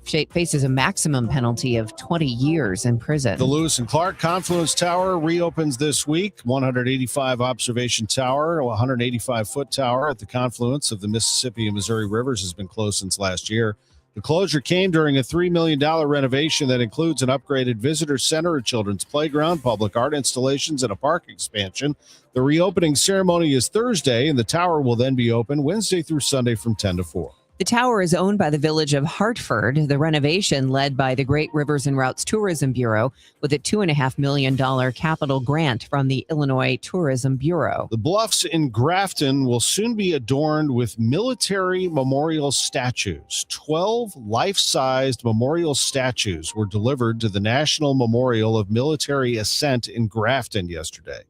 [SPEAKER 5] She faces a maximum penalty of 20 years in prison.
[SPEAKER 1] The Lewis and Clark Confluence Tower reopens this week. 185 observation tower, 185-foot tower at the confluence of the Mississippi and Missouri rivers has been closed since last year. The closure came during a $3 million renovation that includes an upgraded visitor center, a children's playground, public art installations, and a park expansion. The reopening ceremony is Thursday, and the tower will then be open Wednesday through Sunday from 10 to 4.
[SPEAKER 5] The tower is owned by the Village of Hartford. The renovation led by the Great Rivers and Routes Tourism Bureau with a $2.5 million capital grant from the Illinois Tourism Bureau.
[SPEAKER 1] The bluffs in Grafton will soon be adorned with military memorial statues. 12 life-sized memorial statues were delivered to the National Memorial of Military Ascent in Grafton yesterday.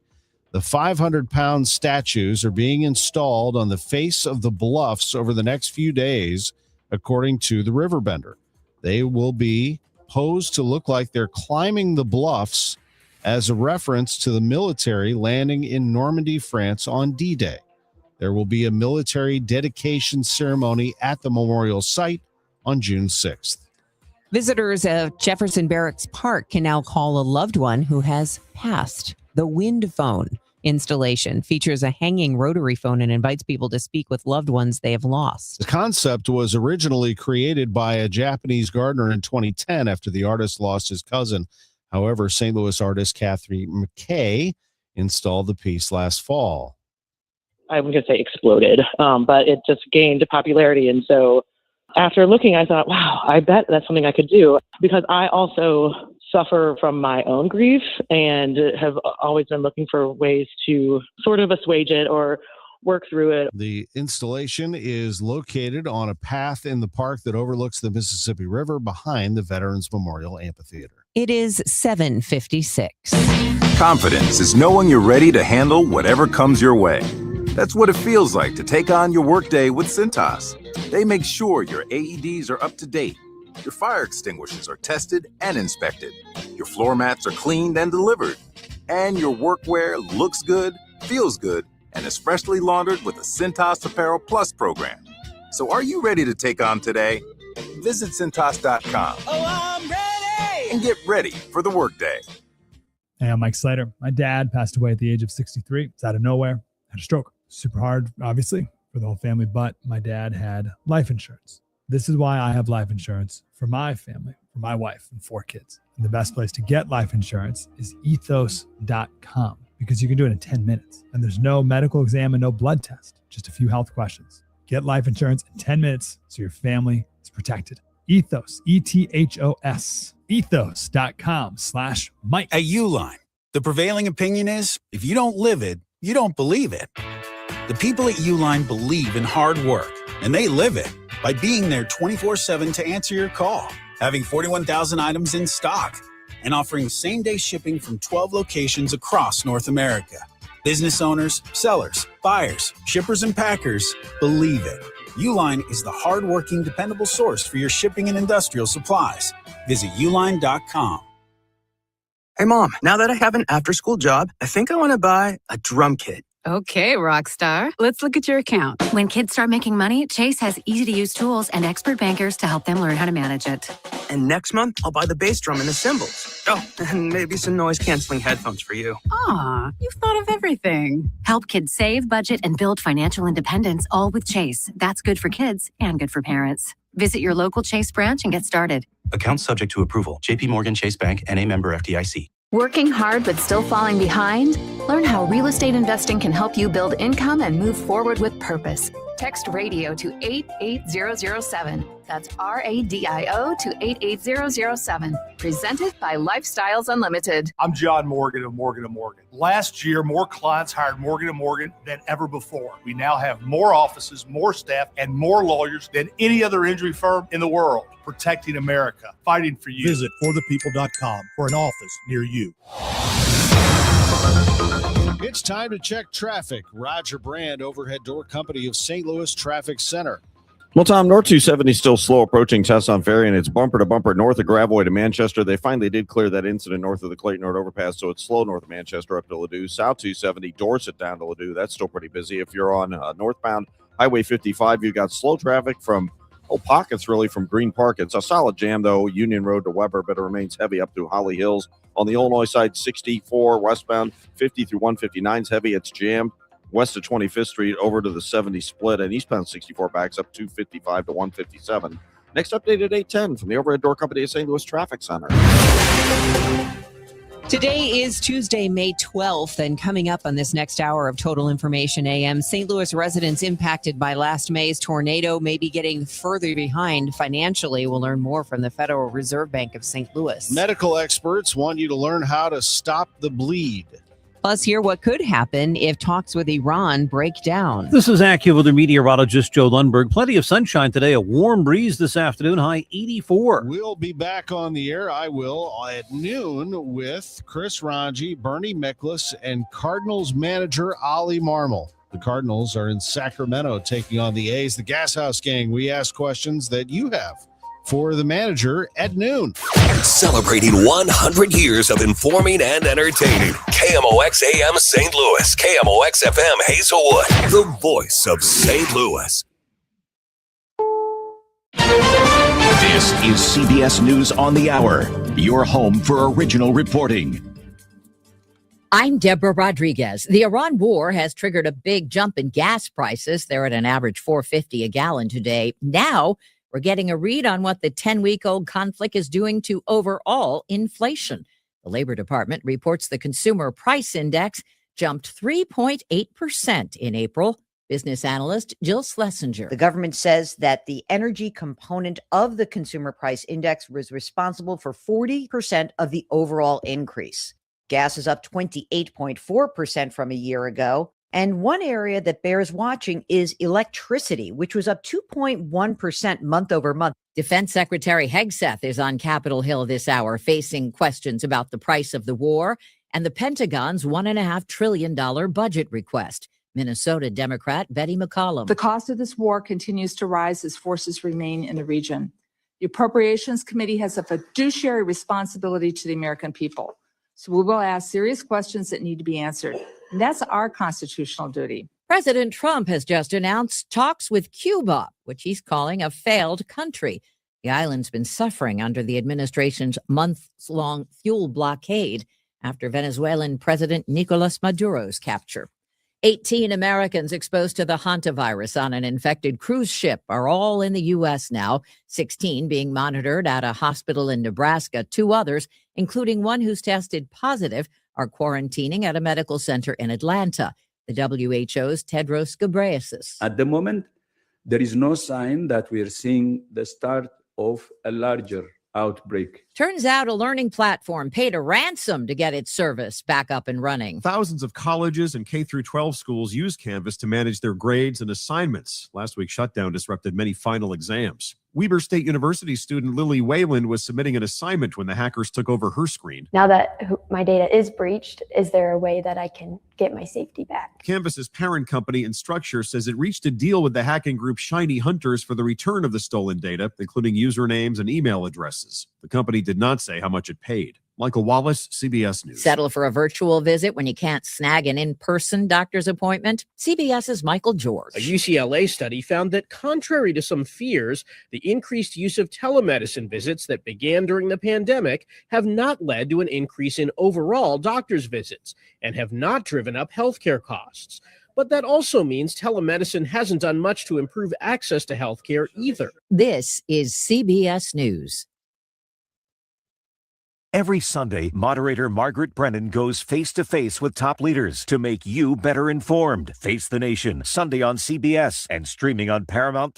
[SPEAKER 1] The 500-pound statues are being installed on the face of the bluffs over the next few days, according to the Riverbender. They will be posed to look like they're climbing the bluffs as a reference to the military landing in Normandy, France on D-Day. There will be a military dedication ceremony at the memorial site on June 6th.
[SPEAKER 5] Visitors of Jefferson Barracks Park can now call a loved one who has passed. The Wind Phone installation features a hanging rotary phone and invites people to speak with loved ones they have lost.
[SPEAKER 1] The concept was originally created by a Japanese gardener in 2010 after the artist lost his cousin. However, St. Louis artist Kathy McKay installed the piece last fall.
[SPEAKER 4] I wouldn't say exploded, but it just gained popularity. And so after looking, I thought, wow, I bet that's something I could do, because I also suffer from my own grief and have always been looking for ways to sort of assuage it or work through it.
[SPEAKER 1] The installation is located on a path in the park that overlooks the Mississippi River behind the Veterans Memorial Amphitheater.
[SPEAKER 5] It is 7:56.
[SPEAKER 18] Confidence is knowing you're ready to handle whatever comes your way. That's what it feels like to take on your workday with Cintas. They make sure your AEDs are up to date, your fire extinguishers are tested and inspected, your floor mats are cleaned and delivered, and your workwear looks good, feels good, and is freshly laundered with the Cintas Apparel Plus program. So are you ready to take on today? Visit Cintas.com. Oh, I'm ready! And get ready for the workday.
[SPEAKER 22] Hey, I'm Mike Slater. My dad passed away at the age of 63. It's out of nowhere. Had a stroke. Super hard, obviously, for the whole family, but my dad had life insurance. This is why I have life insurance for my family, for my wife and 4 kids. And the best place to get life insurance is ethos.com, because you can do it in 10 minutes. And there's no medical exam and no blood test, just a few health questions. Get life insurance in 10 minutes so your family is protected. Ethos, ETHOS, ethos.com/Mike.
[SPEAKER 23] At Uline, the prevailing opinion is if you don't live it, you don't believe it. The people at Uline believe in hard work, and they live it by being there 24/7 to answer your call, having 41,000 items in stock, and offering same-day shipping from 12 locations across North America. Business owners, sellers, buyers, shippers, and packers believe it. Uline is the hardworking, dependable source for your shipping and industrial supplies. Visit uline.com.
[SPEAKER 6] Hey, Mom, now that I have an after-school job, I think I want to buy a drum kit.
[SPEAKER 7] Okay, Rockstar. Let's look at your account. When kids start making money, Chase has easy-to-use tools and expert bankers to help them learn how to manage it.
[SPEAKER 6] And next month, I'll buy the bass drum and the cymbals. Oh, and maybe some noise-canceling headphones for you.
[SPEAKER 7] Aw, you've thought of everything. Help kids save, budget, and build financial independence, all with Chase. That's good for kids and good for parents. Visit your local Chase branch and get started.
[SPEAKER 8] Account subject to approval. JP Morgan Chase Bank, N.A. member FDIC.
[SPEAKER 10] Working hard but still falling behind? Learn how real estate investing can help you build income and move forward with purpose. Text RADIO to 88007. That's RADIO to 88007. Presented by Lifestyles Unlimited.
[SPEAKER 25] I'm John Morgan of Morgan & Morgan. Last year, more clients hired Morgan & Morgan than ever before. We now have more offices, more staff, and more lawyers than any other injury firm in the world. Protecting America, fighting for you.
[SPEAKER 26] Visit forthepeople.com for an office near you.
[SPEAKER 1] It's time to check traffic. Roger Brand, Overhead Door Company of St. Louis Traffic Center.
[SPEAKER 24] Well, Tom, North 270 still slow approaching Tesson Ferry, and it's bumper to bumper north of Gravois to Manchester. They finally did clear that incident north of the Clayton Road overpass, so it's slow north of Manchester up to Ladue. South 270, Dorset down to Ladue. That's still pretty busy. If you're on northbound Highway 55, you've got slow traffic from pockets really from Green Park. It's a solid jam, though, Union Road to Weber, but it remains heavy up through Holly Hills. On the Illinois side, 64 westbound, 50 through 159 is heavy. It's jammed west of 25th Street over to the 70 split, and eastbound 64 backs up 255 to 157. Next update at 8:10 from the Overhead Door Company of St. Louis Traffic Center.
[SPEAKER 5] Today is Tuesday, May 12th, and coming up on this next hour of Total Information AM, St. Louis residents impacted by last May's tornado may be getting further behind financially. We'll learn more from the Federal Reserve Bank of St. Louis.
[SPEAKER 1] Medical experts want you to learn how to stop the bleed.
[SPEAKER 5] Plus, hear what could happen if talks with Iran break down.
[SPEAKER 9] This is AccuWeather meteorologist Joe Lundberg. Plenty of sunshine today, a warm breeze this afternoon, high 84.
[SPEAKER 1] We'll be back on the air. I will at noon with Chris Ranji, Bernie Miklas, and Cardinals manager Ollie Marmol. The Cardinals are in Sacramento taking on the A's. The Gas House Gang, we ask questions that you have for the manager at noon.
[SPEAKER 21] Celebrating 100 years of informing and entertaining. KMOX AM St. Louis, KMOX FM Hazelwood, the voice of St. Louis.
[SPEAKER 27] This is CBS News on the Hour, your home for original reporting.
[SPEAKER 28] I'm Deborah Rodriguez. The Iran war has triggered a big jump in gas prices. They're at an average $4.50 a gallon today. Now, we're getting a read on what the 10-week-old conflict is doing to overall inflation. The Labor Department reports the Consumer Price Index jumped 3.8% in April. Business analyst Jill Schlesinger.
[SPEAKER 29] The government says that the energy component of the Consumer Price Index was responsible for 40% of the overall increase. Gas is up 28.4% from a year ago. And one area that bears watching is electricity, which was up 2.1% month over month.
[SPEAKER 28] Defense Secretary Hegseth is on Capitol Hill this hour, facing questions about the price of the war and the Pentagon's $1.5 trillion budget request. Minnesota Democrat Betty McCollum.
[SPEAKER 30] The cost of this war continues to rise as forces remain in the region. The Appropriations Committee has a fiduciary responsibility to the American people. So we will ask serious questions that need to be answered. And that's our constitutional duty.
[SPEAKER 28] President Trump has just announced talks with Cuba, which he's calling a failed country. The island's been suffering under the administration's months-long fuel blockade after Venezuelan President Nicolas Maduro's capture. 18 Americans exposed to the hantavirus on an infected cruise ship are all in the U.S. now, 16 being monitored at a hospital in Nebraska. 2 others, including one who's tested positive, are quarantining at a medical center in Atlanta. The WHO's Tedros Ghebreyesus.
[SPEAKER 31] At the moment, there is no sign that we are seeing the start of a larger outbreak.
[SPEAKER 28] Turns out a learning platform paid a ransom to get its service back up and running.
[SPEAKER 32] Thousands of colleges and K-12 schools use Canvas to manage their grades and assignments. Last week's shutdown disrupted many final exams. Weber State University student Lily Wayland was submitting an assignment when the hackers took over her screen.
[SPEAKER 2] Now that my data is breached, is there a way that I can get my safety back?
[SPEAKER 32] Canvas's parent company Instructure says it reached a deal with the hacking group Shiny Hunters for the return of the stolen data, including usernames and email addresses. The company did not say how much it paid. Michael Wallace, CBS News.
[SPEAKER 28] Settle for a virtual visit when you can't snag an in-person doctor's appointment? CBS's Michael George.
[SPEAKER 3] A UCLA study found that contrary to some fears, the increased use of telemedicine visits that began during the pandemic have not led to an increase in overall doctor's visits and have not driven up healthcare costs. But that also means telemedicine hasn't done much to improve access to healthcare either.
[SPEAKER 28] This is CBS News.
[SPEAKER 27] Every Sunday, moderator Margaret Brennan goes face-to-face with top leaders to make you better informed. Face the Nation, Sunday on CBS and streaming on Paramount+.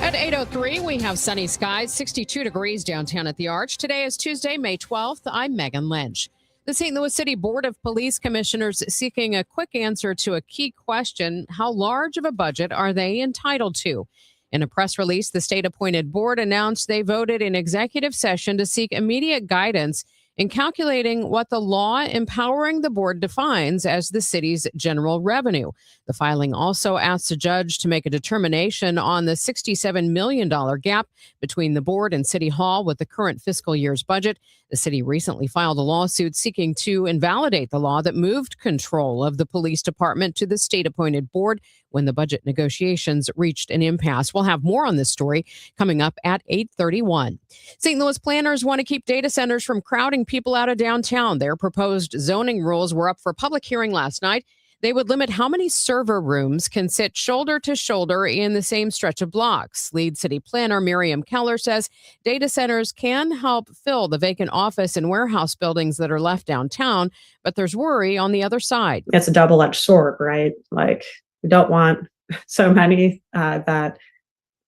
[SPEAKER 4] At 8:03, we have sunny skies, 62 degrees downtown at the Arch. Today is Tuesday, May 12th. I'm Megan Lynch. The St. Louis City Board of Police Commissioners seeking a quick answer to a key question: how large of a budget are they entitled to? In a press release, the state-appointed board announced they voted in executive session to seek immediate guidance in calculating what the law empowering the board defines as the city's general revenue. The filing also asks a judge to make a determination on the $67 million gap between the board and City Hall with the current fiscal year's budget. The city recently filed a lawsuit seeking to invalidate the law that moved control of the police department to the state-appointed board when the budget negotiations reached an impasse. We'll have more on this story coming up at 8:31. St. Louis planners want to keep data centers from crowding people out of downtown. Their proposed zoning rules were up for public hearing last night. They would limit how many server rooms can sit shoulder to shoulder in the same stretch of blocks. Lead city planner Miriam Keller says data centers can help fill the vacant office and warehouse buildings that are left downtown, but there's worry on the other side.
[SPEAKER 11] It's a double-edged sword, right? Like, we don't want so many that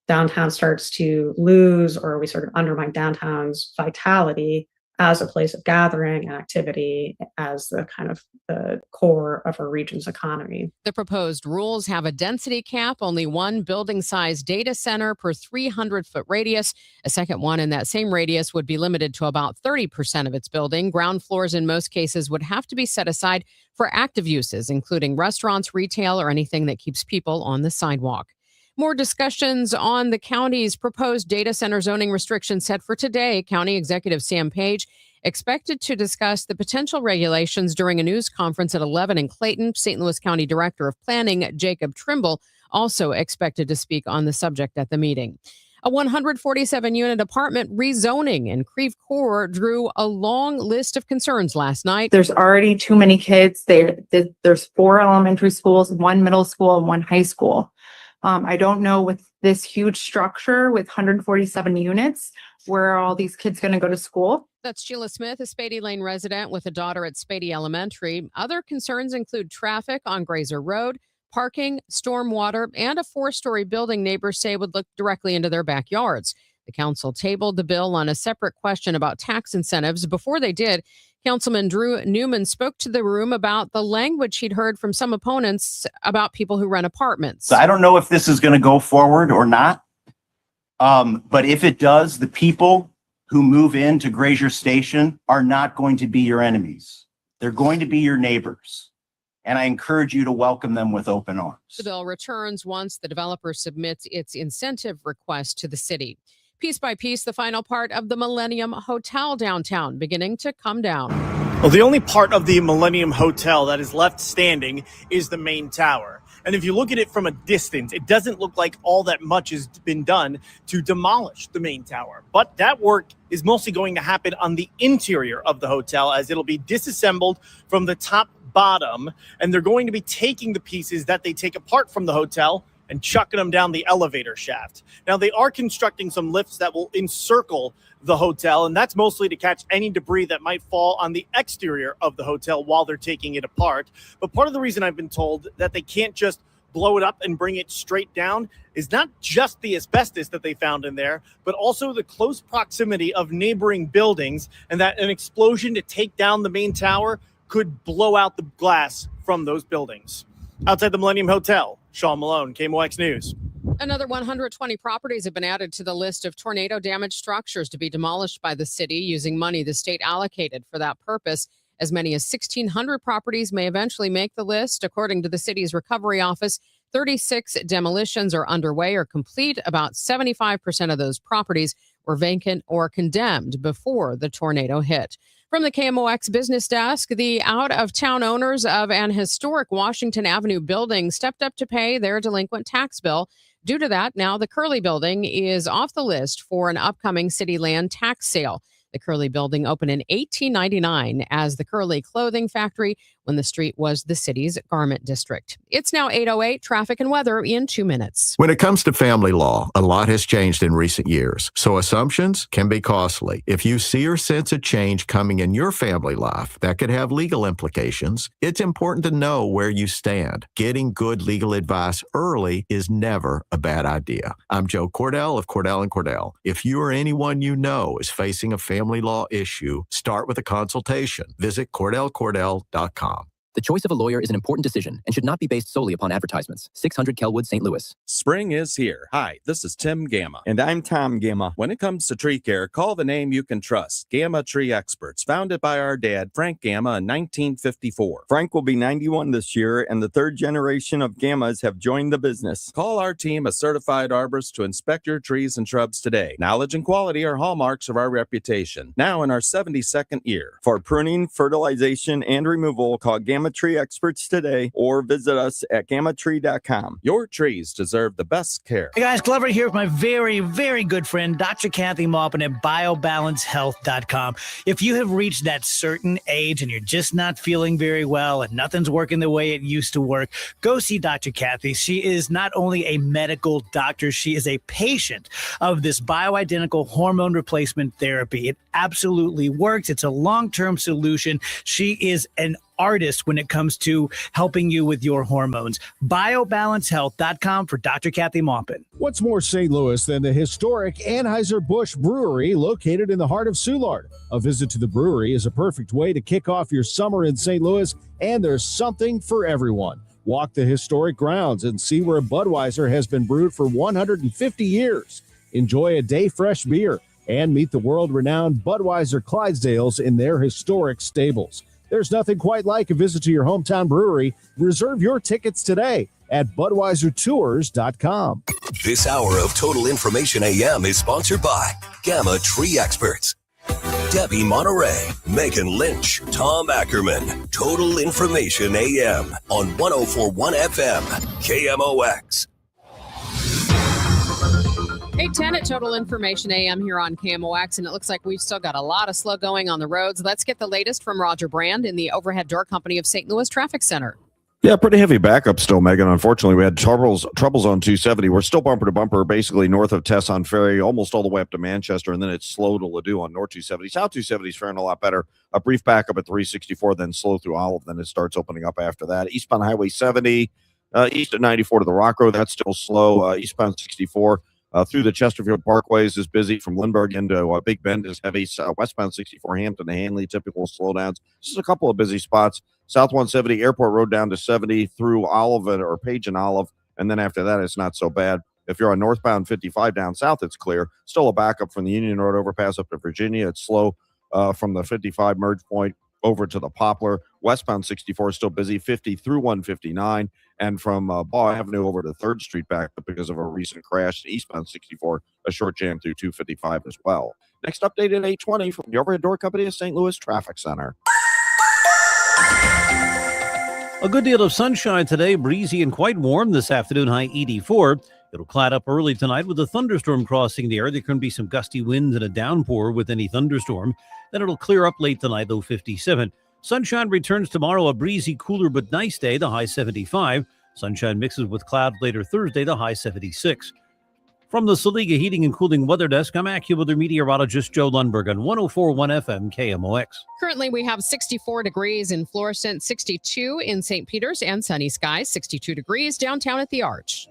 [SPEAKER 11] downtown starts to lose, or we sort of undermine downtown's vitality as a place of gathering and activity, as the kind of the core of our region's economy.
[SPEAKER 4] The proposed rules have a density cap, only one building-sized data center per 300-foot radius. A second one in that same radius would be limited to about 30% of its building. Ground floors in most cases would have to be set aside for active uses, including restaurants, retail, or anything that keeps people on the sidewalk. More discussions on the county's proposed data center zoning restrictions set for today. County Executive Sam Page expected to discuss the potential regulations during a news conference at 11 in Clayton. St. Louis County Director of Planning Jacob Trimble also expected to speak on the subject at the meeting. A 147-unit apartment rezoning in Creve Coeur drew a long list of concerns last night.
[SPEAKER 12] There's already too many kids. There's 4 elementary schools, 1 middle school, and 1 high school. I don't know, with this huge structure with 147 units, where are all these kids going to go to school?
[SPEAKER 4] That's Sheila Smith, a Spady Lane resident with a daughter at Spady Elementary. Other concerns include traffic on Grazer Road, parking, stormwater, and a 4-story building neighbors say would look directly into their backyards. The council tabled the bill on a separate question about tax incentives. Before they did, Councilman Drew Newman spoke to the room about the language he'd heard from some opponents about people who rent apartments.
[SPEAKER 13] So I don't know if this is going to go forward or not. But if it does, the people who move into Grazer Station are not going to be your enemies. They're going to be your neighbors. And I encourage you to welcome them with open arms.
[SPEAKER 4] The bill returns once the developer submits its incentive request to the city. Piece by piece, the final part of the Millennium Hotel downtown beginning to come down.
[SPEAKER 14] Well, the only part of the Millennium Hotel that is left standing is the main tower. And if you look at it from a distance, it doesn't look like all that much has been done to demolish the main tower. But that work is mostly going to happen on the interior of the hotel, as it'll be disassembled from the top bottom. And they're going to be taking the pieces that they take apart from the hotel and chucking them down the elevator shaft. Now, they are constructing some lifts that will encircle the hotel, and that's mostly to catch any debris that might fall on the exterior of the hotel while they're taking it apart. But part of the reason I've been told that they can't just blow it up and bring it straight down is not just the asbestos that they found in there, but also the close proximity of neighboring buildings, and that an explosion to take down the main tower could blow out the glass from those buildings. Outside the Millennium Hotel, Sean Malone, KMOX News.
[SPEAKER 4] Another 120 properties have been added to the list of tornado damaged structures to be demolished by the city using money the state allocated for that purpose. As many as 1,600 properties may eventually make the list. According to the city's recovery office, 36 demolitions are underway or complete. About 75% of those properties were vacant or condemned before the tornado hit. From the KMOX business desk, the out-of-town owners of an historic Washington Avenue building stepped up to pay their delinquent tax bill. Due to that, now the Curley building is off the list for an upcoming city land tax sale. The Curley building opened in 1899 as the Curley Clothing Factory when the street was the city's garment district. It's now 8:08, traffic and weather in 2 minutes.
[SPEAKER 6] When it comes to family law, a lot has changed in recent years, so assumptions can be costly. If you see or sense a change coming in your family life that could have legal implications, it's important to know where you stand. Getting good legal advice early is never a bad idea. I'm Joe Cordell of Cordell & Cordell. If you or anyone you know is facing a family law issue, start with a consultation. Visit CordellCordell.com.
[SPEAKER 7] The choice of a lawyer is an important decision and should not be based solely upon advertisements. 600 Kelwood, St. Louis.
[SPEAKER 8] Spring is here. Hi, this is Tim Gamma.
[SPEAKER 10] And I'm Tom Gamma.
[SPEAKER 8] When it comes to tree care, call the name you can trust. Gamma Tree Experts, founded by our dad, Frank Gamma, in 1954.
[SPEAKER 10] Frank will be 91 this year, and the third generation of Gammas have joined the business.
[SPEAKER 8] Call our team of certified arborists to inspect your trees and shrubs today. Knowledge and quality are hallmarks of our reputation. Now in our 72nd year.
[SPEAKER 10] For pruning, fertilization, and removal, call Gamma Tree Experts today or visit us at gammatree.com.
[SPEAKER 8] Your trees deserve the best care.
[SPEAKER 15] Hey guys, Glover here with my very, very good friend, Dr. Kathy Maupin at biobalancehealth.com. If you have reached that certain age and you're just not feeling very well and nothing's working the way it used to work, go see Dr. Kathy. She is not only a medical doctor, she is a patient of this bioidentical hormone replacement therapy. It absolutely works. It's a long-term solution. She is an artist when it comes to helping you with your hormones. Biobalancehealth.com for Dr. Kathy Maupin.
[SPEAKER 1] What's more St. Louis than the historic Anheuser-Busch Brewery located in the heart of Soulard? A visit to the brewery is a perfect way to kick off your summer in St. Louis, and there's something for everyone. Walk the historic grounds and see where Budweiser has been brewed for 150 years. Enjoy a day fresh beer and meet the world-renowned Budweiser Clydesdales in their historic stables. There's nothing quite like a visit to your hometown brewery. Reserve your tickets today at BudweiserTours.com.
[SPEAKER 21] This hour of Total Information AM is sponsored by Gamma Tree Experts. Debbie Monterrey, Megan Lynch, Tom Ackerman. Total Information AM on 104.1 FM, KMOX.
[SPEAKER 4] 8:10 at Total Information AM here on KMOX, and it looks like we've still got a lot of slow going on the roads. Let's get the latest from Roger Brand in the Overhead Door Company of St. Louis Traffic Center.
[SPEAKER 24] Yeah, pretty heavy backup still, Megan. Unfortunately, we had troubles on 270. We're still bumper to bumper, basically north of Tesson Ferry, almost all the way up to Manchester, and then it's slow to Ladue on North 270. South 270 is faring a lot better. A brief backup at 364, then slow through Olive, then it starts opening up after that. Eastbound Highway 70, east at 94 to the Rock Road, that's still slow. Eastbound 64. Through the Chesterfield Parkways is busy. From Lindbergh into Big Bend is heavy. Westbound 64 Hampton to Hanley, typical slowdowns. Just a couple of busy spots. South 170 Airport Road down to 70 through Olive or Page and Olive. And then after that, it's not so bad. If you're on northbound 55 down south, it's clear. Still a backup from the Union Road overpass up to Virginia. It's slow from the 55 merge point over to the Poplar. Westbound 64 is still busy, 50 through 159. And from Baugh Avenue over to 3rd Street back because of a recent crash. Eastbound 64, a short jam through 255 as well. Next update at 8:20 from the Overhead Door Company of St. Louis Traffic Center.
[SPEAKER 9] A good deal of sunshine today, breezy and quite warm this afternoon, high 84. It'll cloud up early tonight with a thunderstorm crossing the air. There can be some gusty winds and a downpour with any thunderstorm. Then it'll clear up late tonight, though 57. Sunshine returns tomorrow, a breezy, cooler but nice day, the high 75. Sunshine mixes with cloud later Thursday, the high 76. From the Saliga Heating and Cooling Weather Desk, I'm AccuWeather meteorologist Joe Lundberg on 104.1 FM KMOX.
[SPEAKER 4] Currently, we have 64 degrees in Florissant, 62 in St. Peters, and sunny skies, 62 degrees downtown at the Arch.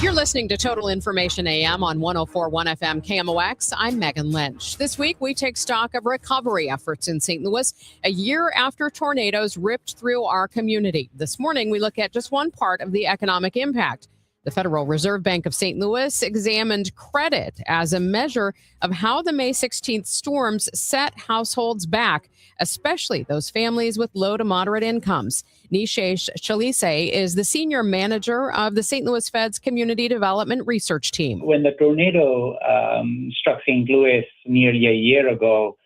[SPEAKER 4] You're listening to Total Information AM on 104.1 FM KMOX. I'm Megan Lynch. This week, we take stock of recovery efforts in St. Louis a year after tornadoes ripped through our community. This morning, we look at just one part of the economic impact. The Federal Reserve Bank of St. Louis examined credit as a measure of how the May 16th storms set households back, especially those families with low to moderate incomes. Nishesh Chalise is the senior manager of the St. Louis Fed's Community Development Research Team.
[SPEAKER 5] When the tornado struck St. Louis nearly a year ago,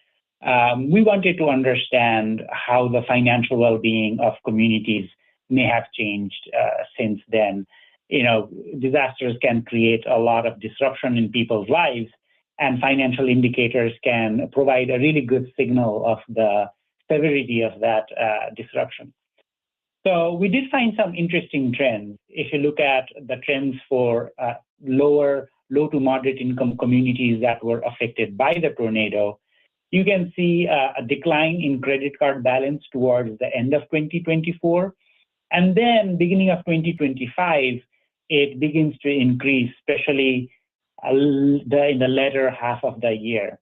[SPEAKER 5] we wanted to understand how the financial well-being of communities may have changed since then. You know, disasters can create a lot of disruption in people's lives, and financial indicators can provide a really good signal of the severity of that disruption. So we did find some interesting trends. If you look at the trends for low to moderate income communities that were affected by the tornado, you can see a decline in credit card balance towards the end of 2024. And then beginning of 2025, it begins to increase, especially in the latter half of the year.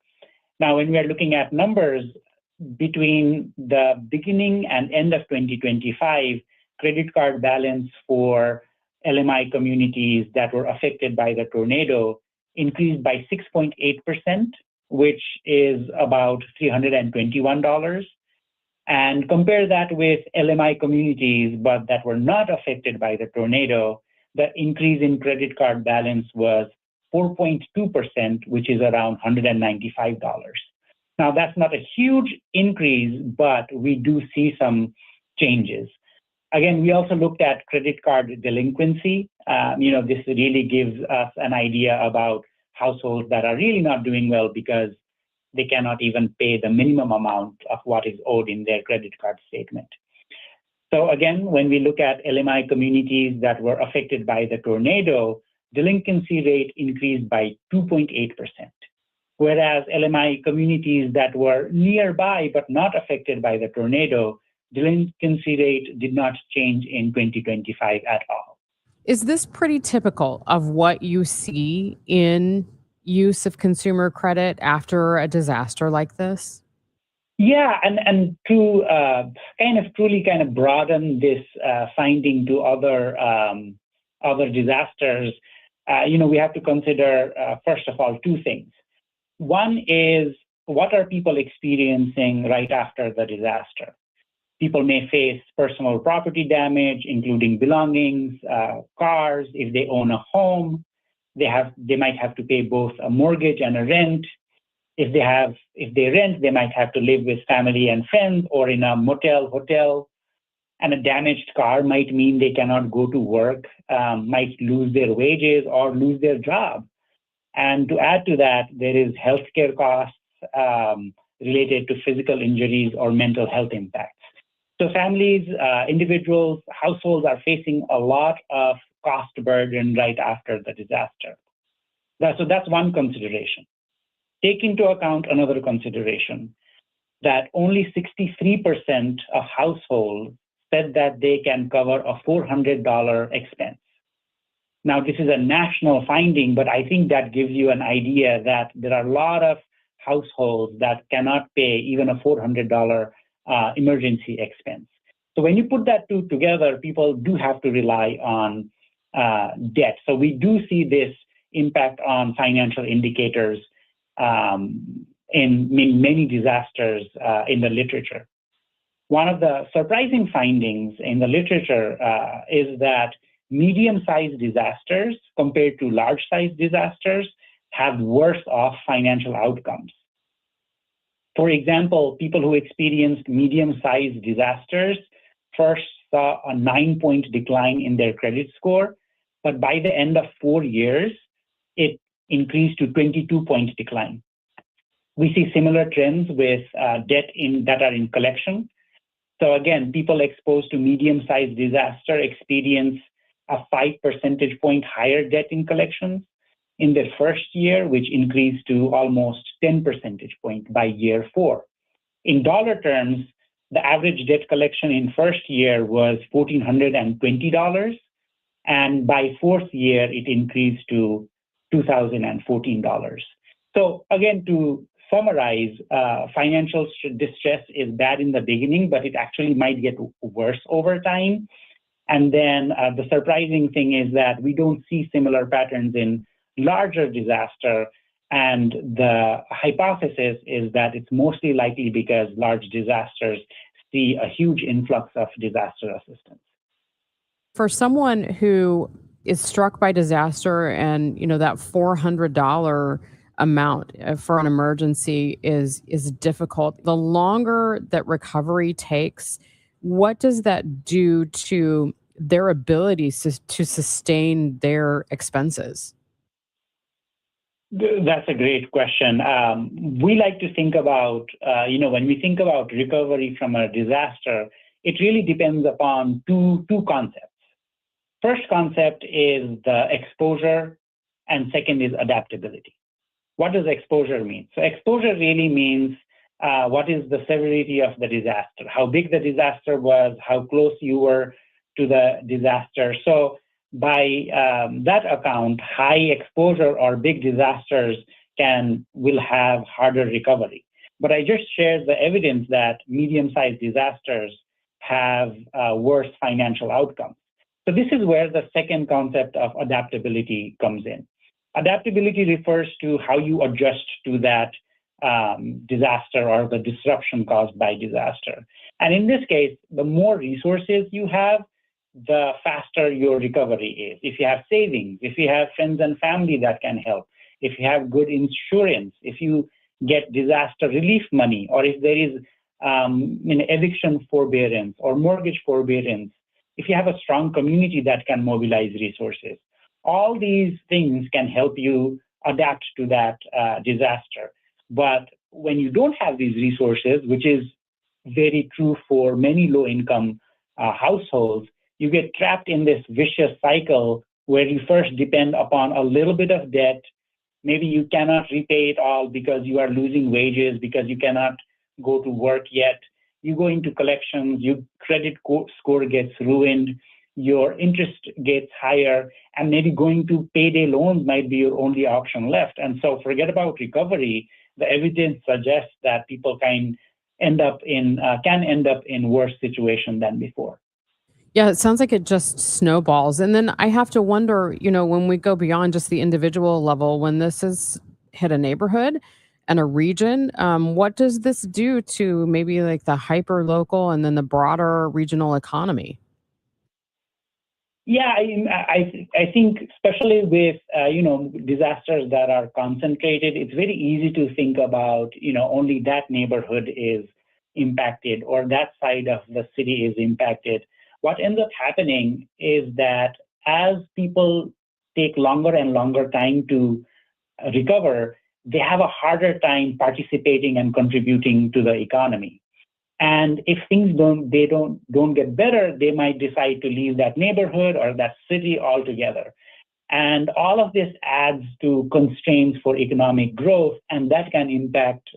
[SPEAKER 5] Now, when we are looking at numbers, between the beginning and end of 2025, credit card balance for LMI communities that were affected by the tornado increased by 6.8%, which is about $321. And compare that with LMI communities, but that were not affected by the tornado, the increase in credit card balance was 4.2%, which is around $195. Now, that's not a huge increase, but we do see some changes. Again, we also looked at credit card delinquency. This really gives us an idea about households that are really not doing well because they cannot even pay the minimum amount of what is owed in their credit card statement. So again, when we look at LMI communities that were affected by the tornado, delinquency rate increased by 2.8%. Whereas LMI communities that were nearby but not affected by the tornado, delinquency rate did not change in 2025 at all.
[SPEAKER 4] Is this pretty typical of what you see in use of consumer credit after a disaster like this?
[SPEAKER 5] Yeah, and to truly broaden this finding to other disasters, we have to consider, first of all, two things. One is, what are people experiencing right after the disaster? People may face personal property damage, including belongings, cars. If they own a home, they might have to pay both a mortgage and a rent. If they rent, they might have to live with family and friends or in a motel, hotel. And a damaged car might mean they cannot go to work, might lose their wages or lose their job. And to add to that, there is healthcare costs related to physical injuries or mental health impacts. So families, individuals, households are facing a lot of cost burden right after the disaster. So that's one consideration. Take into account another consideration, that only 63% of households said that they can cover a $400 expense. Now, this is a national finding, but I think that gives you an idea that there are a lot of households that cannot pay even a $400 emergency expense. So when you put that two together, people do have to rely on debt. So we do see this impact on financial indicators in many disasters in the literature. One of the surprising findings in the literature is that medium-sized disasters compared to large-sized disasters have worse off financial outcomes. For example, people who experienced medium-sized disasters first saw a 9-point decline in their credit score, but by the end of 4 years, it increased to 22-point decline. We see similar trends with debt that are in collection. So again, people exposed to medium-sized disaster experience a 5 percentage point higher debt in collections in their first year, which increased to almost 10 percentage point by year 4. In dollar terms, the average debt collection in first year was $1,420, And by fourth year, it increased to $2,014. So again, to summarize, financial distress is bad in the beginning, but it actually might get worse over time. And then the surprising thing is that we don't see similar patterns in larger disaster. And the hypothesis is that it's mostly likely because large disasters see a huge influx of disaster assistance.
[SPEAKER 4] For someone who is struck by disaster and, that $400 amount for an emergency is difficult, the longer that recovery takes, what does that do to their ability to sustain their expenses?
[SPEAKER 5] That's a great question. We like to think about, when we think about recovery from a disaster, it really depends upon two concepts. First concept is the exposure, and second is adaptability. What does exposure mean? So exposure really means what is the severity of the disaster, how big the disaster was, how close you were to the disaster. So by that account, high exposure or big disasters will have harder recovery. But I just shared the evidence that medium-sized disasters have worse financial outcomes. So this is where the second concept of adaptability comes in. Adaptability refers to how you adjust to that disaster or the disruption caused by disaster. And in this case, the more resources you have, the faster your recovery is. If you have savings, if you have friends and family that can help, if you have good insurance, if you get disaster relief money, or if there is eviction forbearance or mortgage forbearance, if you have a strong community that can mobilize resources, all these things can help you adapt to that disaster. But when you don't have these resources, which is very true for many low-income households, you get trapped in this vicious cycle where you first depend upon a little bit of debt. Maybe you cannot repay it all because you are losing wages, because you cannot go to work yet. You go into collections, your credit score gets ruined, your interest gets higher, and maybe going to payday loans might be your only option left. And so forget about recovery. The evidence suggests that people can end up in worse situation than before.
[SPEAKER 4] Yeah, it sounds like it just snowballs. And then I have to wonder, when we go beyond just the individual level, when this has hit a neighborhood and a region, what does this do to maybe like the hyper local and then the broader regional economy?
[SPEAKER 5] Yeah, I think especially with disasters that are concentrated, it's very easy to think about only that neighborhood is impacted or that side of the city is impacted. What ends up happening is that as people take longer and longer time to recover, they have a harder time participating and contributing to the economy. And if things don't get better, they might decide to leave that neighborhood or that city altogether. And all of this adds to constraints for economic growth, and that can impact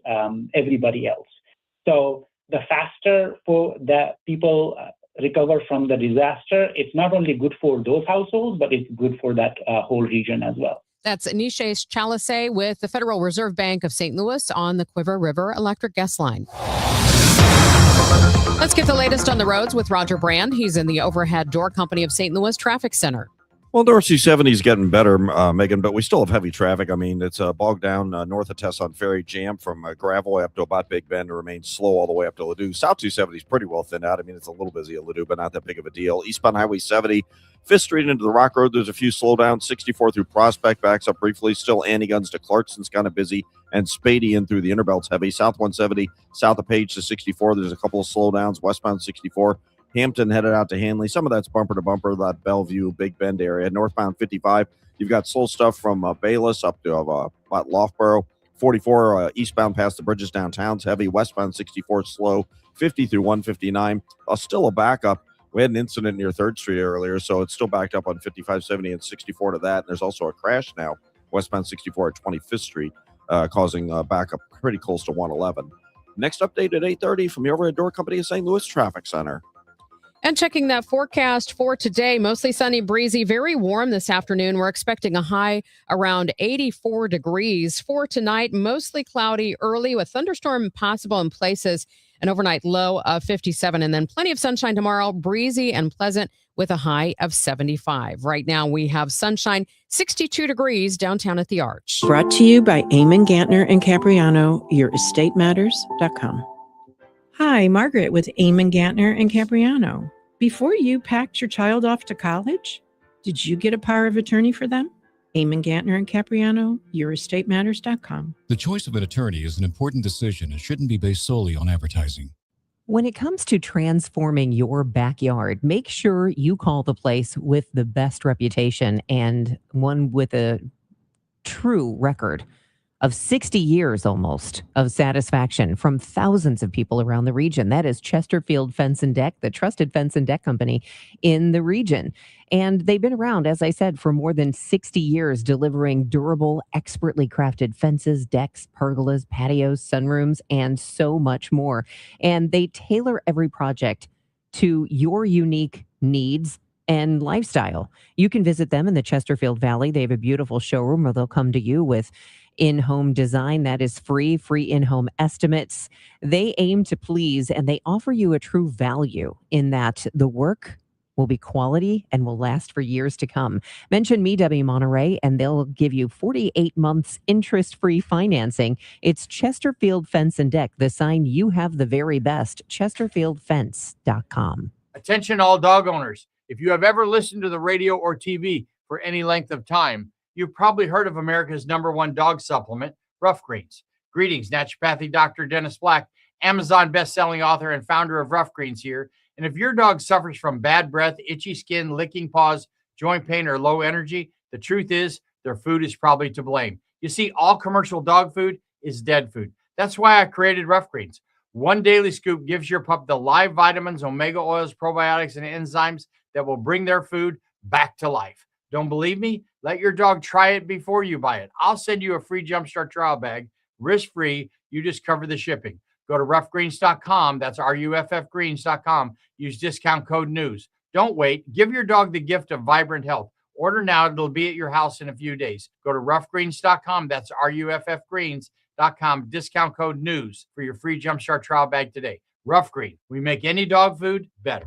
[SPEAKER 5] everybody else. So the faster for the people recover from the disaster, it's not only good for those households, but it's good for that whole region as well.
[SPEAKER 4] That's Nishesh Chalasay with the Federal Reserve Bank of St. Louis on the Quiver River Electric Guest Line. Let's get the latest on the roads with Roger Brand. He's in the Overhead Door Company of St. Louis Traffic Center.
[SPEAKER 24] Well, North 270 is getting better, Megan, but we still have heavy traffic. I mean, it's bogged down north of Tesson Ferry, jam from Gravel up to about Big Bend, and remains slow all the way up to Ladue. South 270 is pretty well thinned out. I mean, it's a little busy at Ladue, but not that big of a deal. Eastbound Highway 70, 5th Street into the Rock Road, there's a few slowdowns. 64 through Prospect backs up briefly. Still Antiguns to Clarkson's kind of busy, and Spady in through the Interbelt's heavy. South 170, south of Page to 64, there's a couple of slowdowns. Westbound 64. Hampton headed out to Hanley. Some of that's bumper to bumper, that Bellevue, Big Bend area. Northbound 55, you've got slow stuff from Bayless up to about Loughborough. 44 eastbound past the bridges downtown's heavy. Westbound 64 slow. 50 through 159. Still a backup. We had an incident near 3rd Street earlier, so it's still backed up on 55, 70, and 64 to that. And there's also a crash now, westbound 64 at 25th Street, causing backup pretty close to 111. Next update at 8:30 from the Overhead Door Company of St. Louis Traffic Center.
[SPEAKER 4] And checking that forecast for today, mostly sunny, breezy, very warm this afternoon. We're expecting a high around 84 degrees. For tonight, mostly cloudy early with thunderstorm possible in places, an overnight low of 57. And then plenty of sunshine tomorrow, breezy and pleasant with a high of 75. Right now, we have sunshine, 62 degrees downtown at the Arch.
[SPEAKER 16] Brought to you by Eamon Gantner and Capriano, yourestateMatters.com. Hi, Margaret with Eamon Gantner and Capriano. Before you packed your child off to college, did you get a power of attorney for them? Eamon Gantner and Capriano, yourestateMatters.com.
[SPEAKER 17] The choice of an attorney is an important decision and shouldn't be based solely on advertising.
[SPEAKER 18] When it comes to transforming your backyard, make sure you call the place with the best reputation and one with a true record of 60 years almost of satisfaction from thousands of people around the region. That is Chesterfield Fence and Deck, the trusted fence and deck company in the region. And they've been around, as I said, for more than 60 years, delivering durable, expertly crafted fences, decks, pergolas, patios, sunrooms, and so much more. And they tailor every project to your unique needs and lifestyle. You can visit them in the Chesterfield Valley. They have a beautiful showroom where they'll come to you with in-home design that is free in-home estimates. They aim to please, and they offer you a true value in that the work will be quality and will last for years to come. Mention me, Debbie Monterrey, and they'll give you 48 months interest-free financing. It's Chesterfield Fence and Deck, the sign you have the very best. ChesterfieldFence.com.
[SPEAKER 19] Attention all dog owners. If you have ever listened to the radio or TV for any length of time, you've probably heard of America's #1 dog supplement, Rough Greens. Greetings, naturopathic Dr. Dennis Black, Amazon best-selling author and founder of Rough Greens here. And if your dog suffers from bad breath, itchy skin, licking paws, joint pain, or low energy, the truth is their food is probably to blame. You see, all commercial dog food is dead food. That's why I created Rough Greens. One daily scoop gives your pup the live vitamins, omega oils, probiotics, and enzymes that will bring their food back to life. Don't believe me? Let your dog try it before you buy it. I'll send you a free Jumpstart trial bag, risk-free. You just cover the shipping. Go to roughgreens.com. That's RUFFgreens.com. Use discount code NEWS. Don't wait. Give your dog the gift of vibrant health. Order now. It'll be at your house in a few days. Go to roughgreens.com. That's RUFFgreens.com. Discount code NEWS for your free Jumpstart trial bag today. Rough Green. We make any dog food better.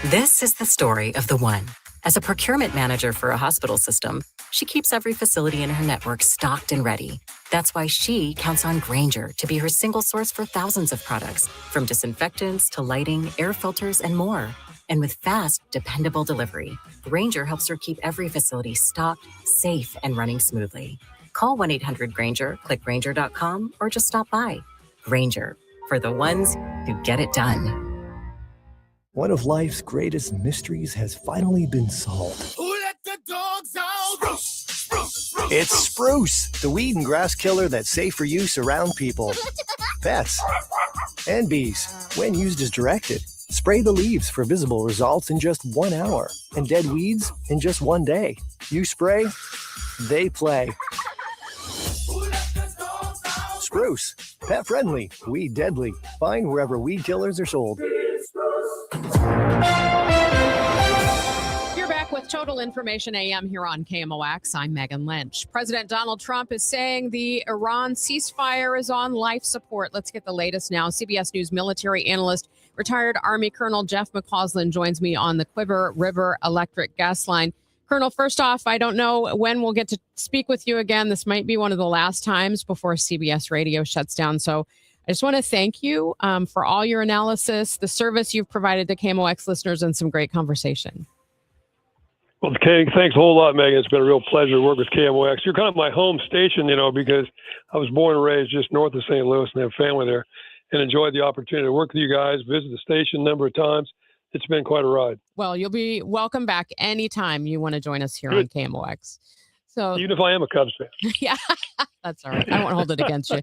[SPEAKER 20] This is the story of the one. As a procurement manager for a hospital system, she keeps every facility in her network stocked and ready. That's why she counts on Grainger to be her single source for thousands of products, from disinfectants to lighting, air filters, and more. And with fast, dependable delivery, Grainger helps her keep every facility stocked, safe, and running smoothly. Call 1-800-GRAINGER, click Grainger.com, or just stop by. Grainger, for the ones who get it done.
[SPEAKER 22] One of life's greatest mysteries has finally been solved.
[SPEAKER 23] Who let the dogs out? Spruce, spruce, spruce.
[SPEAKER 22] It's Spruce, the weed and grass killer that's safe for use around people, pets, and bees when used as directed. Spray the leaves for visible results in just 1 hour and dead weeds in just 1 day. You spray, they play. Spruce, pet friendly, weed deadly. Find wherever weed killers are sold.
[SPEAKER 4] You're back with Total Information AM here on KMOX. I'm Megan Lynch. President Donald Trump is saying the Iran ceasefire is on life support. Let's get the latest now. CBS News military analyst, retired Army Colonel Jeff McCausland joins me on the Quiver River Electric Gas Line. Colonel, first off, I don't know when we'll get to speak with you again. This might be one of the last times before CBS radio shuts down. So I just want to thank you for all your analysis, the service you've provided to KMOX listeners, and some great conversation.
[SPEAKER 25] Well, thanks a whole lot, Megan. It's been a real pleasure to work with KMOX. You're kind of my home station, because I was born and raised just north of St. Louis and have family there, and enjoyed the opportunity to work with you guys, visit the station a number of times. It's been quite a ride.
[SPEAKER 4] Well, you'll be welcome back anytime you want to join us here on KMOX. So
[SPEAKER 25] even if I am a Cubs fan.
[SPEAKER 4] Yeah, that's all right. I won't hold it against you.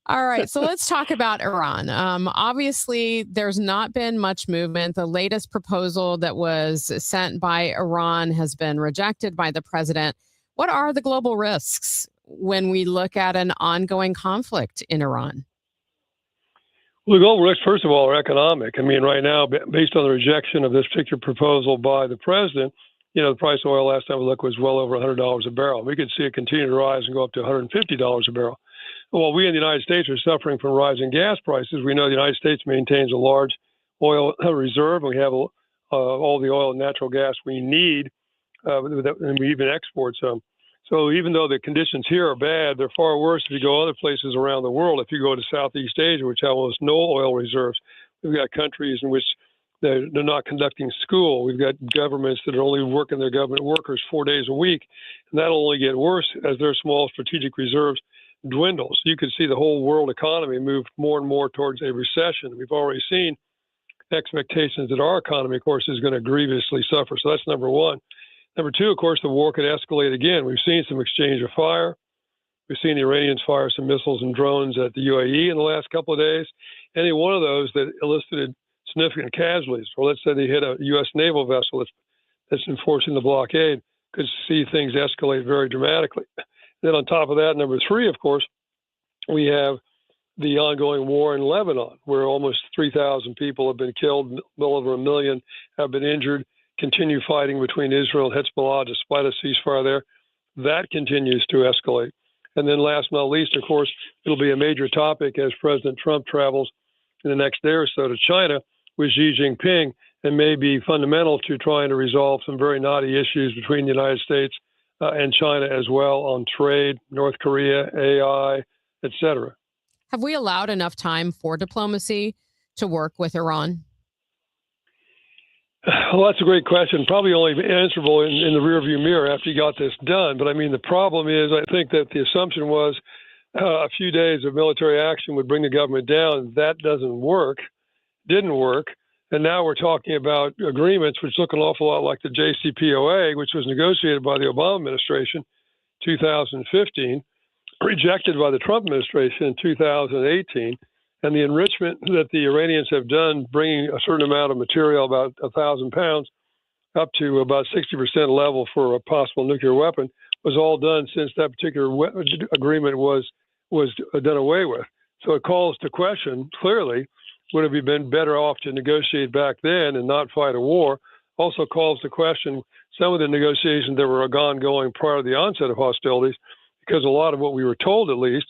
[SPEAKER 4] All right. So let's talk about Iran. Obviously, there's not been much movement. The latest proposal that was sent by Iran has been rejected by the president. What are the global risks when we look at an ongoing conflict in Iran?
[SPEAKER 25] Well, the goal, first of all, are economic. I mean, right now, based on the rejection of this particular proposal by the president, the price of oil last time we looked was well over $100 a barrel. We could see it continue to rise and go up to $150 a barrel. While we in the United States are suffering from rising gas prices, we know the United States maintains a large oil reserve, and we have all the oil and natural gas we need, and we even export some. So even though the conditions here are bad, they're far worse if you go other places around the world. If you go to Southeast Asia, which have almost no oil reserves, we've got countries in which they're not conducting school. We've got governments that are only working their government workers 4 days a week, and that'll only get worse as their small strategic reserves dwindle. So you can see the whole world economy move more and more towards a recession. We've already seen expectations that our economy, of course, is going to grievously suffer. So that's number one. Number two, of course, the war could escalate again. We've seen some exchange of fire. We've seen the Iranians fire some missiles and drones at the UAE in the last couple of days. Any one of those that elicited significant casualties, or let's say they hit a U.S. naval vessel that's enforcing the blockade, could see things escalate very dramatically. Then on top of that, number three, of course, we have the ongoing war in Lebanon, where almost 3,000 people have been killed, well over 1 million have been injured. Continue fighting between Israel and Hezbollah despite a ceasefire there. That continues to escalate. And then last but not least, of course, it'll be a major topic as President Trump travels in the next day or so to China with Xi Jinping, and may be fundamental to trying to resolve some very knotty issues between the United States and China as well on trade, North Korea, AI, etc.
[SPEAKER 4] Have we allowed enough time for diplomacy to work with Iran?
[SPEAKER 25] Well, that's a great question. Probably only answerable in the rearview mirror after you got this done. But I mean, the problem is, I think that the assumption was a few days of military action would bring the government down. That doesn't work, didn't work. And now we're talking about agreements which look an awful lot like the JCPOA, which was negotiated by the Obama administration in 2015, rejected by the Trump administration in 2018. And the enrichment that the Iranians have done, bringing a certain amount of material, about 1,000 pounds, up to about 60% level for a possible nuclear weapon, was all done since that particular agreement was done away with. So it calls to question, clearly, would it have been better off to negotiate back then and not fight a war? Also calls to question some of the negotiations that were ongoing prior to the onset of hostilities, because a lot of what we were told, at least,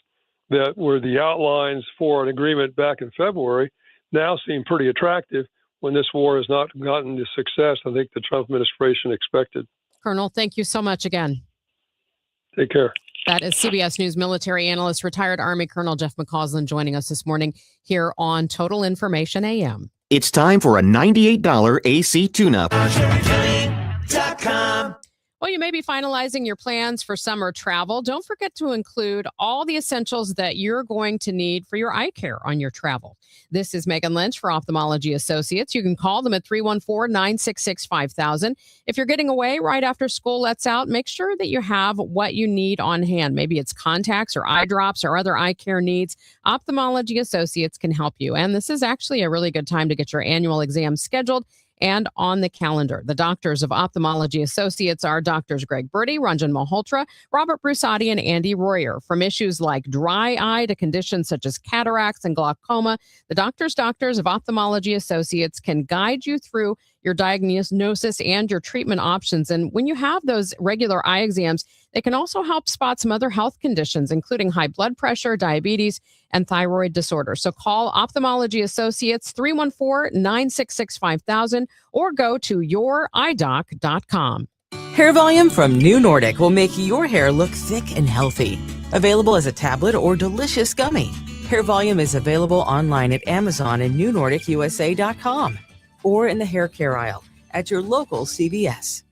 [SPEAKER 25] that were the outlines for an agreement back in February, now seem pretty attractive when this war has not gotten the success I think the Trump administration expected.
[SPEAKER 4] Colonel, thank you so much again.
[SPEAKER 25] Take care.
[SPEAKER 4] That is CBS News military analyst, retired Army Colonel Jeff McCausland, joining us this morning here on Total Information AM.
[SPEAKER 2] It's time for a $98 AC tune-up.
[SPEAKER 4] Well, you may be finalizing your plans for summer travel. Don't forget to include all the essentials that you're going to need for your eye care on your travel. This is Megan Lynch for Ophthalmology Associates. You can call them at 314-966-5000. If you're getting away right after school lets out, make sure that you have what you need on hand. Maybe it's contacts or eye drops or other eye care needs. Ophthalmology Associates can help you. And this is actually a really good time to get your annual exam scheduled and on the calendar. The doctors of Ophthalmology Associates are Doctors Greg Birdie, Ranjan Malhotra, Robert Brusati, and Andy Royer. From issues like dry eye to conditions such as cataracts and glaucoma, the doctors of Ophthalmology Associates can guide you through your diagnosis and your treatment options. And when you have those regular eye exams, they can also help spot some other health conditions, including high blood pressure, diabetes, and thyroid disorder. So call Ophthalmology Associates 314-966-5000 or go to youridoc.com.
[SPEAKER 3] Hair Volume from New Nordic will make your hair look thick and healthy. Available as a tablet or delicious gummy. Hair Volume is available online at Amazon and NewNordicUSA.com or in the hair care aisle at your local CVS.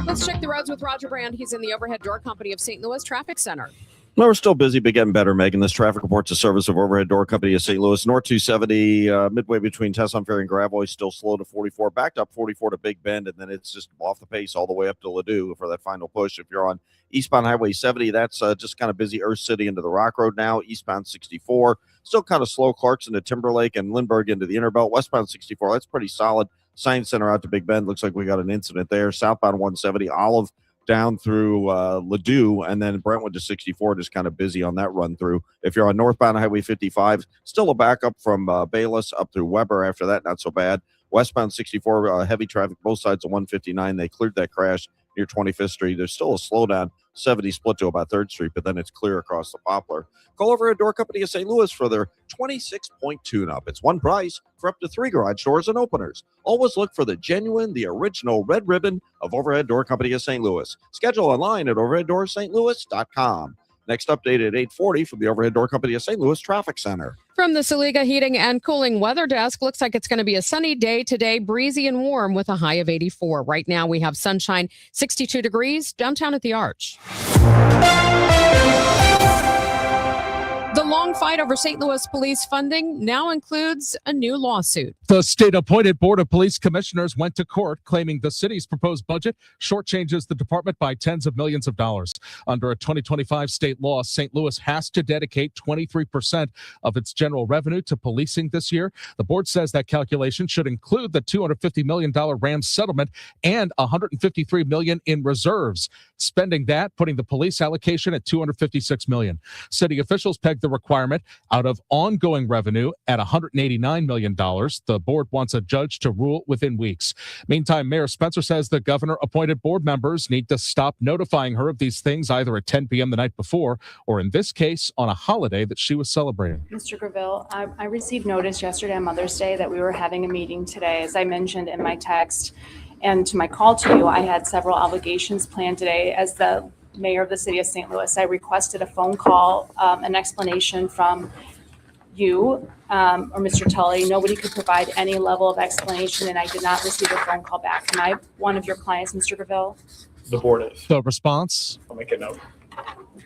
[SPEAKER 4] Let's check the roads with Roger Brand. He's in the Overhead Door Company of St. Louis Traffic Center.
[SPEAKER 24] No, we're still busy, but getting better, Megan. This traffic report's a service of Overhead Door Company of St. Louis. North 270, midway between Tesson Ferry and Gravois, still slow to 44. Backed up 44 to Big Bend, and then it's just off the pace all the way up to Ladue for that final push. If you're on eastbound Highway 70, that's just kind of busy. Earth City into the Rock Road now. Eastbound 64, still kind of slow. Clarkson to Timberlake and Lindbergh into the Innerbelt. Westbound 64, that's pretty solid. Science Center out to Big Bend. Looks like we got an incident there. Southbound 170, Olive down through Ladue, and then Brentwood to 64, just kind of busy on that run through. If you're on northbound Highway 55, still a backup from Bayless up through Weber. After that, not so bad. Westbound 64, heavy traffic both sides of 159. They cleared that crash near 25th Street. There's still a slowdown, 70 split to about 3rd Street, but then it's clear across the Poplar. Call over at Door Company of St. Louis for their 26-point tune-up. It's one price for up to 3 garage doors and openers. Always look for the genuine, the original red ribbon of Overhead Door Company of St. Louis. Schedule online at overheaddoorsstlouis.com. Next update at 8:40 from the Overhead Door Company of St. Louis Traffic Center.
[SPEAKER 4] From the Saliga Heating and Cooling Weather Desk, looks like it's going to be a sunny day today, breezy and warm with a high of 84. Right now we have sunshine, 62 degrees downtown at the Arch. The long fight over St. Louis police funding now includes a new lawsuit.
[SPEAKER 6] The state-appointed Board of Police Commissioners went to court claiming the city's proposed budget shortchanges the department by tens of millions of dollars. Under a 2025 state law, St. Louis has to dedicate 23% of its general revenue to policing this year. The board says that calculation should include the $250 million Rams settlement and $153 million in reserves. Spending that, putting the police allocation at $256 million. City officials pegged the requirement out of ongoing revenue at $189 million. The board wants a judge to rule within weeks. Meantime, Mayor Spencer says the governor-appointed board members need to stop notifying her of these things either at 10 p.m. the night before or, in this case, on a holiday that she was celebrating.
[SPEAKER 11] Mr. Graville, I received notice yesterday on Mother's Day that we were having a meeting today. As I mentioned in my text and to my call to you, I had several obligations planned today. As the mayor of the city of St. Louis, I requested a phone call, an explanation from you or Mr. Tully. Nobody could provide any level of explanation, and I did not receive a phone call back. Am I one of your clients, Mr. Graville?
[SPEAKER 6] The board is. The response?
[SPEAKER 12] I'll make a note.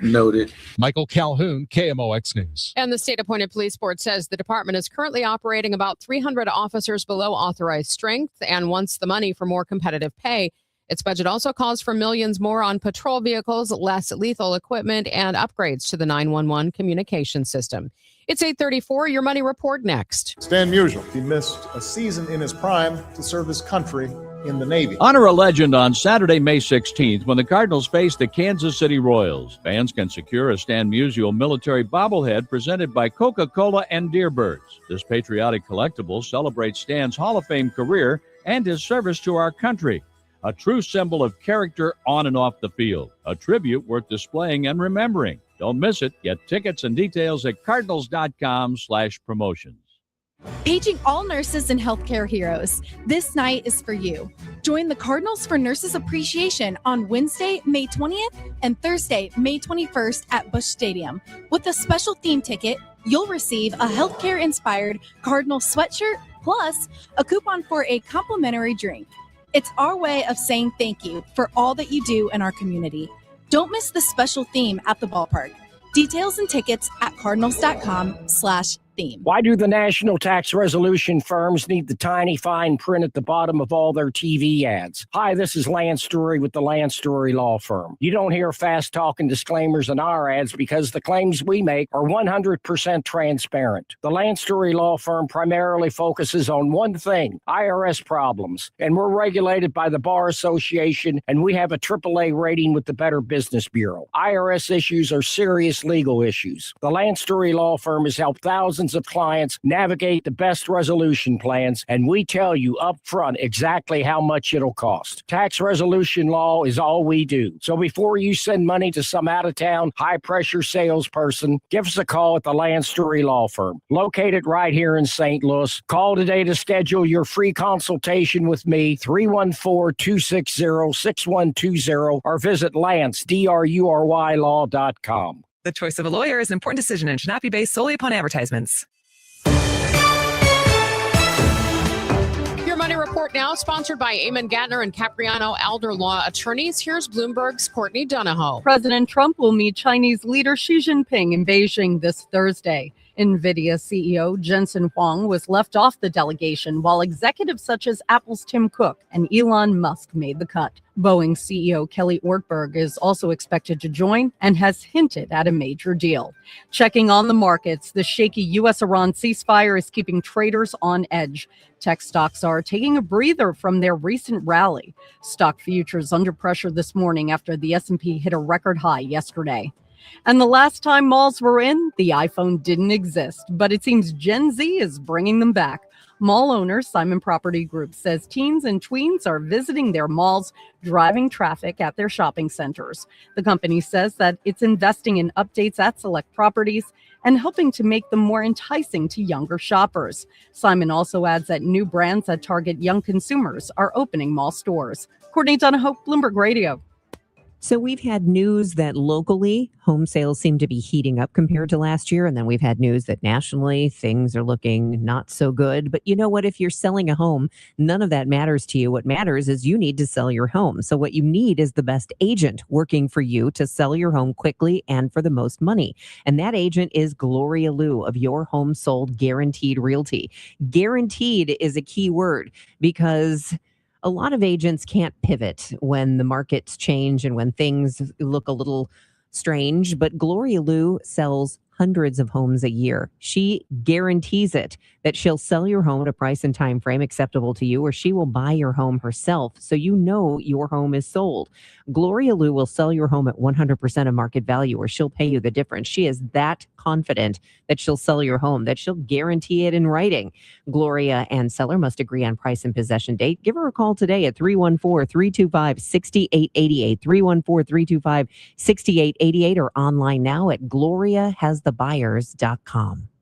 [SPEAKER 6] Noted. Michael Calhoun, KMOX News.
[SPEAKER 4] And the state-appointed police board says the department is currently operating about 300 officers below authorized strength and wants the money for more competitive pay. Its budget also calls for millions more on patrol vehicles, less lethal equipment, and upgrades to the 911 communication system. It's 8:34. Your Money Report next.
[SPEAKER 13] Stan Musial. He missed a season in his prime to serve his country in the Navy.
[SPEAKER 14] Honor a legend on Saturday, May 16th, when the Cardinals face the Kansas City Royals. Fans can secure a Stan Musial military bobblehead presented by Coca-Cola and Deerbirds. This patriotic collectible celebrates Stan's Hall of Fame career and his service to our country. A true symbol of character on and off the field. A tribute worth displaying and remembering. Don't miss it. Get tickets and details at cardinals.com/promotions.
[SPEAKER 26] Paging all nurses and healthcare heroes. This night is for you. Join the Cardinals for Nurses Appreciation on Wednesday, May 20th and Thursday, May 21st at Busch Stadium. With a special theme ticket, you'll receive a healthcare-inspired Cardinal sweatshirt plus a coupon for a complimentary drink. It's our way of saying thank you for all that you do in our community. Don't miss the special theme at the ballpark. Details and tickets at cardinals.com/theme.
[SPEAKER 27] Why do the national tax resolution firms need the tiny fine print at the bottom of all their TV ads? Hi, this is Lance Story with the Lance Story Law Firm. You don't hear fast-talking disclaimers in our ads because the claims we make are 100% transparent. The Lance Story Law Firm primarily focuses on one thing, IRS problems, and we're regulated by the Bar Association, and we have a AAA rating with the Better Business Bureau. IRS issues are serious legal issues. The Lance Story Law Firm has helped thousands of clients navigate the best resolution plans, and we tell you up front exactly how much it'll cost. Tax resolution law is all we do. So before you send money to some out-of-town, high-pressure salesperson, give us a call at the Land Story Law Firm, located right here in St. Louis. Call today to schedule your free consultation with me, 314-260-6120, or visit lance.drurylaw.com.
[SPEAKER 28] The choice of a lawyer is an important decision and should not be based solely upon advertisements.
[SPEAKER 4] Your Money Report now, sponsored by Eamon Gattner and Capriano Elder Law Attorneys. Here's Bloomberg's Courtney Donahoe.
[SPEAKER 29] President Trump will meet Chinese leader Xi Jinping in Beijing this Thursday.
[SPEAKER 1] NVIDIA CEO Jensen Huang was left off the delegation, while executives such as Apple's Tim Cook and Elon Musk made the cut. Boeing CEO Kelly Ortberg is also expected to join and has hinted at a major deal. Checking on the markets, the shaky U.S.-Iran ceasefire is keeping traders on edge. Tech stocks are taking a breather from their recent rally. Stock futures under pressure this morning after the S&P hit a record high yesterday. And the last time malls were in, the iPhone didn't exist, but it seems Gen Z is bringing them back. Mall owner Simon Property Group says teens and tweens are visiting their malls, driving traffic at their shopping centers. The company says that it's investing in updates at select properties and helping to make them more enticing to younger shoppers. Simon also adds that new brands that target young consumers are opening mall stores. Courtney Donahoe, Bloomberg Radio.
[SPEAKER 18] So we've had news that locally home sales seem to be heating up compared to last year. And then we've had news that nationally things are looking not so good. But you know what? If you're selling a home, none of that matters to you. What matters is you need to sell your home. So what you need is the best agent working for you to sell your home quickly and for the most money. And that agent is Gloria Liu of Your Home Sold Guaranteed Realty. Guaranteed is a key word because a lot of agents can't pivot when the markets change and when things look a little strange, but Gloria Liu sells hundreds of homes a year. She guarantees it that she'll sell your home at a price and time frame acceptable to you, or she will buy your home herself so you know your home is sold. Gloria Liu will sell your home at 100% of market value, or she'll pay you the difference. She is that confident that she'll sell your home, that she'll guarantee it in writing. Gloria and seller must agree on price and possession date. Give her a call today at 314-325-6888, 314-325-6888, or online now at gloriahasthebuyers.com.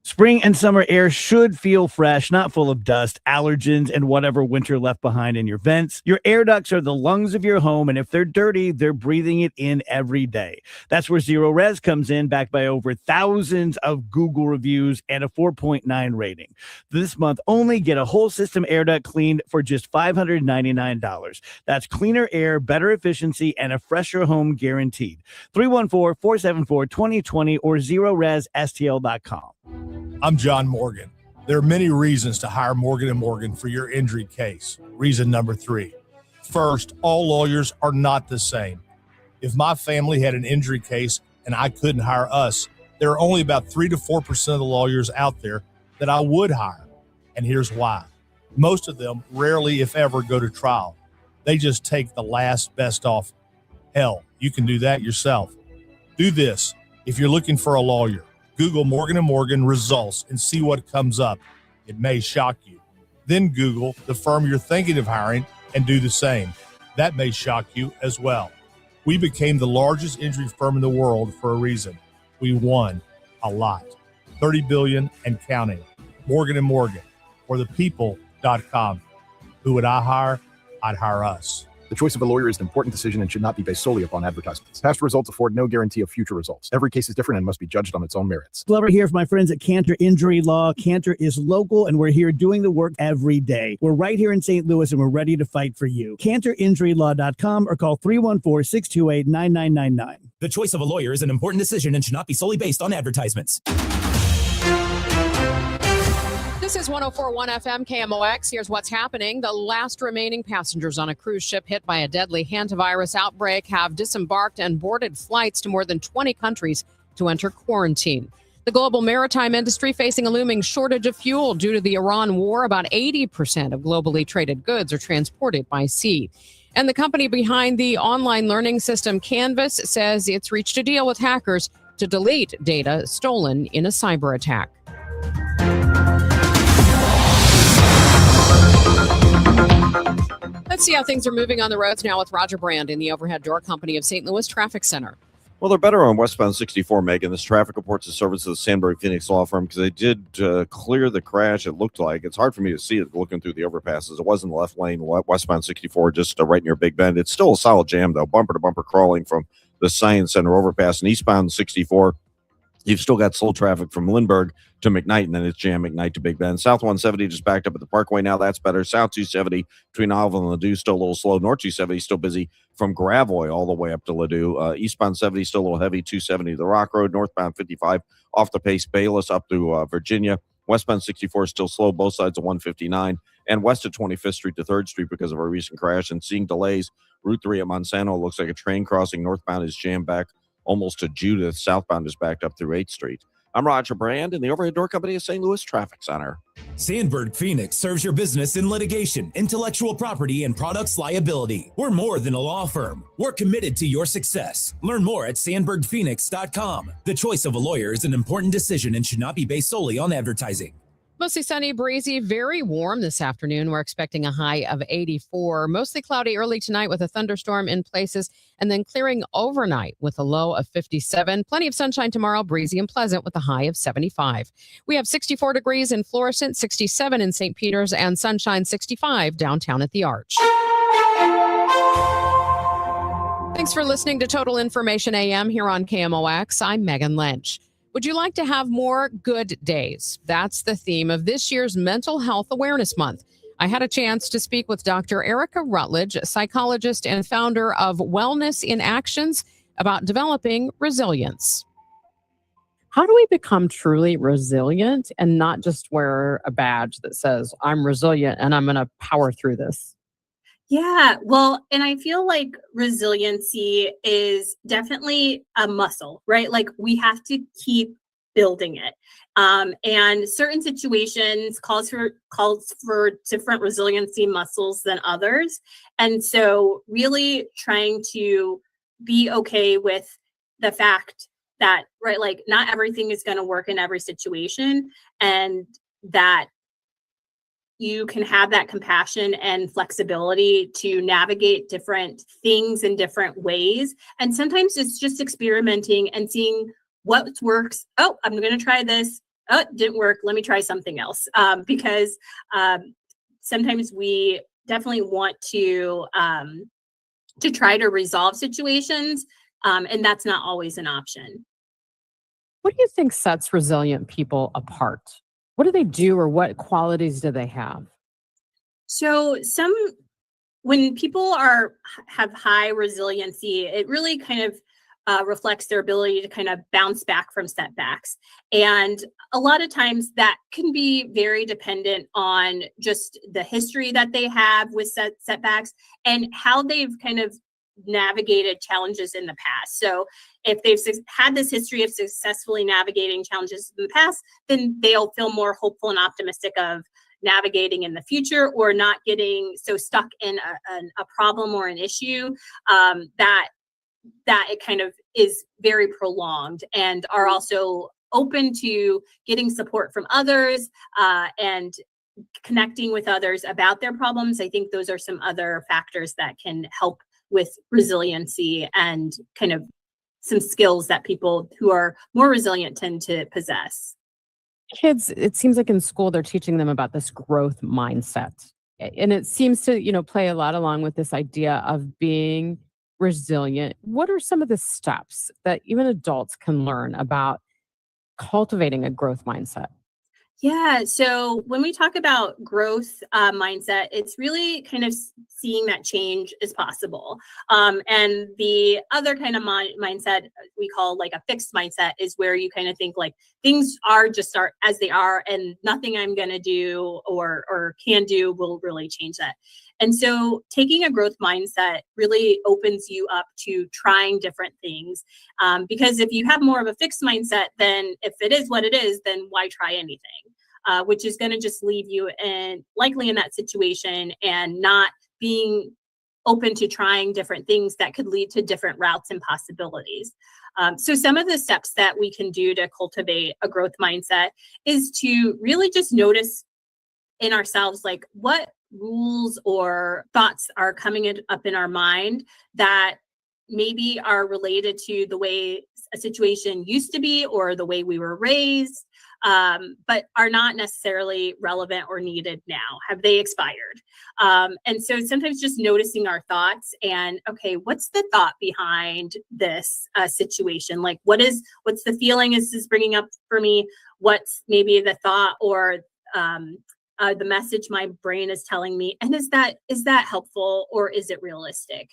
[SPEAKER 7] Spring and summer air should feel fresh, not full of dust, allergens, and whatever winter left behind in your vents. Your air ducts are the lungs of your home, and if they're dirty, they're breathing it in every day. That's where Zero Res comes in, backed by over thousands of Google reviews and a 4.9 rating. This month, only get a whole system air duct cleaned for just $599. That's cleaner air, better efficiency, and a fresher home guaranteed. 314-474-2020 or ZeroResSTL.com.
[SPEAKER 8] I'm John Morgan. There are many reasons to hire Morgan & Morgan for your injury case. Reason number 3. First, all lawyers are not the same. If my family had an injury case and I couldn't hire us, there are only about 3 to 4% of the lawyers out there that I would hire. And here's why. Most of them rarely, if ever, go to trial. They just take the last best offer. Hell, you can do that yourself. Do this. If you're looking for a lawyer, Google Morgan & Morgan results and see what comes up. It may shock you. Then Google the firm you're thinking of hiring and do the same. That may shock you as well. We became the largest injury firm in the world for a reason. We won a lot. $30 billion and counting. Morgan & Morgan, or thepeople.com. Who would I hire? I'd hire us.
[SPEAKER 9] The choice of a lawyer is an important decision and should not be based solely upon advertisements. Past results afford no guarantee of future results. Every case is different and must be judged on its own merits.
[SPEAKER 7] Glover here for my friends at Cantor Injury Law. Cantor is local, and we're here doing the work every day. We're right here in St. Louis, and we're ready to fight for you. CantorInjuryLaw.com or call 314-628-9999.
[SPEAKER 10] The choice of a lawyer is an important decision and should not be solely based on advertisements.
[SPEAKER 4] This is 104.1 FM KMOX. Here's what's happening. The last remaining passengers on a cruise ship hit by a deadly hantavirus outbreak have disembarked and boarded flights to more than 20 countries to enter quarantine. The global maritime industry facing a looming shortage of fuel due to the Iran war. About 80% of globally traded goods are transported by sea. And the company behind the online learning system Canvas says it's reached a deal with hackers to delete data stolen in a cyber attack. Let's see how things are moving on the roads now with Roger Brand in the Overhead Door Company of St. Louis Traffic Center.
[SPEAKER 24] Well, they're better on westbound 64, Megan. This traffic reports the service of the Sandberg Phoenix Law Firm because they did clear the crash. It looked like it's hard for me to see it looking through the overpasses. It was in the left lane, westbound 64, just right near Big Bend. It's still a solid jam, though, bumper to bumper crawling from the Science Center overpass and eastbound 64. You've still got slow traffic from Lindbergh to McKnight, and then it's jam McKnight to Big Bend. South 170 just backed up at the Parkway. Now that's better. South 270 between Olive and Ladue still a little slow. North 270 still busy from Gravois all the way up to Ladue. Eastbound 70 still a little heavy. 270 the Rock Road. Northbound 55 off the pace. Bayless up to Virginia. Westbound 64 still slow. Both sides of 159. And west of 25th Street to 3rd Street because of a recent crash. And seeing delays. Route 3 at Monsanto looks like a train crossing. Northbound is jammed back almost to Judith. Southbound is backed up through 8th Street. I'm Roger Brand in the Overhead Door Company of St. Louis Traffic Center.
[SPEAKER 10] Sandberg Phoenix serves your business in litigation, intellectual property, and products liability. We're more than a law firm. We're committed to your success. Learn more at sandbergphoenix.com. The choice of a lawyer is an important decision and should not be based solely on advertising.
[SPEAKER 4] Mostly sunny, breezy, very warm this afternoon. We're expecting a high of 84. Mostly cloudy early tonight with a thunderstorm in places, and then clearing overnight with a low of 57. Plenty of sunshine tomorrow, breezy and pleasant with a high of 75. We have 64 degrees in Florissant, 67 in St. Peter's, and sunshine 65 downtown at the Arch. Thanks for listening to Total Information AM here on KMOX. I'm Megan Lynch. Would you like to have more good days? That's the theme of this year's Mental Health Awareness Month. I had a chance to speak with Dr. Erica Rutledge, psychologist and founder of Wellness in Actions, about developing resilience.
[SPEAKER 5] How do we become truly resilient and not just wear a badge that says, I'm resilient and I'm going to power through this?
[SPEAKER 12] Yeah, well, and I feel like resiliency is definitely a muscle, right? Like we have to keep building it. And certain situations calls for different resiliency muscles than others. And so really trying to be okay with the fact that, right, like not everything is going to work in every situation, and that you can have that compassion and flexibility to navigate different things in different ways. And sometimes it's just experimenting and seeing what works. Oh, I'm going to try this. Oh, it didn't work. Let me try something else. Because sometimes we definitely want to try to resolve situations. And that's not always an option.
[SPEAKER 5] What do you think sets resilient people apart? What do they do, or what qualities do they have?
[SPEAKER 12] So when people have high resiliency, it really kind of reflects their ability to kind of bounce back from setbacks. And a lot of times that can be very dependent on just the history that they have with setbacks and how they've kind of navigated challenges in the past. So if they've had this history of successfully navigating challenges in the past, then they'll feel more hopeful and optimistic of navigating in the future, or not getting so stuck in a problem or an issue that it kind of is very prolonged, and are also open to getting support from others and connecting with others about their problems. I think those are some other factors that can help with resiliency and kind of some skills that people who are more resilient tend to possess.
[SPEAKER 5] Kids, it seems like in school, they're teaching them about this growth mindset. And it seems to, play a lot along with this idea of being resilient. What are some of the steps that even adults can learn about cultivating a growth mindset?
[SPEAKER 12] Yeah. So when we talk about growth mindset, it's really kind of seeing that change is possible. And the other kind of mindset we call like a fixed mindset is where you kind of think like things are as they are, and nothing I'm going to do or can do will really change that. And so taking a growth mindset really opens you up to trying different things. Because if you have more of a fixed mindset, then if it is what it is, then why try anything? Which is going to just leave you likely in that situation and not being open to trying different things that could lead to different routes and possibilities. So some of the steps that we can do to cultivate a growth mindset is to really just notice in ourselves, like what rules or thoughts are coming up in our mind that maybe are related to the way a situation used to be or the way we were raised. but are not necessarily relevant or needed now. Have they expired? And so sometimes just noticing our thoughts and, okay, what's the thought behind this situation? Like, what's the feeling this is bringing up for me? What's maybe the thought or the message my brain is telling me? And is that helpful or is it realistic?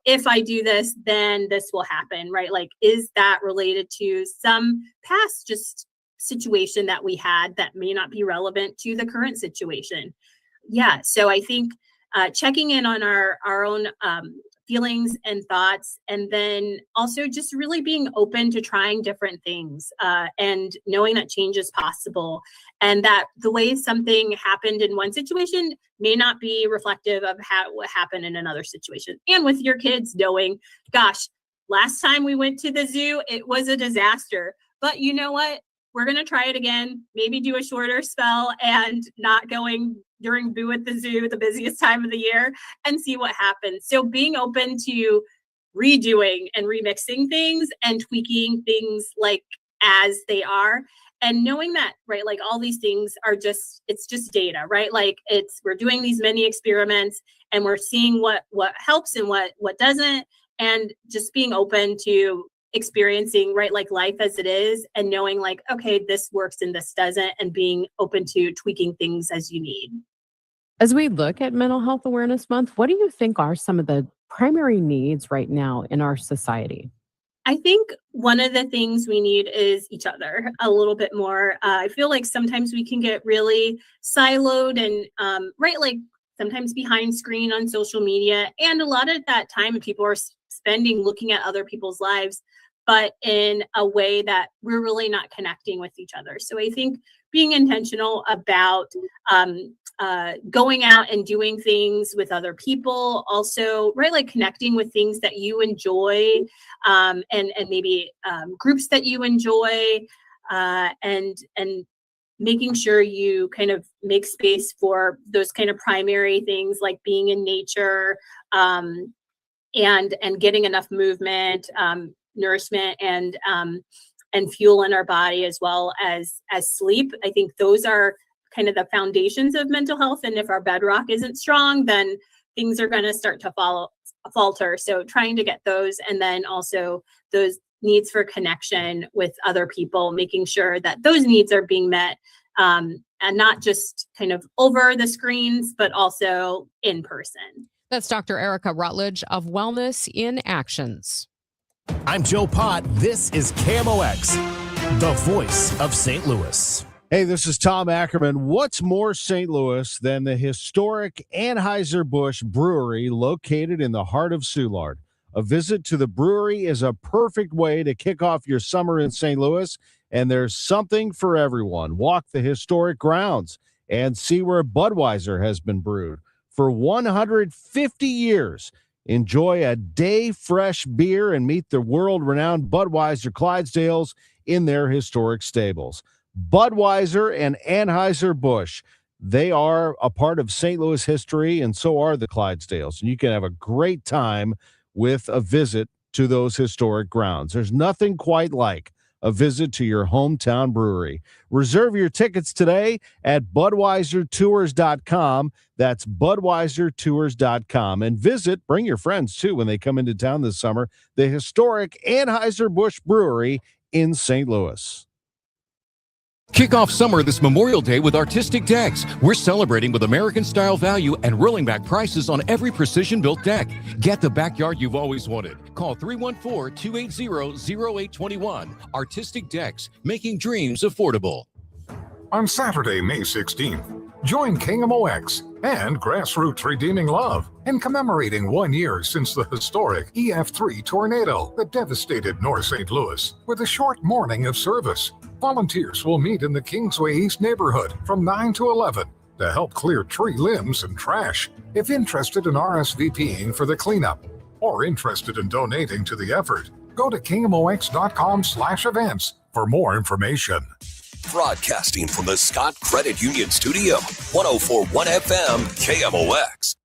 [SPEAKER 12] If I do this, then this will happen, right? Like, is that related to some past just situation that we had that may not be relevant to the current situation? Yeah. So I think checking in on our own feelings and thoughts, and then also just really being open to trying different things and knowing that change is possible, and that the way something happened in one situation may not be reflective of what happened in another situation. And with your kids knowing, gosh, last time we went to the zoo, it was a disaster, but you know what? We're going to try it again, maybe do a shorter spell and not going during Boo at the Zoo, the busiest time of the year, and see what happens. So being open to redoing and remixing things and tweaking things like as they are, and knowing that, right, like all these things are it's just data, right? Like we're doing these many experiments and we're seeing what helps and what doesn't, and just being open to experiencing, right, like life as it is, and knowing like, okay, this works and this doesn't, and being open to tweaking things as you need.
[SPEAKER 5] As we look at Mental Health Awareness Month, what do you think are some of the primary needs right now in our society?
[SPEAKER 12] I think one of the things we need is each other a little bit more. I feel like sometimes we can get really siloed and, right, like sometimes behind screen on social media, and a lot of that time people are spending looking at other people's lives, but in a way that we're really not connecting with each other. So I think being intentional about going out and doing things with other people, also, right, like connecting with things that you enjoy, and maybe groups that you enjoy, and making sure you kind of make space for those kind of primary things like being in nature, and getting enough movement, nourishment, and fuel in our body, as well as sleep. I think those are kind of the foundations of mental health. And if our bedrock isn't strong, then things are going to start to falter. So trying to get those, and then also those needs for connection with other people, making sure that those needs are being met, and not just kind of over the screens, but also in person.
[SPEAKER 4] That's Dr. Erica Rutledge of Wellness in Actions.
[SPEAKER 10] I'm Joe Pott. This is KMOX, the voice of St. Louis.
[SPEAKER 15] Hey, this is Tom Ackerman. What's more St. Louis than the historic Anheuser-Busch Brewery located in the heart of Soulard? A visit to the brewery is a perfect way to kick off your summer in St. Louis, and there's something for everyone. Walk the historic grounds and see where Budweiser has been brewed for 150 years. Enjoy a day fresh beer and meet the world-renowned Budweiser Clydesdales in their historic stables. Budweiser and Anheuser-Busch, they are a part of St. Louis history, and so are the Clydesdales. And you can have a great time with a visit to those historic grounds. There's nothing quite like a visit to your hometown brewery. Reserve your tickets today at BudweiserTours.com. That's BudweiserTours.com. And bring your friends too when they come into town this summer, the historic Anheuser-Busch Brewery in St. Louis.
[SPEAKER 16] Kick off summer this Memorial Day with Artistic Decks. We're celebrating with American-style value and rolling back prices on every precision-built deck. Get the backyard you've always wanted. Call 314-280-0821. Artistic Decks, making dreams affordable.
[SPEAKER 17] On Saturday, May 16th, join KMOX and Grassroots Redeeming Love in commemorating 1 year since the historic EF3 tornado that devastated North St. Louis with a short morning of service. Volunteers will meet in the Kingsway East neighborhood from 9 to 11 to help clear tree limbs and trash. If interested in RSVPing for the cleanup or interested in donating to the effort, go to KMOX.com/events for more information.
[SPEAKER 19] Broadcasting from the Scott Credit Union Studio, 104.1 FM KMOX.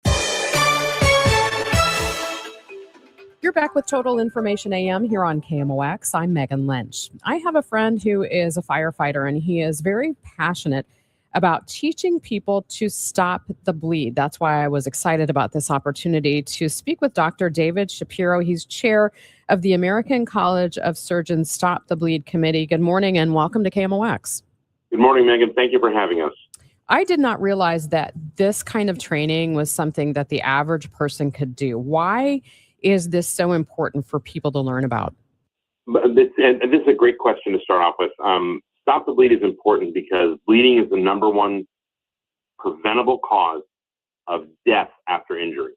[SPEAKER 5] You're back with Total Information AM here on KMOX. I'm Megan Lynch. I have a friend who is a firefighter, and he is very passionate about teaching people to stop the bleed. That's why I was excited about this opportunity to speak with Dr. David Shapiro. He's chair of the American College of Surgeons Stop the Bleed Committee. Good morning and welcome to KMOX.
[SPEAKER 2] Good morning, Megan. Thank you for having us.
[SPEAKER 5] I did not realize that this kind of training was something that the average person could do. Why is this so important for people to learn about?
[SPEAKER 2] This is a great question to start off with. Stop the bleed is important because bleeding is the number one preventable cause of death after injury.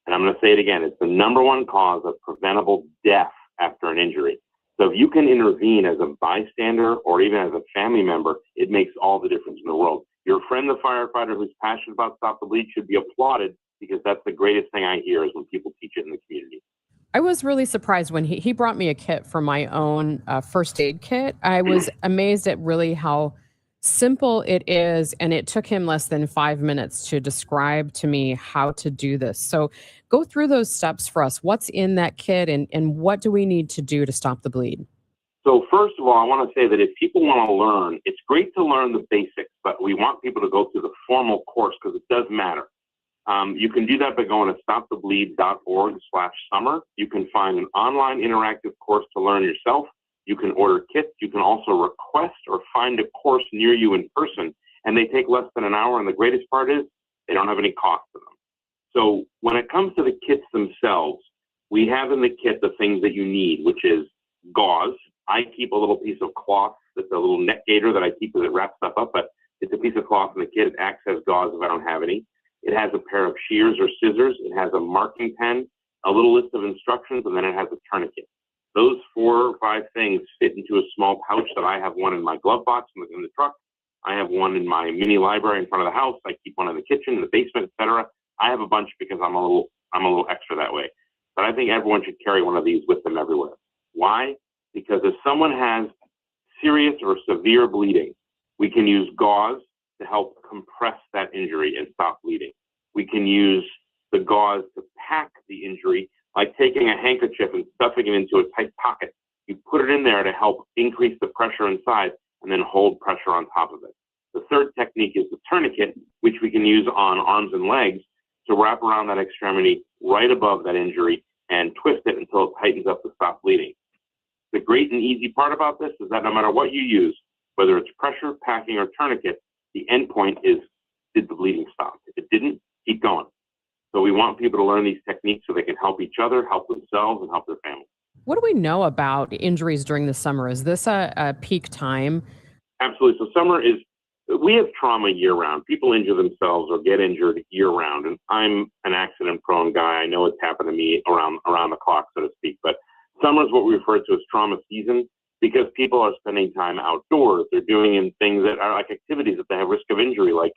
[SPEAKER 2] And I'm going to say it again. It's the number one cause of preventable death after an injury. So if you can intervene as a bystander or even as a family member, it makes all the difference in the world. Your friend, the firefighter who's passionate about Stop the Bleed, should be applauded because that's the greatest thing I hear is when people teach it in the community.
[SPEAKER 5] I was really surprised when he brought me a kit for my own first aid kit. I was amazed at really how simple it is, and it took him less than 5 minutes to describe to me how to do this. So go through those steps for us. What's in that kit, and what do we need to do to stop the bleed?
[SPEAKER 2] So first of all, I want to say that if people want to learn, it's great to learn the basics, but we want people to go through the formal course because it does matter. You can do that by going to stopthebleed.org/summer. You can find an online interactive course to learn yourself. You can order kits. You can also request or find a course near you in person, and they take less than an hour. And the greatest part is they don't have any cost to them. So when it comes to the kits themselves, we have in the kit the things that you need, which is gauze. I keep a little piece of cloth that's a little neck gaiter that I keep because it wraps stuff up, but it's a piece of cloth in the kit. It acts as gauze if I don't have any. It has a pair of shears or scissors. It has a marking pen, a little list of instructions, and then it has a tourniquet. Those 4 or 5 things fit into a small pouch that I have one in my glove box in the truck. I have one in my mini library in front of the house. I keep one in the kitchen, in the basement, etc. I have a bunch because I'm a little extra that way. But I think everyone should carry one of these with them everywhere. Why? Because if someone has serious or severe bleeding, we can use gauze to help compress that injury and stop bleeding. We can use the gauze to pack the injury, like taking a handkerchief and stuffing it into a tight pocket. You put it in there to help increase the pressure inside and then hold pressure on top of it. The third technique is the tourniquet, which we can use on arms and legs to wrap around that extremity right above that injury and twist it until it tightens up to stop bleeding. The great and easy part about this is that no matter what you use, whether it's pressure, packing, or tourniquet, the end point is, did the bleeding stop? If it didn't, keep going. So we want people to learn these techniques so they can help each other, help themselves, and help their family.
[SPEAKER 5] What do we know about injuries during the summer? Is this a peak time?
[SPEAKER 2] Absolutely. So summer is, we have trauma year-round. People injure themselves or get injured year-round. And I'm an accident-prone guy. I know it's happened to me around the clock, so to speak. But summer is what we refer to as trauma season, because people are spending time outdoors. They're doing things that are like activities that they have risk of injury, like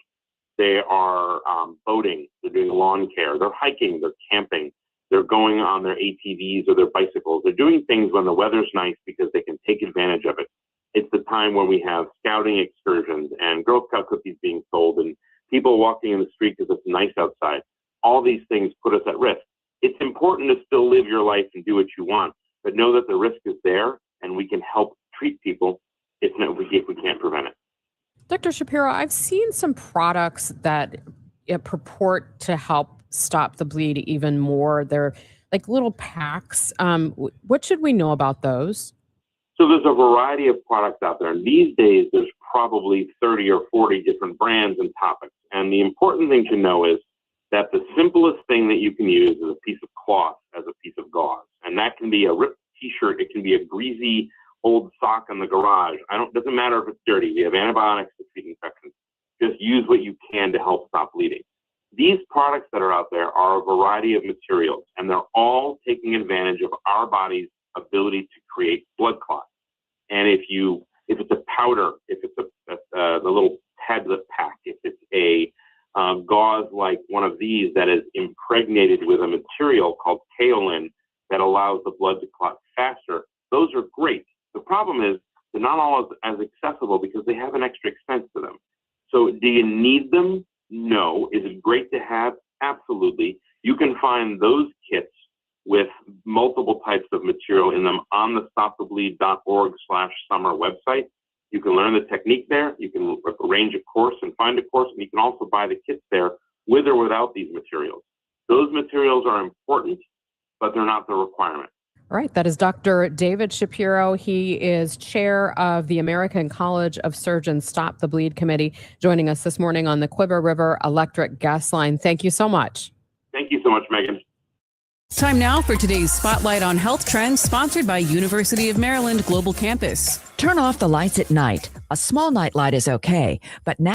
[SPEAKER 2] they are boating, they're doing lawn care, they're hiking, they're camping, they're going on their ATVs or their bicycles. They're doing things when the weather's nice because they can take advantage of it. It's the time when we have scouting excursions and Girl Scout cookies being sold and people walking in the street because it's nice outside. All these things put us at risk. It's important to still live your life and do what you want, but know that the risk is there and we can help treat people if we can't prevent it.
[SPEAKER 5] Dr. Shapiro, I've seen some products that purport to help stop the bleed even more. They're like little packs. What should we know about those?
[SPEAKER 2] So there's a variety of products out there. And these days, there's probably 30 or 40 different brands and topics. And the important thing to know is that the simplest thing that you can use is a piece of cloth as a piece of gauze. And that can be a ripped t-shirt. It can be a greasy old sock in the garage. Doesn't matter if it's dirty. We have antibiotics to treat infections. Just use what you can to help stop bleeding. These products that are out there are a variety of materials, and they're all taking advantage of our body's ability to create blood clots. And if it's a powder, if it's the little tablet pack, if it's a gauze like one of these that is impregnated with a material called kaolin that allows the blood to clot faster, those are great. The problem is they're not all as accessible because they have an extra expense to them. So do you need them? No. Is it great to have? Absolutely. You can find those kits with multiple types of material in them on the stopthebleed.org/summer website. You can learn the technique there. You can arrange a course and find a course, and you can also buy the kits there with or without these materials. Those materials are important, but they're not the requirement.
[SPEAKER 4] All right, that is Dr. David Shapiro. He is chair of the American College of Surgeons Stop the Bleed Committee, joining us this morning on the Quiver River Electric Gas Line. Thank you so much.
[SPEAKER 2] Thank you so much, Megan.
[SPEAKER 3] Time now for today's Spotlight on Health Trends, sponsored by University of Maryland Global Campus.
[SPEAKER 6] Turn off the lights at night. A small nightlight is okay, but now